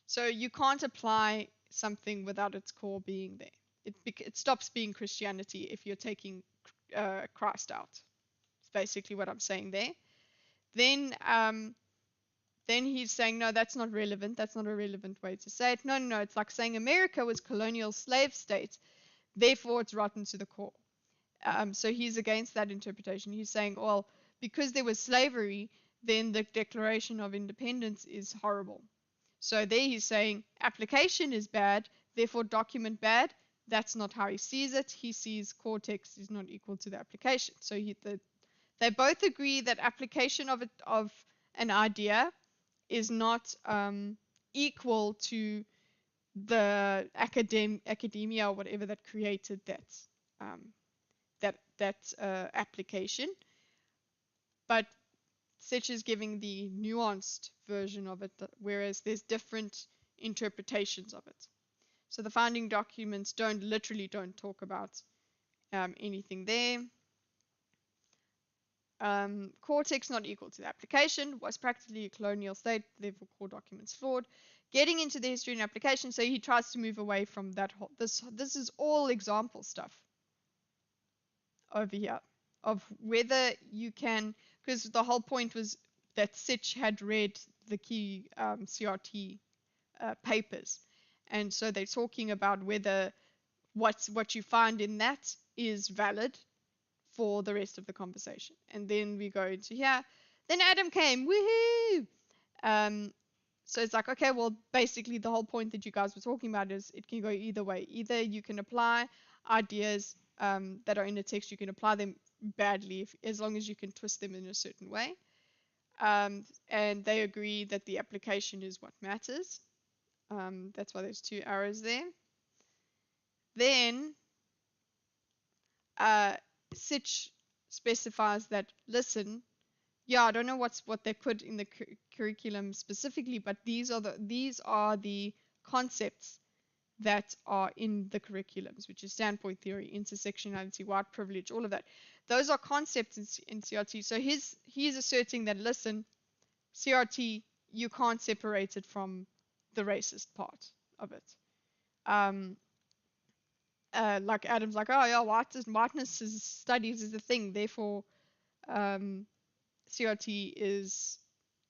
So you can't apply something without its core being there. It stops being Christianity if you're taking Christ out. It's basically what I'm saying there. Then he's saying, no, that's not relevant. That's not a relevant way to say it. No. It's like saying America was colonial slave state. Therefore, it's rotten to the core. So he's against that interpretation. He's saying, well, because there was slavery, then the Declaration of Independence is horrible. So there he's saying application is bad, therefore document bad. That's not how he sees it. He sees core text is not equal to the application. So they both agree that application of an idea is not equal to the academia or whatever that created that application. But Sitch is giving the nuanced version of it, whereas there's different interpretations of it. So the founding documents don't talk about anything there. Cortex not equal to the application, was practically a colonial state, therefore core documents flawed. Getting into the history and application, so he tries to move away from that whole. This is all example stuff over here of whether you can, because the whole point was that Sitch had read the key CRT papers, and so they're talking about whether what you find in that is valid for the rest of the conversation. And then we go into here. Then Adam came, woohoo! So it's like, okay, well, basically the whole point that you guys were talking about is it can go either way. Either you can apply ideas that are in the text, you can apply them badly as long as you can twist them in a certain way. And they agree that the application is what matters. That's why there's 2 arrows there. Then Sitch specifies that, listen, yeah, I don't know what they put in the curriculum specifically, but these are the concepts that are in the curriculums, which is standpoint theory, intersectionality, white privilege, all of that. Those are concepts in CRT. So he's asserting that, listen, CRT, you can't separate it from the racist part of it. Like Adam's like, oh yeah, whiteness studies is a thing, therefore CRT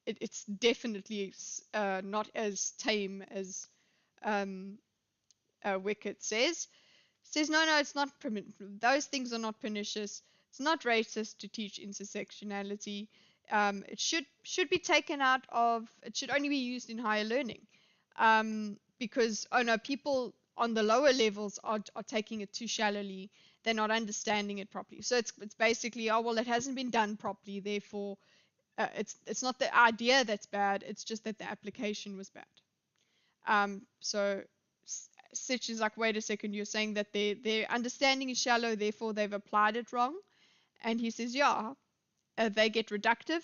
it's definitely not as tame as Wickett says. No, it's not. Those things are not pernicious. It's not racist to teach intersectionality. It should be taken out of. It should only be used in higher learning, because people on the lower levels are taking it too shallowly. They're not understanding it properly. So it's basically, oh well, it hasn't been done properly. Therefore, it's not the idea that's bad. It's just that the application was bad. So Sitch is like, wait a second, you're saying that their understanding is shallow, therefore they've applied it wrong. And he says, yeah, they get reductive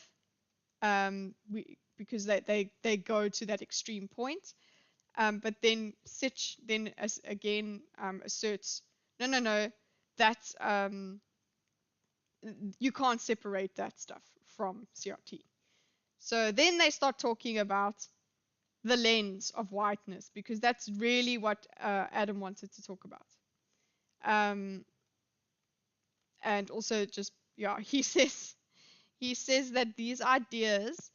because they go to that extreme point. But then Sitch then again asserts, no, that's you can't separate that stuff from CRT. So then they start talking about the lens of whiteness, because that's really what Adam wanted to talk about. And also just, yeah, he says that these ideas,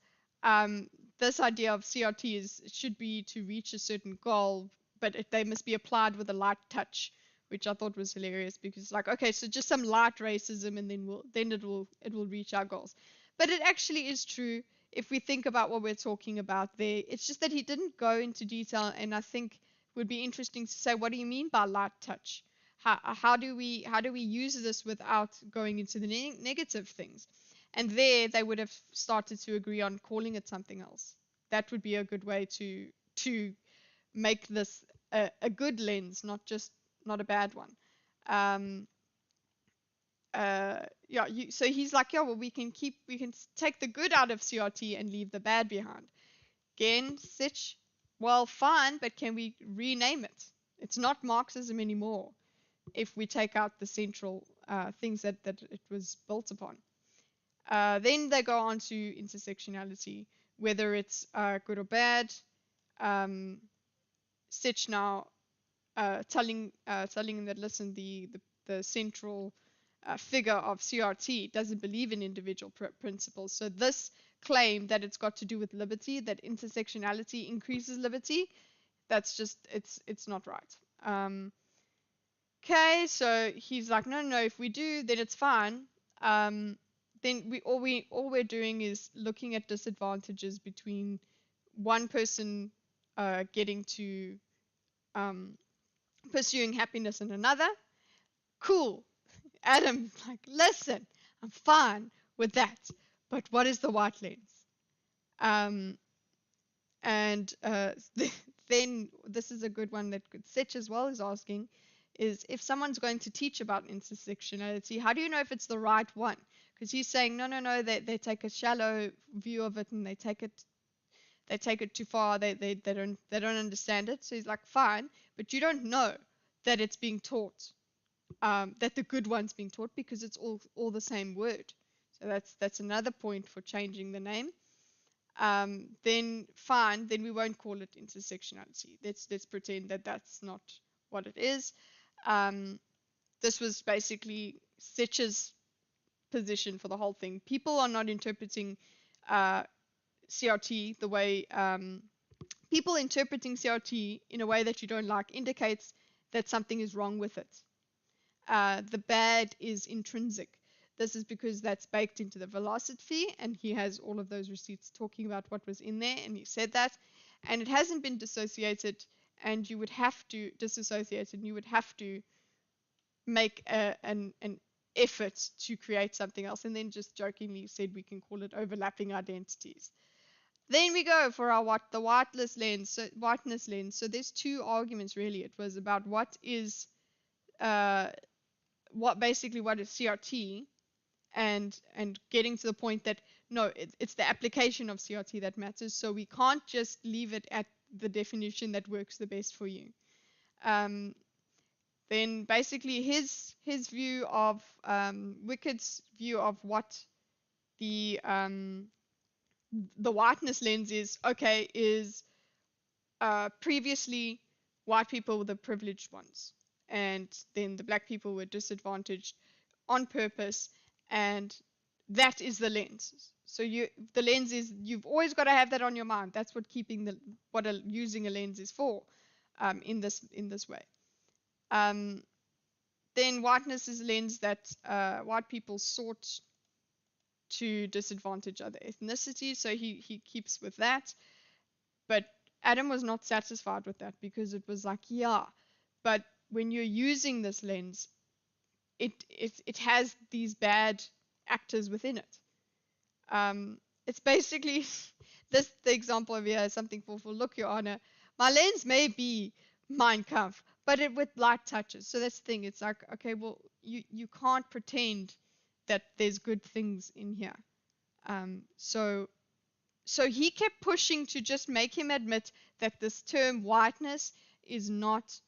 this idea of CRT should be to reach a certain goal, but they must be applied with a light touch, which I thought was hilarious, because like, okay, so just some light racism and then it will reach our goals. But it actually is true if we think about what we're talking about there. It's just that he didn't go into detail, and I think it would be interesting to say, what do you mean by light touch? How do we use this without going into the negative things? And there they would have started to agree on calling it something else. That would be a good way to make this a good lens, not a bad one. So he's like, yeah, well, we can take the good out of CRT and leave the bad behind. Again, Sitch, well, fine, but can we rename it? It's not Marxism anymore if we take out the central things that it was built upon. Then they go on to intersectionality, whether it's good or bad. Sitch now telling him that, listen, the central figure of CRT doesn't believe in individual principles. So this claim that it's got to do with liberty, that intersectionality increases liberty, that's just, it's not right. Okay, so he's like, no, if we do, then it's fine. Then all we're doing is looking at disadvantages between one person getting to pursuing happiness in another. Cool. Adam, like, listen, I'm fine with that, but what is the white lens? And then this is a good one that Sitch as well is asking, is if someone's going to teach about intersectionality, how do you know if it's the right one? Because he's saying no, they take a shallow view of it and they take it too far. They don't understand it. So he's like, fine, but you don't know that it's being taught, that the good one's being taught, because it's all the same word. So that's another point for changing the name. Then fine, then we won't call it intersectionality. Let's pretend that that's not what it is. This was basically Sitch's position for the whole thing. People are not interpreting CRT the way people interpreting CRT in a way that you don't like indicates that something is wrong with it. The bad is intrinsic. This is because that's baked into the velocity, and he has all of those receipts talking about what was in there, and he said that. And it hasn't been dissociated, and you would have to disassociate, and you would have to make an effort to create something else. And then just jokingly said we can call it overlapping identities. Then we go for our the whiteness lens. So there's two arguments really. It was about what is what is CRT, and getting to the point that no, it's the application of CRT that matters. So we can't just leave it at the definition that works the best for you. Then basically his view of Wicked's view of what the whiteness lens is, okay, is previously white people were the privileged ones, and then the black people were disadvantaged on purpose, and that is the lens. So the lens is, you've always got to have that on your mind. That's what using a lens is for, in this way. Then whiteness is a lens that white people sought to disadvantage other ethnicities, so he keeps with that. But Adam was not satisfied with that, because it was like, yeah, but when you're using this lens, it has these bad actors within it. It's basically the example over here is something for look, Your Honor, my lens may be Mein Kampf, but it with light touches. So that's the thing. It's like, okay, well, you can't pretend that there's good things in here. So he kept pushing to just make him admit that this term whiteness is not,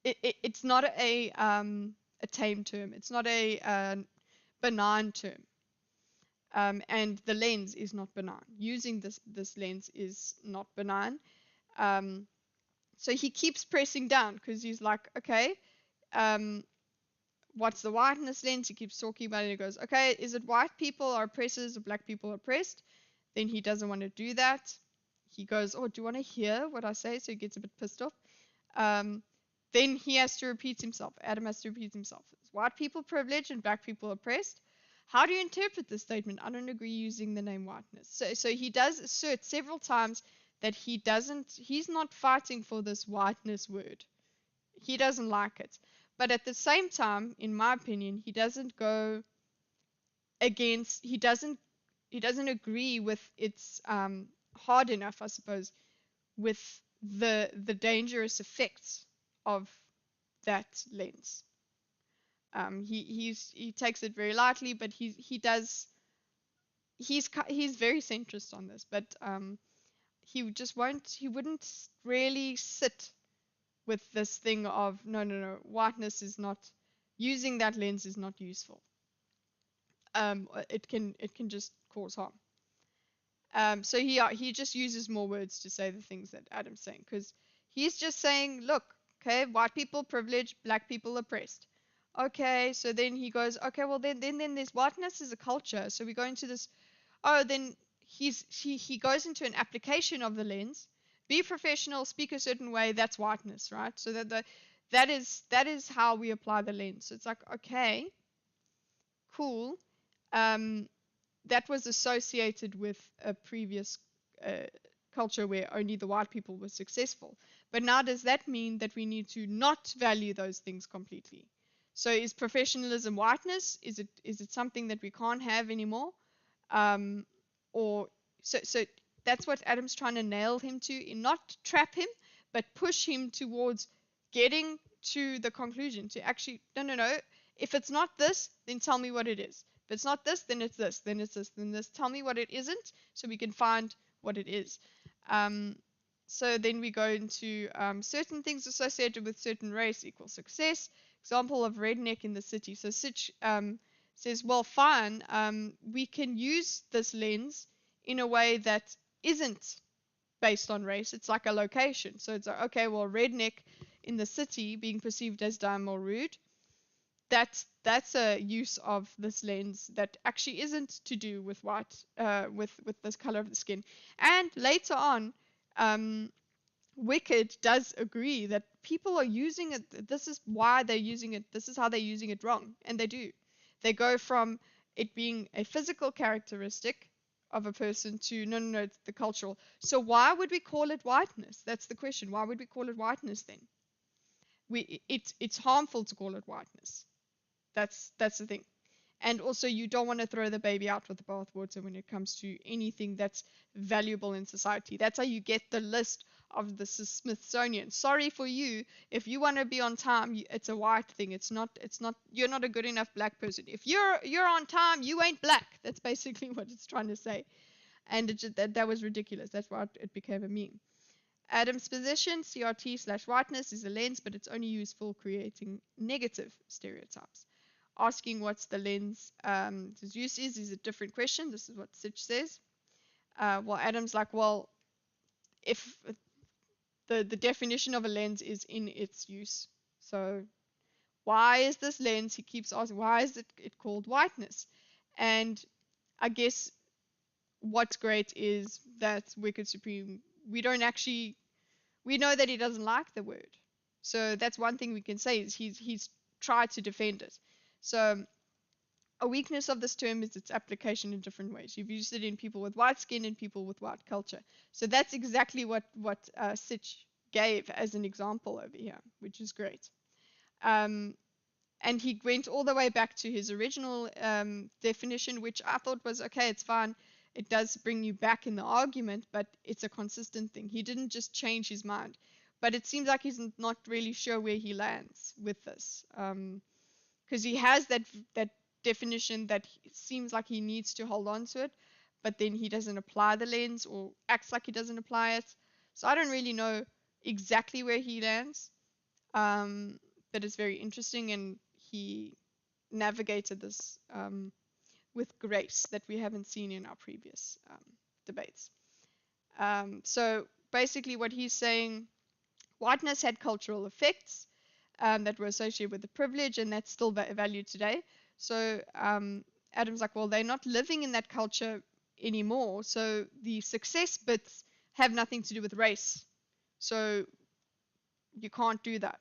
it's not a tame term. It's not a benign term. And the lens is not benign. Using this lens is not benign. So he keeps pressing down, because he's like, okay, what's the whiteness lens? He keeps talking about it. He goes, okay, is it white people are oppressors or black people are oppressed? Then he doesn't want to do that. He goes, oh, do you want to hear what I say? So he gets a bit pissed off. Then he has to repeat himself. Adam has to repeat himself. Is white people privileged and black people oppressed? How do you interpret this statement? I don't agree using the name whiteness. So he does assert several times that he's not fighting for this whiteness word. He doesn't like it. But at the same time, in my opinion, he doesn't go against, he doesn't agree with its hard enough, I suppose, with the dangerous effects of that lens. He takes it very lightly, but he's very centrist on this, but he wouldn't really sit with this thing of no, whiteness is not, using that lens is not useful. It can just cause harm. So he just uses more words to say the things that Adam's saying, because he's just saying, look, okay, white people privileged, black people oppressed. Okay, so then he goes, okay, well then there's whiteness as a culture. So we go into this. Oh, then he goes into an application of the lens. Be professional, speak a certain way. That's whiteness, right? So that is how we apply the lens. So it's like, okay, cool. That was associated with a previous culture where only the white people were successful. But now does that mean that we need to not value those things completely? So is professionalism whiteness? Is it something that we can't have anymore? Or so that's what Adam's trying to nail him to, and not trap him, but push him towards getting to the conclusion, to actually, no. If it's not this, then tell me what it is. If it's not this, then it's this, then it's this, then this. Tell me what it isn't so we can find what it is. So then we go into certain things associated with certain race equals success. Example of redneck in the city. So Sitch says, well, fine, we can use this lens in a way that isn't based on race. It's like a location. So it's like, okay, well, redneck in the city being perceived as dumb or rude, that's a use of this lens that actually isn't to do with white, with this color of the skin. And later on, Wicked does agree that people are using it. This is why they're using it. This is how they're using it wrong. And they do. They go from it being a physical characteristic of a person to no, it's the cultural. So why would we call it whiteness? That's the question. Why would we call it whiteness then? It's harmful to call it whiteness. That's the thing. And also, you don't want to throw the baby out with the bathwater when it comes to anything that's valuable in society. That's how you get the list of the Smithsonian. Sorry for you. If you want to be on time, it's a white thing. It's not. You're not a good enough black person. If you're on time, you ain't black. That's basically what it's trying to say. And that was ridiculous. That's why it became a meme. Adam's position, CRT/whiteness, is a lens, but it's only used for creating negative stereotypes. Asking what's the lens use is a different question. This is what Sitch says. Well, Adam's like, well, if the definition of a lens is in its use. So why is this lens, he keeps asking, why is it called whiteness? And I guess what's great is that Wicked Supreme, we know that he doesn't like the word. So that's one thing we can say is he's tried to defend it. So a weakness of this term is its application in different ways. You've used it in people with white skin and people with white culture. So that's exactly what Sitch gave as an example over here, which is great. And he went all the way back to his original definition, which I thought was, okay, it's fine. It does bring you back in the argument, but it's a consistent thing. He didn't just change his mind. But it seems like he's not really sure where he lands with this. Because he has that definition that it seems like he needs to hold on to it, but then he doesn't apply the lens or acts like he doesn't apply it. So I don't really know exactly where he lands, but it's very interesting, and he navigated this with grace that we haven't seen in our previous debates. So basically what he's saying, whiteness had cultural effects that were associated with the privilege, and that's still valued today. So Adam's like, well, they're not living in that culture anymore, so the success bits have nothing to do with race. So you can't do that.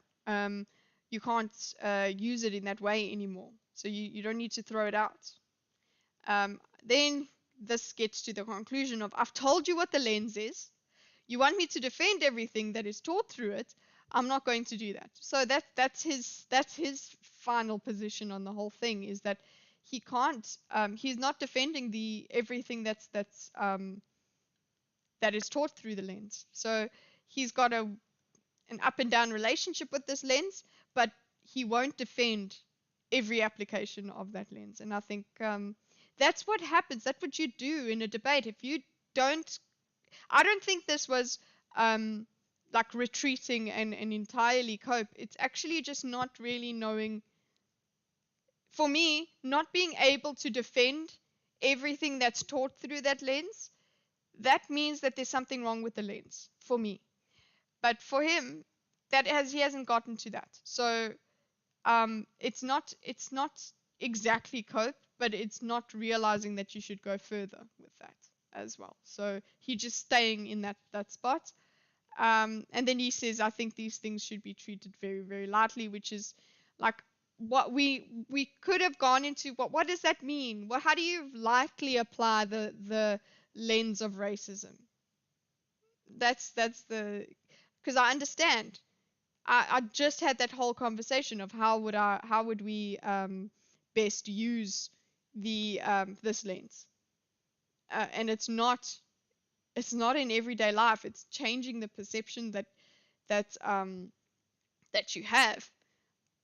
You can't use it in that way anymore. So you don't need to throw it out. Then this gets to the conclusion of, I've told you what the lens is. You want me to defend everything that is taught through it. I'm not going to do that. So that's his final position on the whole thing, is that he can't. He's not defending everything that is taught through the lens. So he's got an up and down relationship with this lens, but he won't defend every application of that lens. And I think that's what happens. That's what you do in a debate. If you don't, I don't think this was like retreating and entirely cope. It's actually just not really knowing. For me, not being able to defend everything that's taught through that lens, that means that there's something wrong with the lens for me. But for him, he hasn't gotten to that. So it's not exactly cope, but it's not realizing that you should go further with that as well. So he's just staying in that spot. And then he says, I think these things should be treated very, very lightly, which is like what we could have gone into. What does that mean? How do you lightly apply the lens of racism? That's the, because I understand. I just had that whole conversation of how would we best use the this lens, and it's not in everyday life. It's changing the perception that that you have.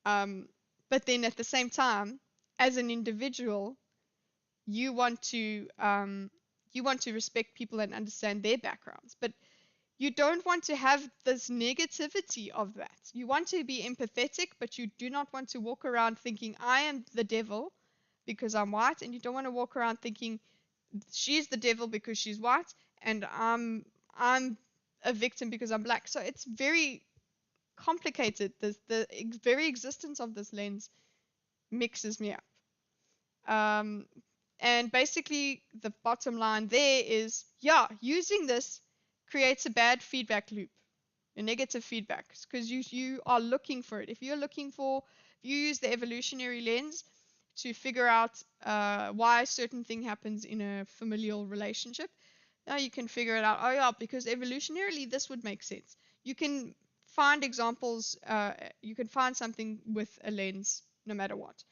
But then at the same time, as an individual, you want to respect people and understand their backgrounds, but you don't want to have this negativity of that. You want to be empathetic, but you do not want to walk around thinking I am the devil because I'm white, and you don't want to walk around thinking she's the devil because she's white, and I'm a victim because I'm black. So it's very complicated. The very existence of this lens mixes me up. And basically, the bottom line there is, yeah, using this creates a bad feedback loop, a negative feedback, because you are looking for it. If you use the evolutionary lens to figure out why a certain thing happens in a familial relationship, now you can figure it out. Oh yeah, because evolutionarily this would make sense. You can find examples. You can find something with a lens, no matter what.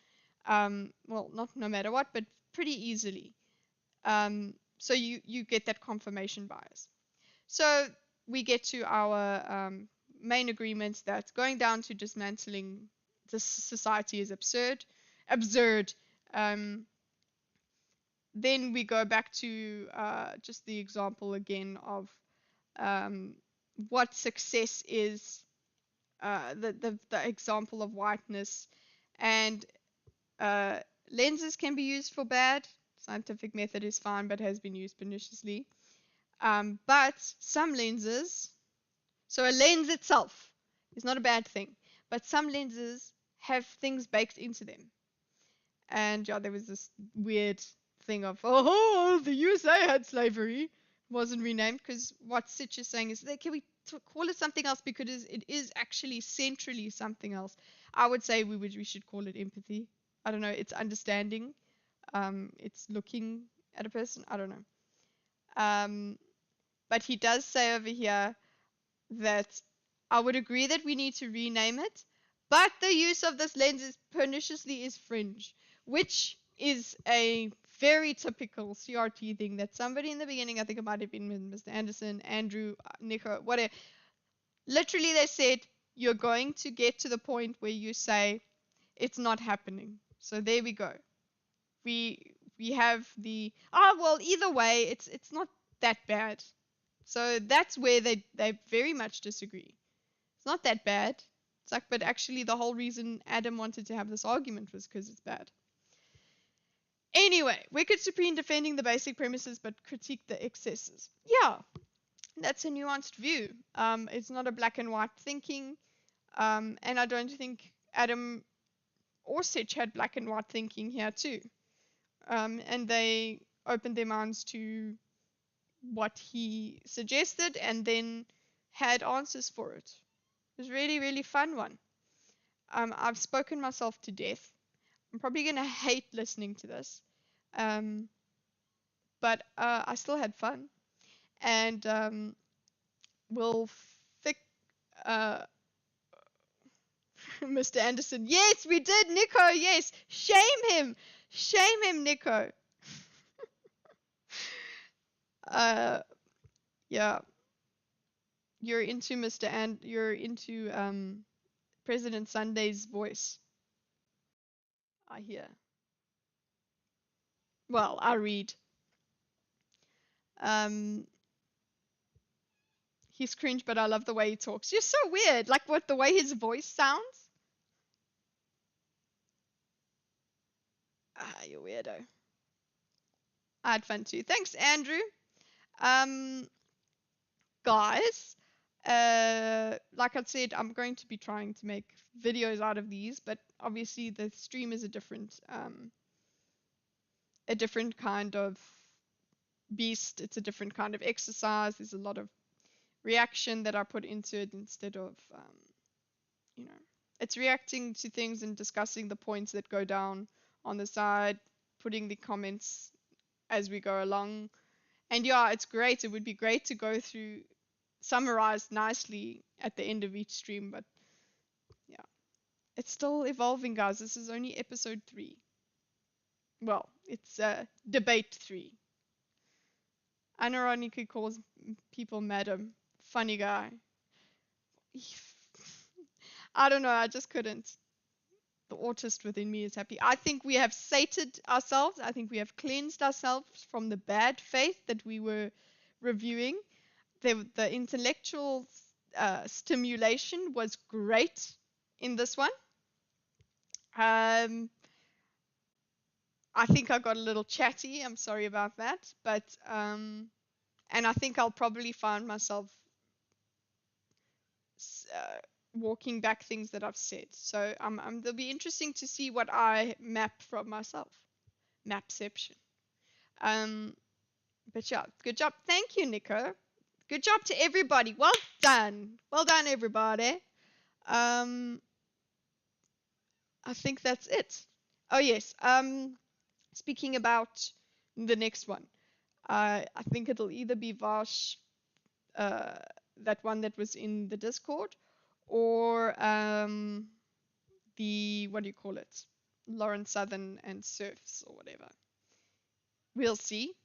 Well, not no matter what, but pretty easily. So you get that confirmation bias. So we get to our main agreements that going down to dismantling the society is absurd. Then we go back to just the example again of what success is, the example of whiteness, and lenses can be used for bad. Scientific method is fine, but has been used perniciously. But some lenses, so a lens itself is not a bad thing, but some lenses have things baked into them. And yeah, there was this weird thing of, oh, the USA had slavery, wasn't renamed, because what Sitch is saying is that can we call it something else, because it is actually centrally something else. I would say we should call it empathy. I don't know, it's understanding. It's looking at a person. I don't know. But he does say over here that I would agree that we need to rename it, but the use of this lens is perniciously is fringe, which is a very typical CRT thing that somebody in the beginning, I think it might have been Mr. Anderson, Andrew, Nico, whatever, literally they said, you're going to get to the point where you say, it's not happening. So there we go. We have the, well, either way, it's not that bad. So that's where they very much disagree. It's not that bad. It's like, but actually the whole reason Adam wanted to have this argument was because it's bad. Anyway, Wicked Supreme defending the basic premises but critique the excesses. Yeah, that's a nuanced view. It's not a black and white thinking. And I don't think Adam or Sitch had black and white thinking here too. And they opened their minds to what he suggested and then had answers for it. It was really, really fun one. I've spoken myself to death. I'm probably going to hate listening to this. But I still had fun. And we'll fix Mr. Anderson. Yes, we did, Nico. Yes. Shame him. Shame him, Nico. Yeah. You're into you're into President Sunday's voice. I hear. Well, I read. He's cringe, but I love the way he talks. You're so weird. Like what, the way his voice sounds? You weirdo. I had fun too. Thanks, Andrew. Guys, like I said, I'm going to be trying to make videos out of these, but obviously the stream is a different kind of beast. It's a different kind of exercise. There's a lot of reaction that I put into it instead of, it's reacting to things and discussing the points that go down on the side, putting the comments as we go along. And yeah, it's great. It would be great to go through summarized nicely at the end of each stream, but yeah, it's still evolving, guys. This is only episode 3. Well, it's debate 3. Unironically calls people madam. Funny guy. I don't know, I just couldn't. The autist within me is happy. I think we have sated ourselves. I think we have cleansed ourselves from the bad faith that we were reviewing. The intellectual stimulation was great in this one. I think I got a little chatty. I'm sorry about that. But, and I think I'll probably find myself walking back things that I've said. So it'll be interesting to see what I map from myself. Mapception. But yeah, good job. Thank you, Nico. Good job to everybody. Well done. Well done, everybody. I think that's it. Oh yes. Speaking about the next one, I think it'll either be Vash, that one that was in the Discord, or the, what do you call it? Lauren Southern and Surfs or whatever. We'll see.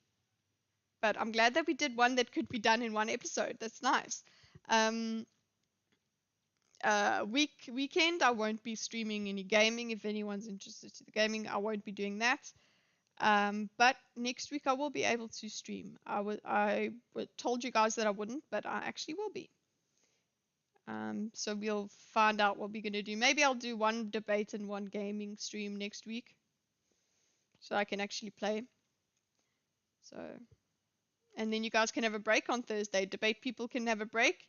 But I'm glad that we did one that could be done in one episode. That's nice. Weekend, I won't be streaming any gaming. If anyone's interested in the gaming, I won't be doing that. But next week I will be able to stream. I told you guys that I wouldn't, but I actually will be. So we'll find out what we're going to do. Maybe I'll do one debate and one gaming stream next week, so I can actually play. So, and then you guys can have a break on Thursday. Debate people can have a break.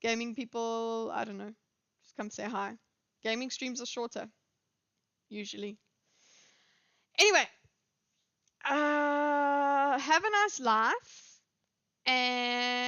Gaming people, I don't know, just come say hi. Gaming streams are shorter, usually. Anyway, have a nice life, and